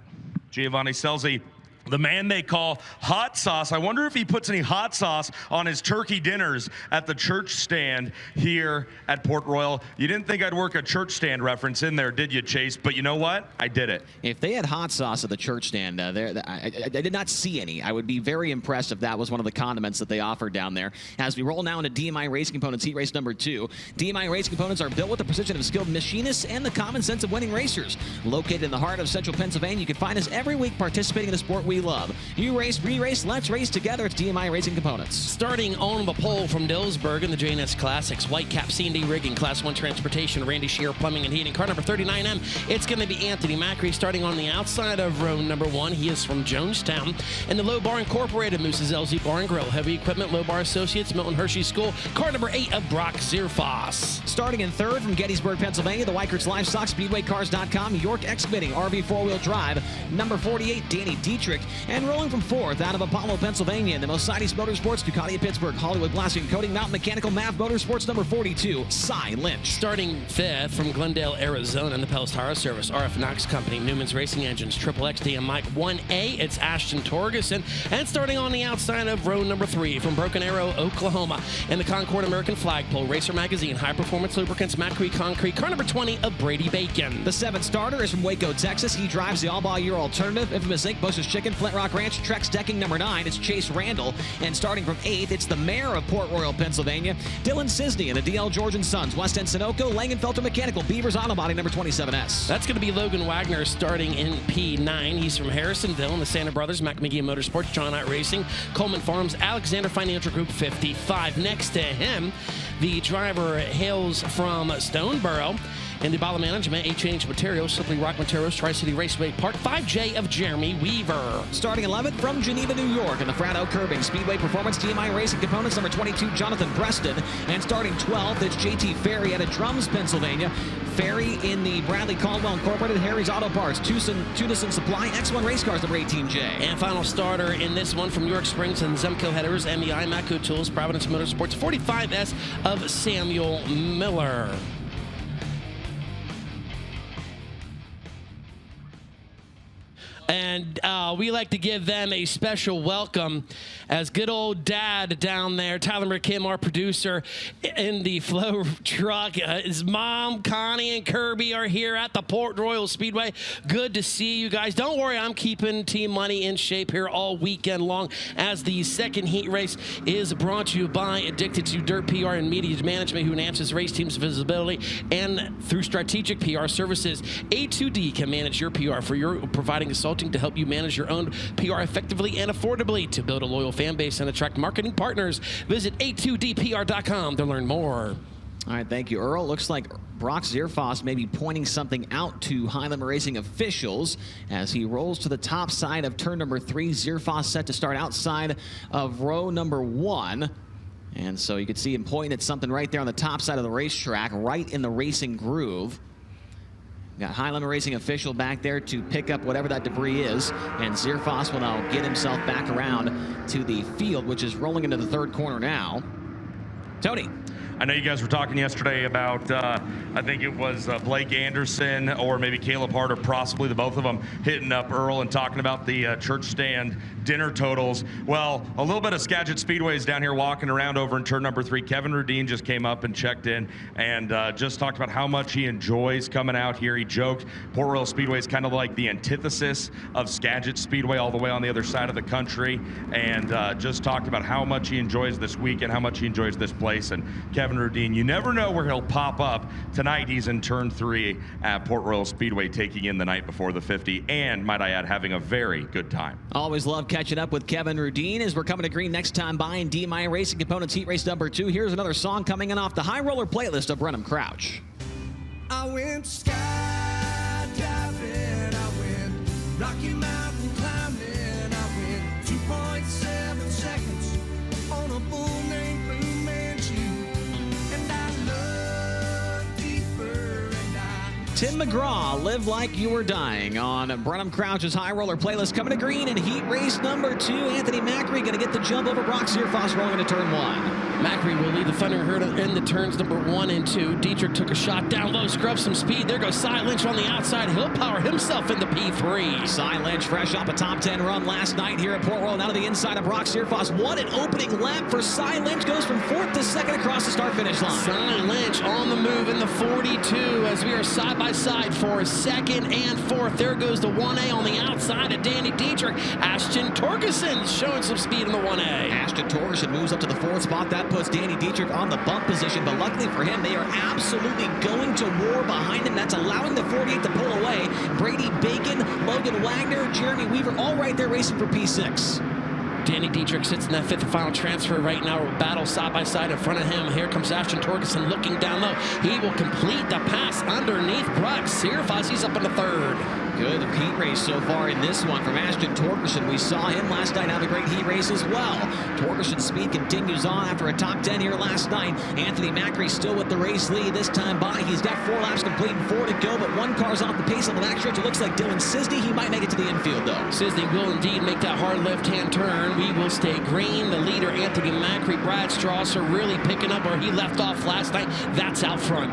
Giovanni Scelzi, the man they call Hot Sauce. I wonder if he puts any hot sauce on his turkey dinners at the church stand here at Port Royal. You didn't think I'd work a church stand reference in there, did you, Chase? But you know what? I did it. If they had hot sauce at the church stand, I did not see any. I would be very impressed if that was one of the condiments that they offered down there. As we roll now into DMI Racing Components heat race number 2. DMI Racing Components are built with the precision of skilled machinists and the common sense of winning racers. Located in the heart of central Pennsylvania, you can find us every week participating in a sport we love. You race, re-race, let's race together. It's DMI Racing Components. Starting on the pole from Dillsburg in the JNS Classics, Whitecap C&D Rigging, Class 1 Transportation, Randy Shear Plumbing and Heating. Car number 39M, it's going to be Anthony Macri starting on the outside of row number 1. He is from Jonestown. And the Low Bar Incorporated, Moose's LZ Bar and Grill, Heavy Equipment, Low Bar Associates, Milton Hershey School. Car number 8 of Brock Zierfoss. Starting in 3rd from Gettysburg, Pennsylvania, the Weikert's Livestock, SpeedwayCars.com, York Excavating, RV 4-wheel drive, number 48, Danny Dietrich. And rolling from 4th out of Apollo, Pennsylvania, the Mercedes Motorsports, Ducati of Pittsburgh, Hollywood Blasting and Coating, Mountain Mechanical, MAV Motorsports, number 42, Cy Lynch. Starting 5th from Glendale, Arizona, in the Pels Tire Service, RF Knox Company, Newman's Racing Engines, Triple XD Mike 1A, it's Ashton Torgerson. And starting on the outside of row number 3 from Broken Arrow, Oklahoma, in the Concord American Flagpole, Racer Magazine, High Performance Lubricants, Macri Concrete, car number 20 of Brady Bacon. The 7th starter is from Waco, Texas. He drives the all-ball year alternative, Infamous Inc., Bush's Chicken, Flint Rock Ranch, Trex Decking number 9. It's Chase Randall. And starting from 8th, it's the mayor of Port Royal, Pennsylvania, Dylan Cisney, and the DL George & Sons, West End Sunoco, Langenfelter Mechanical, Beavers Auto Body number 27S. That's going to be Logan Wagner starting in P9. He's from Harrisonville and the Santa Brothers, McMcGee Motorsports, John Knight Racing, Coleman Farms, Alexander Financial Group 55. Next to him, the driver hails from Stoneboro. In the Bala Management, H&H Materials, Simply Rock Materials, Tri-City Raceway Park, 5J of Jeremy Weaver. Starting 11th from Geneva, New York, in the Frado Curbing, Speedway Performance, DMI Racing Components, number 22, Jonathan Preston. And starting 12th, it's JT Ferry out of Drums, Pennsylvania. Ferry in the Bradley Caldwell Incorporated, Harry's Auto Parts, Tudison Supply, X1 Race Cars, number 18J. And final starter in this one from York Springs and Zemco Headers, MEI, Matco Tools, Providence Motorsports, 45S of Samuel Miller. And we like to give them a special welcome as good old dad down there, Tyler McKim, our producer, in the Flo truck. His mom, Connie, and Kirby are here at the Port Royal Speedway. Good to see you guys. Don't worry, I'm keeping Team Money in shape here all weekend long as the second heat race is brought to you by Addicted to Dirt PR and Media Management, who enhances race teams' visibility, and through strategic PR services. A2D can manage your PR for your providing consulting to help you manage your own PR effectively and affordably. To build a loyal fan base and attract marketing partners, visit a2dpr.com to learn more. All right, thank you, Earl. Looks like Brock Zierfoss may be pointing something out to Highland Racing officials as he rolls to the top side of turn number 3. Zierfoss set to start outside of row number 1. And so you can see him pointing at something right there on the top side of the racetrack, right in the racing groove. Got Highland Racing official back there to pick up whatever that debris is, and Zierfoss will now get himself back around to the field, which is rolling into the third corner now. Tony. I know you guys were talking yesterday about, I think it was Blake Anderson or maybe Caleb Hart, or possibly the both of them, hitting up Earl and talking about the church stand dinner totals. Well, a little bit of Skagit Speedway is down here walking around over in turn number 3. Kevin Rudeen just came up and checked in and just talked about how much he enjoys coming out here. He joked Port Royal Speedway is kind of like the antithesis of Skagit Speedway, all the way on the other side of the country, and just talked about how much he enjoys this week and how much he enjoys this place. And Kevin Rudeen, you never know where he'll pop up. Tonight he's in turn 3 at Port Royal Speedway, taking in the night before the 50, and might I add, having a very good time. Always love catching up with Kevin Rudeen as we're coming to green next time by in DMI Racing Components Heat Race number 2. Here's another song coming in off the High Roller playlist of Brenham Crouch. I went skydiving, I went Rocky Mountain climbing, I went 2.7 seconds on a bull named Blue Manchu, and I looked deeper and I... Tim McGraw, Live Like You Were Dying on Brenham Crouch's High Roller playlist. Coming to green in heat race number 2. Anthony Macri going to get the jump over Brock Zierfoss rolling into turn 1. Macri will lead the Thunder Herd in the turns number 1 and 2. Dietrich took a shot down low, scrubbed some speed. There goes Cy Lynch on the outside. He'll power himself into P3. Cy Lynch fresh off a top 10 run last night here at Port Royal. Now to the inside of Brock Zierfoss. What an opening lap for Cy Lynch. Goes from 4th to 2nd across the start-finish line. Cy Lynch on the move in the 42 as we are side by side for 2nd and 4th. There goes the 1A on the outside of Danny Dietrich. Ashton Torgerson showing some speed in the 1A. Ashton Torgerson moves up to the 4th spot. That puts Danny Dietrich on the bump position, but luckily for him, they are absolutely going to war behind him. That's allowing the 48 to pull away. Brady Bacon, Logan Wagner, Jeremy Weaver, all right there racing for P6. Danny Dietrich sits in that 5th and final transfer right now. Battle side by side in front of him. Here comes Ashton Torgerson looking down low. He will complete the pass underneath Brock Zierfoss. He's up in the 3rd. Good heat race so far in this one from Ashton Torgerson. We saw him last night have a great heat race as well. Torgerson's speed continues on after a top 10 here last night. Anthony Macri still with the race lead this time by. He's got 4 laps complete and 4 to go, but 1 car's off the pace on the backstretch. It looks like Dylan Sisney. He might make it to the infield though. Sisney will indeed make that hard left-hand turn. We will stay green. The leader, Anthony Macri, Brad Strasser really picking up where he left off last night. That's out front.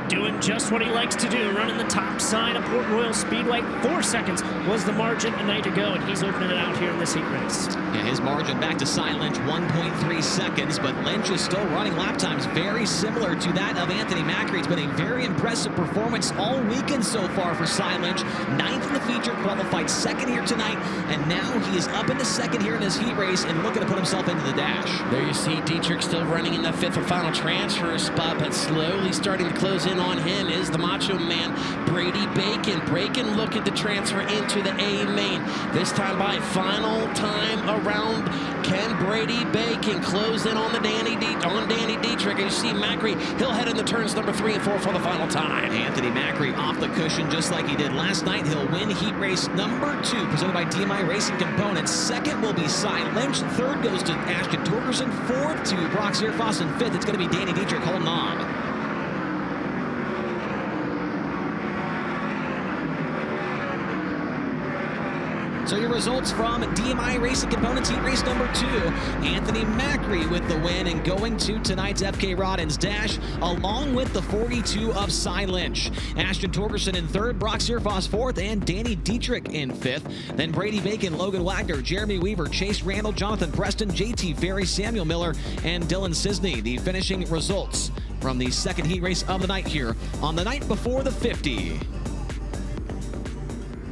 Doing just what he likes to do, running the top side of Port Royal Speedway. 4 seconds was the margin a night ago, and he's opening it out here in this heat race. Yeah, his margin back to Cy Lynch, 1.3 seconds, but Lynch is still running lap times very similar to that of Anthony Macri. It's been a very impressive performance all weekend so far for Cy Lynch. 9th in the feature, qualified 2nd here tonight, and now he is up into 2nd here in this heat race and looking to put himself into the dash. There you see Dietrich still running in that 5th and final transfer spot, but slowly starting to close in on him is the Macho Man, Brady Bacon. Bacon looking to transfer into the A main. This time by final time around, can Brady Bacon close in on the Danny Dietrich? And you see Macri, he'll head in the turns number 3 and 4 for the final time. Anthony Macri off the cushion just like he did last night. He'll win heat race number 2, presented by DMI Racing Components. 2nd will be Cy Lynch. 3rd goes to Ashton Torgerson. 4th to Brock Zierfoss. And 5th, it's going to be Danny Dietrich holding on. So your results from DMI Racing Components Heat Race number 2. Anthony Macri with the win and going to tonight's FK Rodden's Dash, along with the 42 of Cy Lynch. Ashton Torgerson in 3rd, Brock Searfoss 4th, and Danny Dietrich in 5th. Then Brady Bacon, Logan Wagner, Jeremy Weaver, Chase Randall, Jonathan Preston, JT Ferry, Samuel Miller, and Dylan Cisney. The finishing results from the 2nd heat race of the night here on the night before the 50.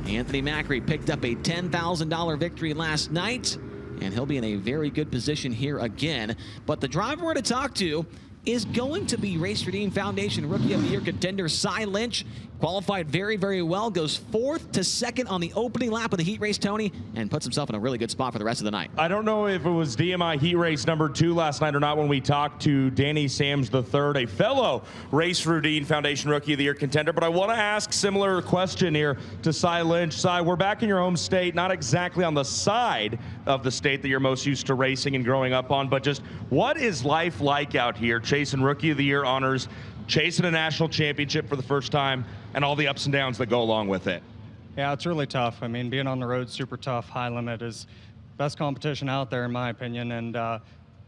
Anthony Macri picked up a $10,000 victory last night, and he'll be in a very good position here again. But the driver we're to talk to is going to be Race Redeem Foundation Rookie of the Year contender Cy Lynch. Qualified very, very well, goes 4th to 2nd on the opening lap of the heat race, Tony, and puts himself in a really good spot for the rest of the night. I don't know if it was DMI heat race number 2 last night or not when we talked to Danny Sams III, a fellow Race Redeem Foundation Rookie of the Year contender, but I want to ask similar question here to Cy Lynch. Cy, we're back in your home state, not exactly on the side of the state that you're most used to racing and growing up on, but just what is life like out here chasing Rookie of the Year honors, chasing a national championship for the first time, and all the ups and downs that go along with it? Yeah, it's really tough. I mean, being on the road, super tough. High limit is best competition out there, in my opinion, and it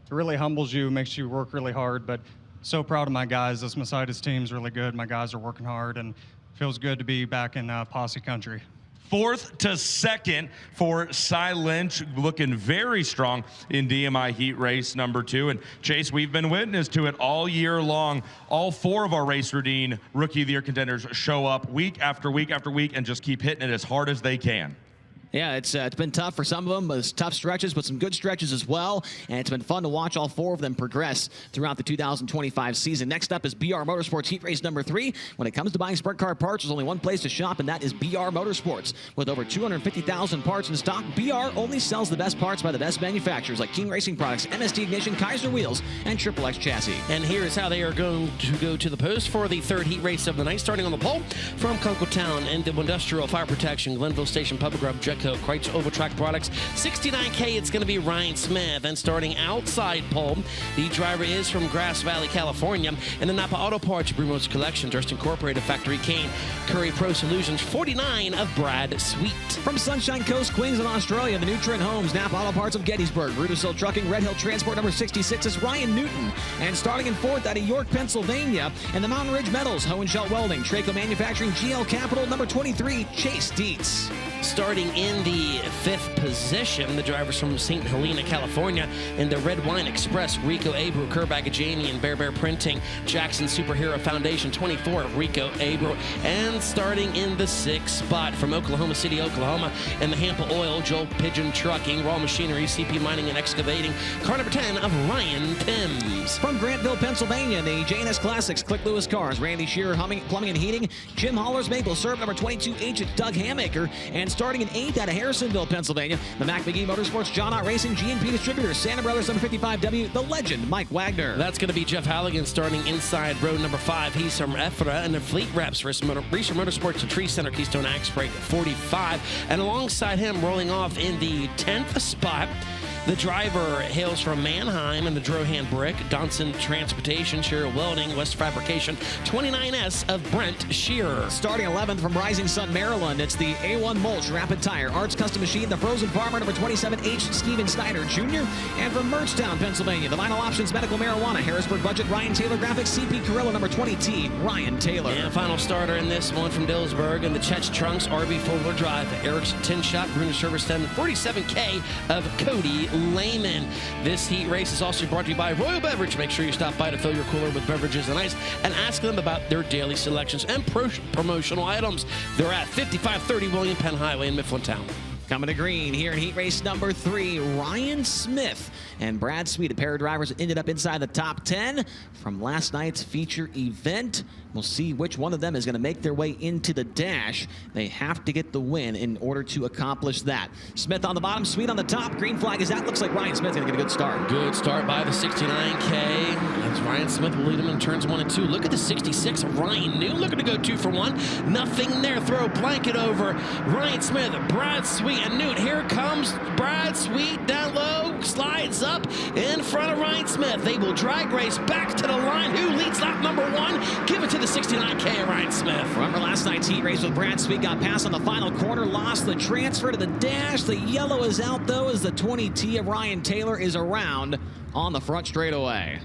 really humbles you, makes you work really hard. But so proud of my guys. This Mercedes team's really good. My guys are working hard, and feels good to be back in Posse country. 4th to 2nd for Cy Lynch, looking very strong in DMI heat race number 2. And Chase, we've been witness to it all year long. All 4 of our Race Redeem Rookie of the Year contenders show up week after week after week and just keep hitting it as hard as they can. Yeah, it's been tough for some of them, but it's tough stretches, but some good stretches as well. And it's been fun to watch all 4 of them progress throughout the 2025 season. Next up is BR Motorsports Heat Race number 3. When it comes to buying sprint car parts, there's only one place to shop, and that is BR Motorsports. With over 250,000 parts in stock, BR only sells the best parts by the best manufacturers like King Racing Products, MST Ignition, Kaiser Wheels, and Triple X Chassis. And here's how they are going to go to the post for the 3rd heat race of the night, starting on the pole from Kunkeltown and the Industrial Fire Protection, Glenville Station, Public Grub, Jetco, Kreitz, Overtrack Products. 69K, it's going to be Ryan Smith. And starting outside pole, the driver is from Grass Valley, California. And the Napa Auto Parts, Brumos Collection, Durst Incorporated, Factory Kane, Curry Pro Solutions, 49 of Brad Sweet. From Sunshine Coast, Queensland, Australia, the new Trent Homes, Napa Auto Parts of Gettysburg, Rudisill Trucking, Red Hill Transport number 66 is Ryan Newton. And starting in 4th out of York, Pennsylvania, and the Mountain Ridge Metals, Hohenschelt Welding, Traco Manufacturing, GL Capital number 23, Chase Dietz. Starting in the 5th position, the drivers from St. Helena, California, in the Red Wine Express, Rico Abru, Kerbagajani, and Bear Bear Printing, Jackson Superhero Foundation, 24, Rico Abru. And starting in the 6th spot from Oklahoma City, Oklahoma, in the Hampa Oil, Joel Pigeon Trucking, Raw Machinery, CP Mining and Excavating, car number 10 of Ryan Timms. From Grantville, Pennsylvania, the J&S Classics, Click Lewis Cars, Randy Shearer, Plumbing and Heating, Jim Holler's Maple Syrup, number 22, Agent Doug Hamaker, and starting in 8th out of Harrisonville, Pennsylvania, the Mac McGee Motorsports, John Ott Racing, G&P Distributors, Santa Brothers, number 55W, the legend, Mike Wagner. That's going to be Jeff Halligan starting inside row number 5. He's from Ephrata, and the Fleet Reps, Reeser Motorsports, the Tree Center, Keystone Axe Brake, 45. And alongside him, rolling off in the 10th spot, the driver hails from Mannheim and the Drohan Brick, Donson Transportation, Shearer Welding, West Fabrication, 29S of Brent Shearer. Starting 11th from Rising Sun, Maryland, it's the A1 Mulch Rapid Tire, Arts Custom Machine, the Frozen Farmer, number 27H, Steven Snyder Jr., and from Merchtown, Pennsylvania, the Vinyl Options Medical Marijuana, Harrisburg Budget, Ryan Taylor Graphics, CP Carrillo, number 20T, Ryan Taylor. And final starter in this one from Dillsburg and the Chet's Trunks, RV 4-wheel drive, Eric's Tin Shop, Bruner Service 10, 47K of Cody Lehman. This heat race is also brought to you by Royal Beverage. Make sure you stop by to fill your cooler with beverages and ice and ask them about their daily selections and promotional items. They're at 5530 William Penn Highway in Mifflintown. Coming to green here in heat race number 3, Ryan Smith and Brad Sweet, a pair of drivers that ended up inside the top 10 from last night's feature event. We'll see which one of them is going to make their way into the dash. They have to get the win in order to accomplish that. Smith on the bottom, Sweet on the top. Green flag is out. Looks like Ryan Smith's going to get a good start. Good start by the 69K. As Ryan Smith will lead him in turns 1 and 2. Look at the 66 of Ryan New looking to go 2 for 1. Nothing there. Throw a blanket over Ryan Smith, Brad Sweet. 3, and Newt. Here comes Brad Sweet down low, slides up in front of Ryan Smith. They will drag race back to the line. Who leads lap number 1? Give it to the 69K of Ryan Smith. Remember last night's heat race with Brad Sweet, got past on the final corner, lost the transfer to the dash. The yellow is out though as the 20T of Ryan Taylor is around on the front straightaway.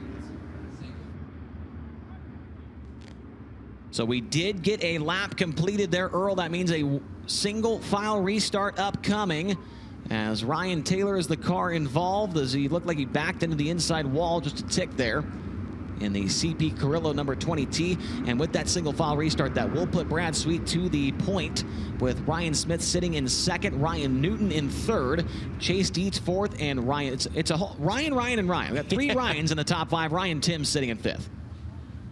So we did get a lap completed there, Earl. That means a single file restart upcoming as Ryan Taylor is the car involved, as he looked like he backed into the inside wall just a tick there in the CP Carrillo number 20T. And with that single file restart, that will put Brad Sweet to the point with Ryan Smith sitting in second, Ryan Newton in third, Chase Dietz fourth, and Ryan. It's a whole Ryan. We got 3 Ryans in the top 5. Ryan Timms sitting in 5th.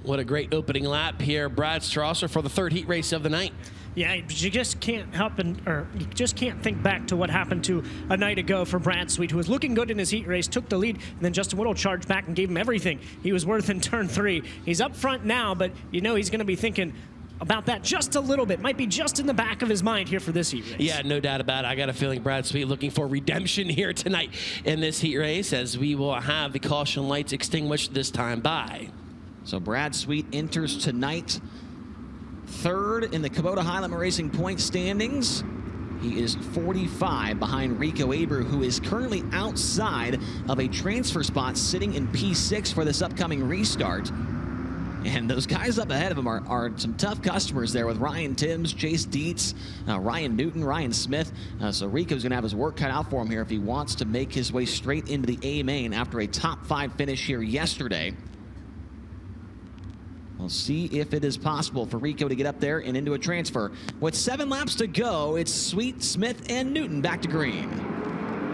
What a great opening lap here, Brad Strasser, for the 3rd heat race of the night. Yeah, but you just can't you just can't think back to what happened to a night ago for Brad Sweet, who was looking good in his heat race, took the lead, and then Justin Whittle charged back and gave him everything he was worth in turn 3. He's up front now, but you know he's going to be thinking about that just a little bit. Might be just in the back of his mind here for this heat race. Yeah, no doubt about it. I got a feeling Brad Sweet looking for redemption here tonight in this heat race, as we will have the caution lights extinguished this time by. So Brad Sweet enters tonight 3rd in the Kubota High Limit Racing point standings. He is 45 behind Rico Aber, who is currently outside of a transfer spot sitting in P6 for this upcoming restart. And those guys up ahead of him are some tough customers there with Ryan Timms, Chase Dietz, Ryan Newton, Ryan Smith. So Rico's going to have his work cut out for him here if he wants to make his way straight into the A main after a top 5 finish here yesterday. We'll see if it is possible for Rico to get up there and into a transfer. With 7 laps to go, it's Sweet, Smith, and Newton back to green.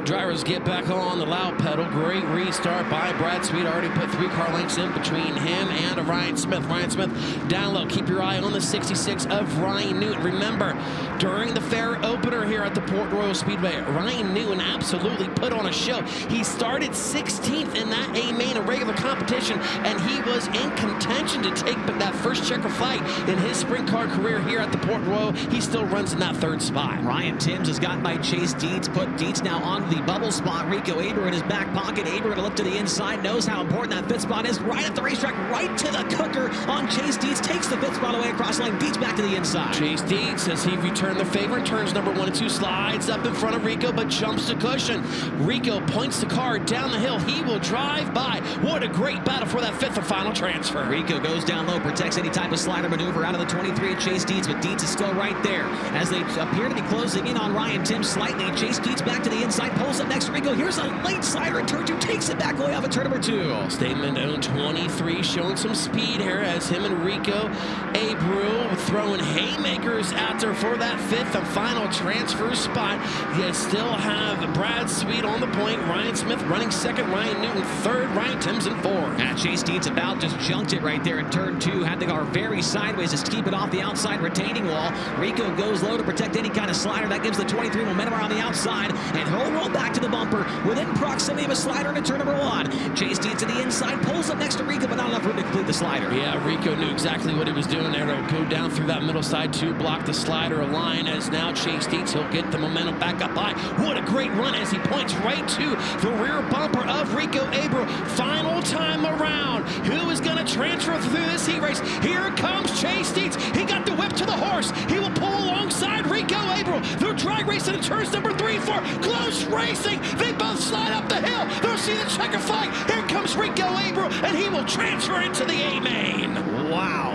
Drivers get back on the loud pedal. Great restart by Brad Sweet. Already put 3 car lengths in between him and Ryan Smith. Ryan Smith down low. Keep your eye on the 66 of Ryan Newton. Remember, during the fair opener here at the Port Royal Speedway, Ryan Newton absolutely put on a show. He started 16th in that A main in regular competition, and he was in contention to take that first checker fight in his sprint car career here at the Port Royal. He still runs in that 3rd spot. Ryan Timms has gotten by Chase Dietz, put Dietz now on the bubble spot. Rico Aber in his back pocket. Aber going to look to the inside, knows how important that 5th spot is. Right at the racetrack, right to the cooker on Chase Dietz. Takes the 5th spot away across the line. Dietz back to the inside. Chase Dietz, as he returned the favor, turns number 1 and 2, slides up in front of Rico, but jumps the cushion. Rico points the car down the hill. He will drive by. What a great battle for that 5th and final transfer. Rico goes down low, protects any type of slider maneuver out of the 23 Chase Dietz, but Dietz is still right there as they appear to be closing in on Ryan Timms slightly. Chase Dietz back to the inside, pulls up next to Rico. Here's a late slider in turn 2, takes it back away off of turn number 2. Statement on 23 showing some speed here as him and Rico Abreu throwing haymakers out there for that 5th and final transfer spot. You still have Brad Sweet on the point, Ryan Smith running 2nd, Ryan Newton 3rd, Ryan Timms in 4th. And Chase Dietz about just junked it right there in turn 2, had the car very sideways just to keep it off the outside retaining wall. Rico goes low to protect any kind of slider. That gives the 23 momentum around the outside, and he'll roll back to the bumper within proximity of a slider into turn number 1. Chase Dietz to the inside, pulls up next to Rico, but not enough room to complete the slider. Yeah, Rico knew exactly what he was doing there to go down through that middle side to block the slider line, as now Chase Dietz, he'll get the momentum back up high. What a great run as he points right to the rear bumper of Rico Abreu. Final time around. Who is going to transfer through this heat race? Here comes Chase Dietz. He got the whip to the horse. He will pull alongside Rico Abreu. They're drag racing in turns number 3 and 4. Close racing. They both slide up the hill. They'll see the checker flag. Here comes Rico Abreu, and he will transfer into the A main. Wow.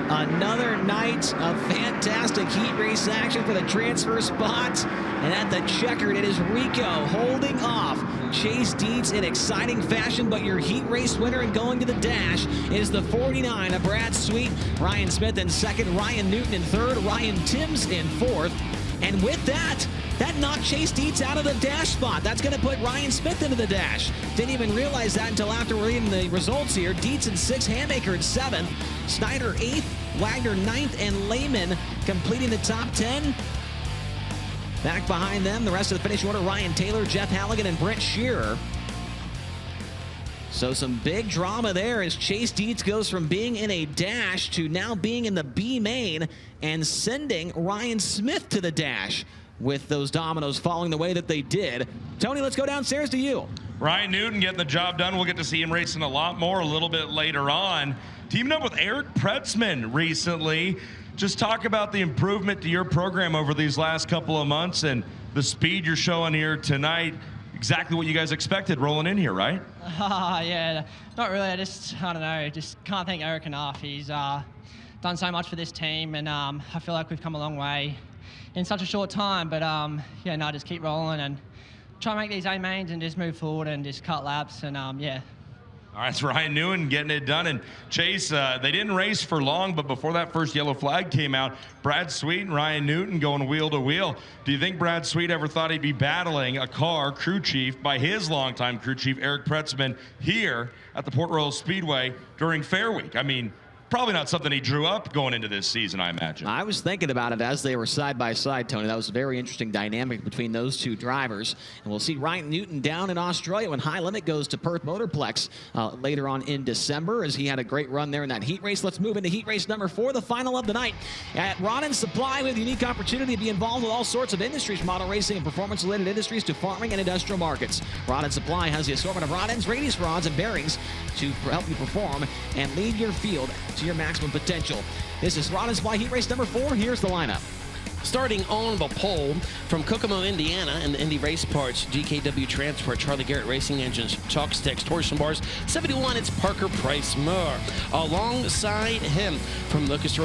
Another night of fantastic heat race action for the transfer spot. And at the checkered, it is Rico holding off Chase Dietz in exciting fashion, but your heat race winner and going to the dash is the 49 of Brad Sweet. Ryan Smith in 2nd, Ryan Newton in 3rd, Ryan Timms in 4th. And with that knocked Chase Dietz out of the dash spot. That's going to put Ryan Smith into the dash. Didn't even realize that until after reading the results here. Dietz in 6th, Haymaker in 7th, Snyder 8th, Wagner 9th, and Lehman completing the top 10. Back behind them, the rest of the finish order, Ryan Taylor, Jeff Halligan, and Brent Shearer. So some big drama there as Chase Dietz goes from being in a dash to now being in the B main and sending Ryan Smith to the dash with those dominoes falling the way that they did. Tony, let's go downstairs to you. Ryan Newton getting the job done. We'll get to see him racing a lot more a little bit later on. Teaming up with Eric Pretzman recently. Just talk about the improvement to your program over these last couple of months and the speed you're showing here tonight. Exactly what you guys expected rolling in here, right? Yeah, not really. I don't know, just can't thank Eric enough. He's done so much for this team, and I feel like we've come a long way in such a short time. But yeah, no, just keep rolling and try to make these A mains and just move forward and just cut laps and yeah. All right, it's Ryan Newton getting it done. And Chase, they didn't race for long, but before that first yellow flag came out, Brad Sweet and Ryan Newton going wheel to wheel. Do you think Brad Sweet ever thought he'd be battling a car crew chief by his longtime crew chief, Eric Pretzman, here at the Port Royal Speedway during Fair Week? I mean, probably not something he drew up going into this season, I imagine. I was thinking about it as they were side by side, Tony. That was a very interesting dynamic between those two drivers. And we'll see Ryan Newton down in Australia when High Limit goes to Perth Motorplex later on in December, as he had a great run there in that heat race. Let's move into heat race number 4, the final of the night. At Rod and Supply, we have the unique opportunity to be involved with all sorts of industries, from auto racing and performance-related industries to farming and industrial markets. Rod and Supply has the assortment of rod ends, radius rods, and bearings to help you perform and lead your field to your maximum potential. This is Rod and Supply Heat Race number 4. Here's the lineup. Starting on the pole from Kokomo, Indiana, and the Indy Race Parts, GKW Transport, Charlie Garrett Racing Engines, Chalk Sticks, Torsion Bars, 71, it's Parker Price Moore. Alongside him from Locust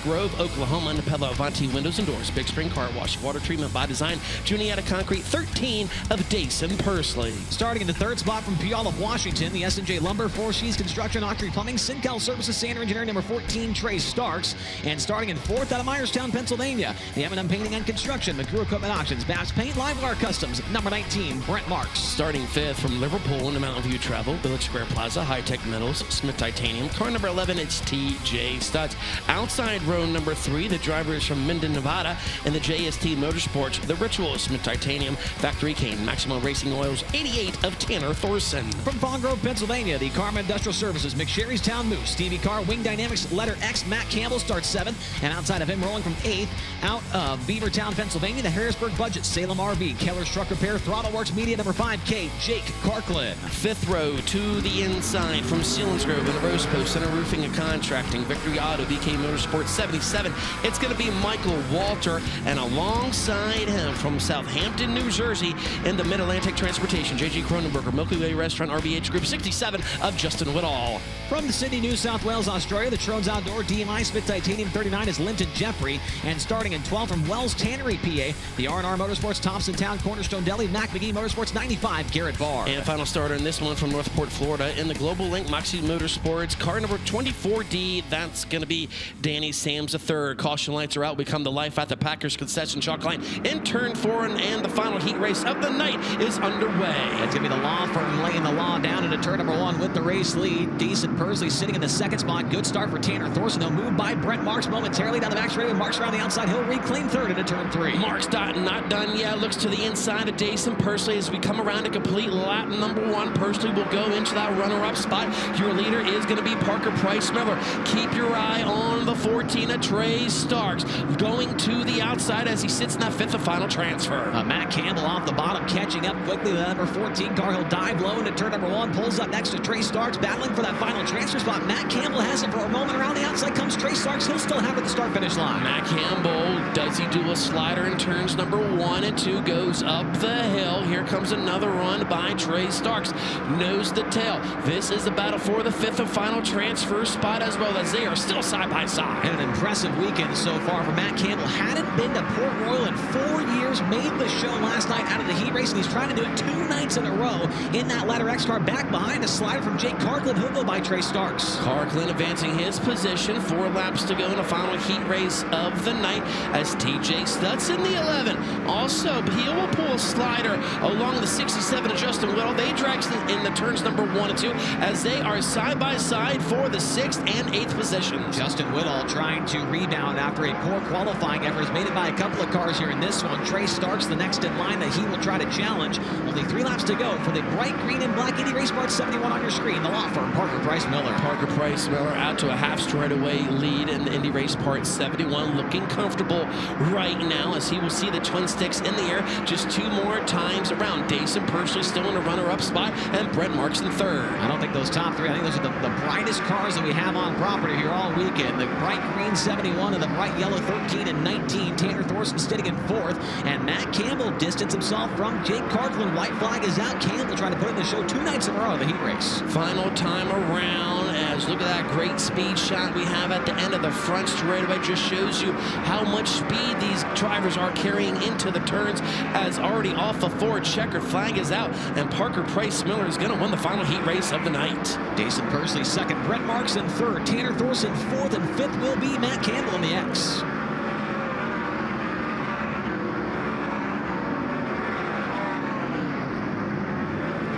Grove, Oklahoma, Napella Avanti Windows and Doors, Big Spring Car Wash, Water Treatment by Design, Juniata Concrete, 13 of Dason Pursley. Starting in the 3rd spot from Puyallup, Washington, the S&J Lumber, Four Sheets Construction, Autry Plumbing, Sincal Services, Sander Engineering, number 14, Trey Starks. And starting in 4th out of Myerstown, Pennsylvania, the M&M Painting and Construction, McGrew Equipment Auctions, Bass Paint, Livewire Customs, number 19, Brent Marks. Starting 5th from Liverpool into Mountain View Travel, Village Square Plaza, High Tech Metals, Smith Titanium. Car number 11, it's TJ Stutz. Outside row number 3, the driver is from Minden, Nevada, and the JST Motorsports, the Ritual, Smith Titanium, Factory Cane, Maximum Racing Oils, 88 of Tanner Thorson. From Fawn Grove, Pennsylvania, the Carmen Industrial Services, McSherry's Town Moose, Stevie Carr, Wing Dynamics, letter X, Matt Campbell starts 7th, and outside of him, rolling from 8th, out of Beavertown, Pennsylvania, the Harrisburg Budget, Salem RV, Keller's Truck Repair, Throttleworks Media, number 5K, Jake Carklin. 5th row to the inside from Selinsgrove and the Rose Post, Center Roofing and Contracting, Victory Auto, BK Motorsports, 77. It's going to be Michael Walter, and alongside him from Southampton, New Jersey, in the Mid-Atlantic Transportation, JG Cronenberger, Milky Way Restaurant, RBH Group, 67 of Justin Whittall. From the Sydney, New South Wales, Australia, the Trones Outdoor, DMI, Smith Titanium, 39 is Linton Jeffrey, and starting in 12 from Wells Tannery, PA, the R&R Motorsports, Thompson Town, Cornerstone Deli, Mac McGee Motorsports, 95, Garrett Barr. And final starter in this one from Northport, Florida, in the Global Link Moxie Motorsports, car number 24D, that's going to be Danny Sams III. Caution lights are out. We come to life at the Packers Concession Chalk Line in turn 4, and the final heat race of the night is underway. It's going to be the law firm laying the law down into turn number 1 with the race lead. Decent Pursley sitting in the 2nd spot. Good start for Tanner Thorson. They'll move by Brent Marks momentarily down the back straight. Marks around the outside. He'll reclaim 3rd into turn 3. Marks not done yet. Looks to the inside of Dason Pursley as we come around to complete lap number 1. Pursley will go into that runner-up spot. Your leader is going to be Parker Price Miller. Keep your eye on the 14 of Trey Starks going to the outside as he sits in that 5th and final transfer. Matt Campbell off the bottom, catching up quickly. The number 14 car, he'll dive low into turn number 1, pulls up next to Trey Starks, battling for that final transfer spot. Matt Campbell has it for a moment. Around the outside comes Trey Starks. He'll still have it at the start-finish line. Matt Campbell, does he do a slider in turns number 1 and 2? Goes up the hill. Here comes another run by Trey Starks. Nose to tail. This is the battle for the 5th and final transfer spot, as well as they are still side by side. And an impressive weekend so far for Matt Campbell. Hadn't been to Port Royal in 4 years. Made the show last night out of the heat race, and he's trying to do it 2 nights in a row in that Ladder X car. Back behind a slider from Jake Carklin. He'll go by Trey Starks. Carklin advancing his position. 4 laps to go in the final heat race of the night as TJ Stutz in the 11. Also, he will pull a slider along the 67 of Justin Whittall. They drag in the turns number 1 and 2 as they are side by side for the 6th and 8th positions. Justin Whittall trying to rebound after a poor qualifying effort. Has made it by a couple of cars here in this one. Trey Starks Starks the next in line that he will try to challenge. Only 3 laps to go for the bright green and black Indy Race Parts 71 on your screen. The law firm, Parker Price Miller. Parker Price Miller out to a half straightaway lead in the Indy Race Parts 71, looking comfortable right now as he will see the twin sticks in the air just 2 more times around. Dason Pursley still in a runner-up spot, and Brett Marks in 3rd. I don't think those top 3, I think those are the brightest cars that we have on property here all weekend. The bright green 71 and the bright yellow 13 and 19. Tanner Thorson sitting in 4th, and Matt Campbell distanced himself from Jake Kirkland. White flag is out. Campbell trying to put in the show 2 nights in a row in the heat race. Final time around, as look at that great speed shot we have at the end of the front straightaway. Just shows you how much speed these drivers are carrying into the turns, as already off the 4, checkered flag is out, and Parker Price Miller is going to win the final heat race of the night. Dason Pursley 2nd, Brett Marks in 3rd, Tanner Thorson 4th, and 5th will be Matt Campbell in the X.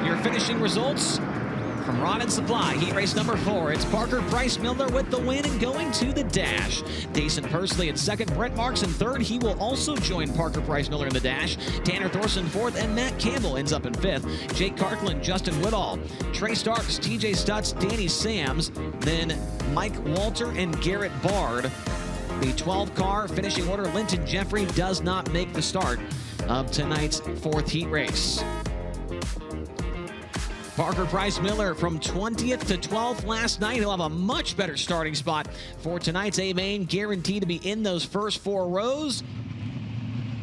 Your finishing results from Rod and Supply, heat race number 4. It's Parker Price Miller with the win and going to the dash. Dason Pursley in 2nd, Brett Marks in 3rd. He will also join Parker Price Miller in the dash. Tanner Thorson 4th, and Matt Campbell ends up in 5th. Jake Kirkland, Justin Whittall, Trey Starks, TJ Stutz, Danny Sams, then Mike Walter and Garrett Bard. The 12 car finishing order, Linton Jeffrey does not make the start of tonight's 4th heat race. Parker Price Miller from 20th to 12th last night. He'll have a much better starting spot for tonight's A-Main, guaranteed to be in those first 4 rows.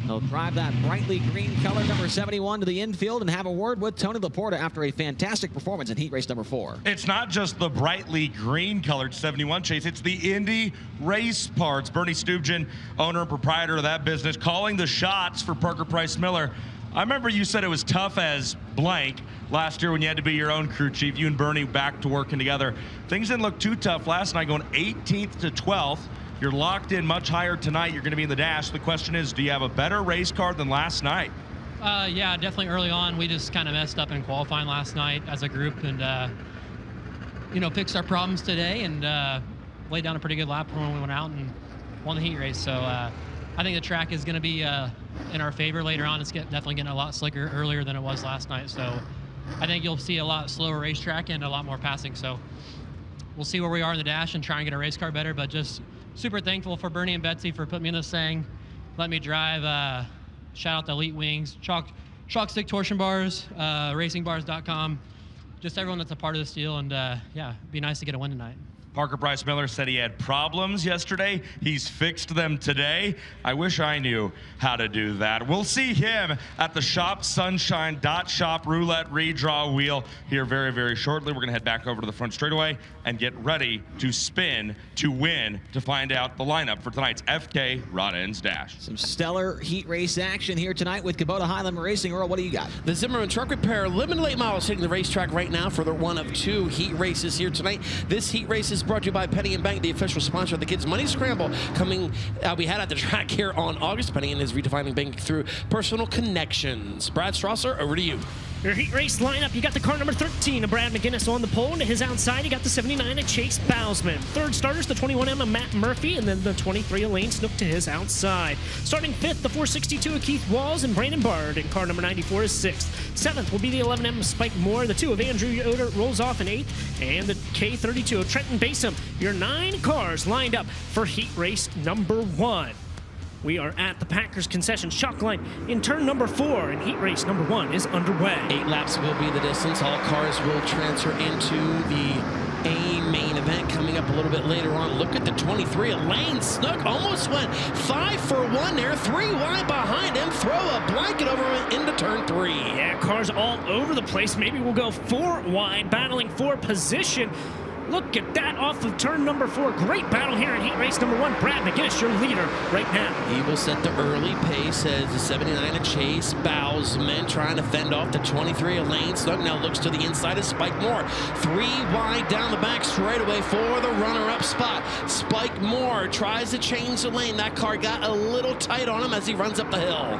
He'll drive that brightly green color number 71 to the infield and have a word with Tony Laporta after a fantastic performance in heat race number 4. It's not just the brightly green colored 71, Chase. It's the Indy Race Parts. Bernie Stubjen, owner and proprietor of that business, calling the shots for Parker Price Miller. I remember you said it was tough as blank last year when you had to be your own crew chief. You and Bernie back to working together. Things didn't look too tough last night, going 18th to 12th. You're locked in much higher tonight. You're going to be in the dash. The question is, do you have a better race car than last night? Yeah, definitely early on. We just kind of messed up in qualifying last night as a group and, fixed our problems today and laid down a pretty good lap when we went out and won the heat race. So I think the track is going to be in our favor later on. It's definitely getting a lot slicker earlier than it was last night. So I think you'll see a lot slower racetrack and a lot more passing. So we'll see where we are in the dash and try and get our race car better. But just super thankful for Bernie and Betsy for putting me in this thing, let me drive. Shout out to Elite Wings, Chalk Stick Torsion Bars, RacingBars.com, just everyone that's a part of this deal. And yeah, it'd be nice to get a win tonight. Parker Price Miller said he had problems yesterday. He's fixed them today. I wish I knew how to do that. We'll see him at the Shop Sunshine Shop Roulette Redraw Wheel here very, very shortly. We're going to head back over to the front straightaway and get ready to spin to win to find out the lineup for tonight's FK Rod Ends Dash. Some stellar heat race action here tonight with Kubota Highland Racing. Earl, what do you got? The Zimmerman Truck Repair limited late models hitting the racetrack right now for the one of 2 heat races here tonight. This heat race is brought to you by Penny and Bank, the official sponsor of the Kids Money Scramble. We had at the track here on August. Penny and is redefining banking through personal connections. Brad Strasser, over to you. Your heat race lineup, you got the car number 13 of Brad McGinnis on the pole. To his outside, you got the 79 of Chase Bousman. Third starters, the 21M of Matt Murphy, and then the 23 of Lane Snook to his outside. Starting 5th, the 462 of Keith Walls and Brandon Bard, and car number 94 is 6th. 7th will be the 11M of Spike Moore. The 2 of Andrew Yoder rolls off in 8th, and the K32 of Trenton Basom. Your 9 cars lined up for heat race number 1. We are at the Packers concession chalk line in turn number 4, and heat race number 1 is underway. 8 laps will be the distance. All cars will transfer into the A-Main event coming up a little bit later on. Look at the 23 of Lane Snook. Almost went 5 for 1 there. 3 wide behind him. Throw a blanket over him into turn 3. Yeah, cars all over the place. Maybe we'll go 4 wide, battling for position. Look at that off of turn number 4. Great battle here in heat race number 1. Brad McGinnis, your leader right now. He will set the early pace as the 79 of Chase Bousman trying to fend off the 23 of Lane Snook. Now looks to the inside of Spike Moore. 3 wide down the back straightaway for the runner-up spot. Spike Moore tries to change the lane. That car got a little tight on him as he runs up the hill.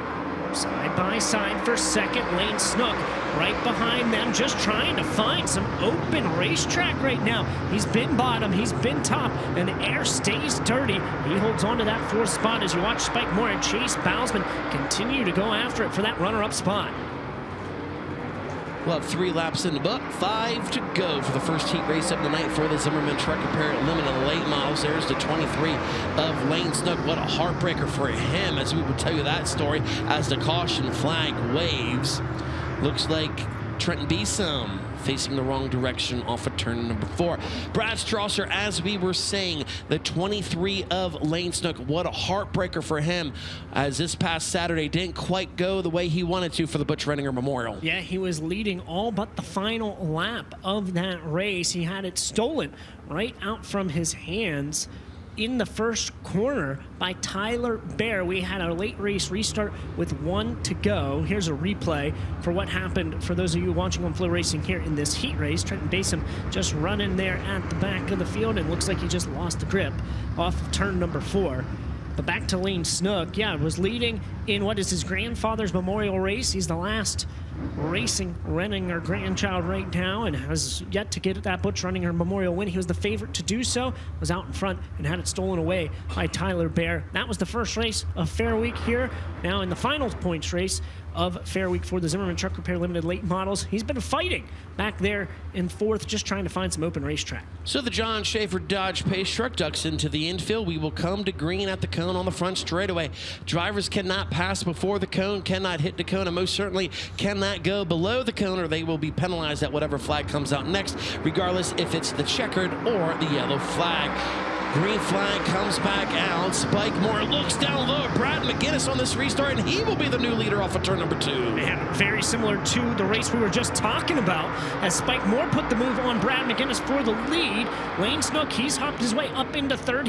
Side by side for second, Lane Snook right behind them, just trying to find some open racetrack right now. He's been bottom, he's been top, and the air stays dirty. He holds on to that 4th spot as you watch Spike Moore and Chase Bousman continue to go after it for that runner-up spot. We'll have 3 laps in the book, 5 to go for the first heat race of the night for the Zimmerman Truck Repair Limited Late Models. There's the 23 of Lane Snook. What a heartbreaker for him, as we would tell you that story as the caution flag waves. Looks like Trenton Beeson facing the wrong direction off of turn number 4. Brad Strasser, as we were saying, the 23 of Lane Snook, what a heartbreaker for him, as this past Saturday didn't quite go the way he wanted to for the Butch Renninger Memorial. Yeah, he was leading all but the final lap of that race. He had it stolen right out from his hands in the first corner by Tyler Bear. We had a late race restart with 1 to go. Here's a replay for what happened for those of you watching on FloRacing here in this heat race. Trenton Basin just running there at the back of the field, and looks like he just lost the grip off of turn number 4. But back to Lane Snook, yeah, was leading in what is his grandfather's memorial race. He's the last racing Renninger grandchild right now, and has yet to get that Butch Renninger Memorial win. He was the favorite to do so, was out in front and had it stolen away by Tyler Bear. That was the first race of Fair Week here. Now in the final points race of Fair Week for the Zimmerman Truck Repair Limited Late Models, he's been fighting back there in 4th, just trying to find some open racetrack. So the John Schaefer Dodge Pace truck ducks into the infield. We will come to green at the cone on the front straightaway. Drivers cannot pass before the cone, cannot hit the cone, and most certainly cannot go below the cone, or they will be penalized at whatever flag comes out next, regardless if it's the checkered or the yellow flag. Green flag comes back out. Spike Moore looks down low at Brad McGinnis on this restart, and he will be the new leader off of turn number 2. And very similar to the race we were just talking about, as Spike Moore put the move on Brad McGinnis for the lead. Lane Snook, he's hopped his way up into 3rd.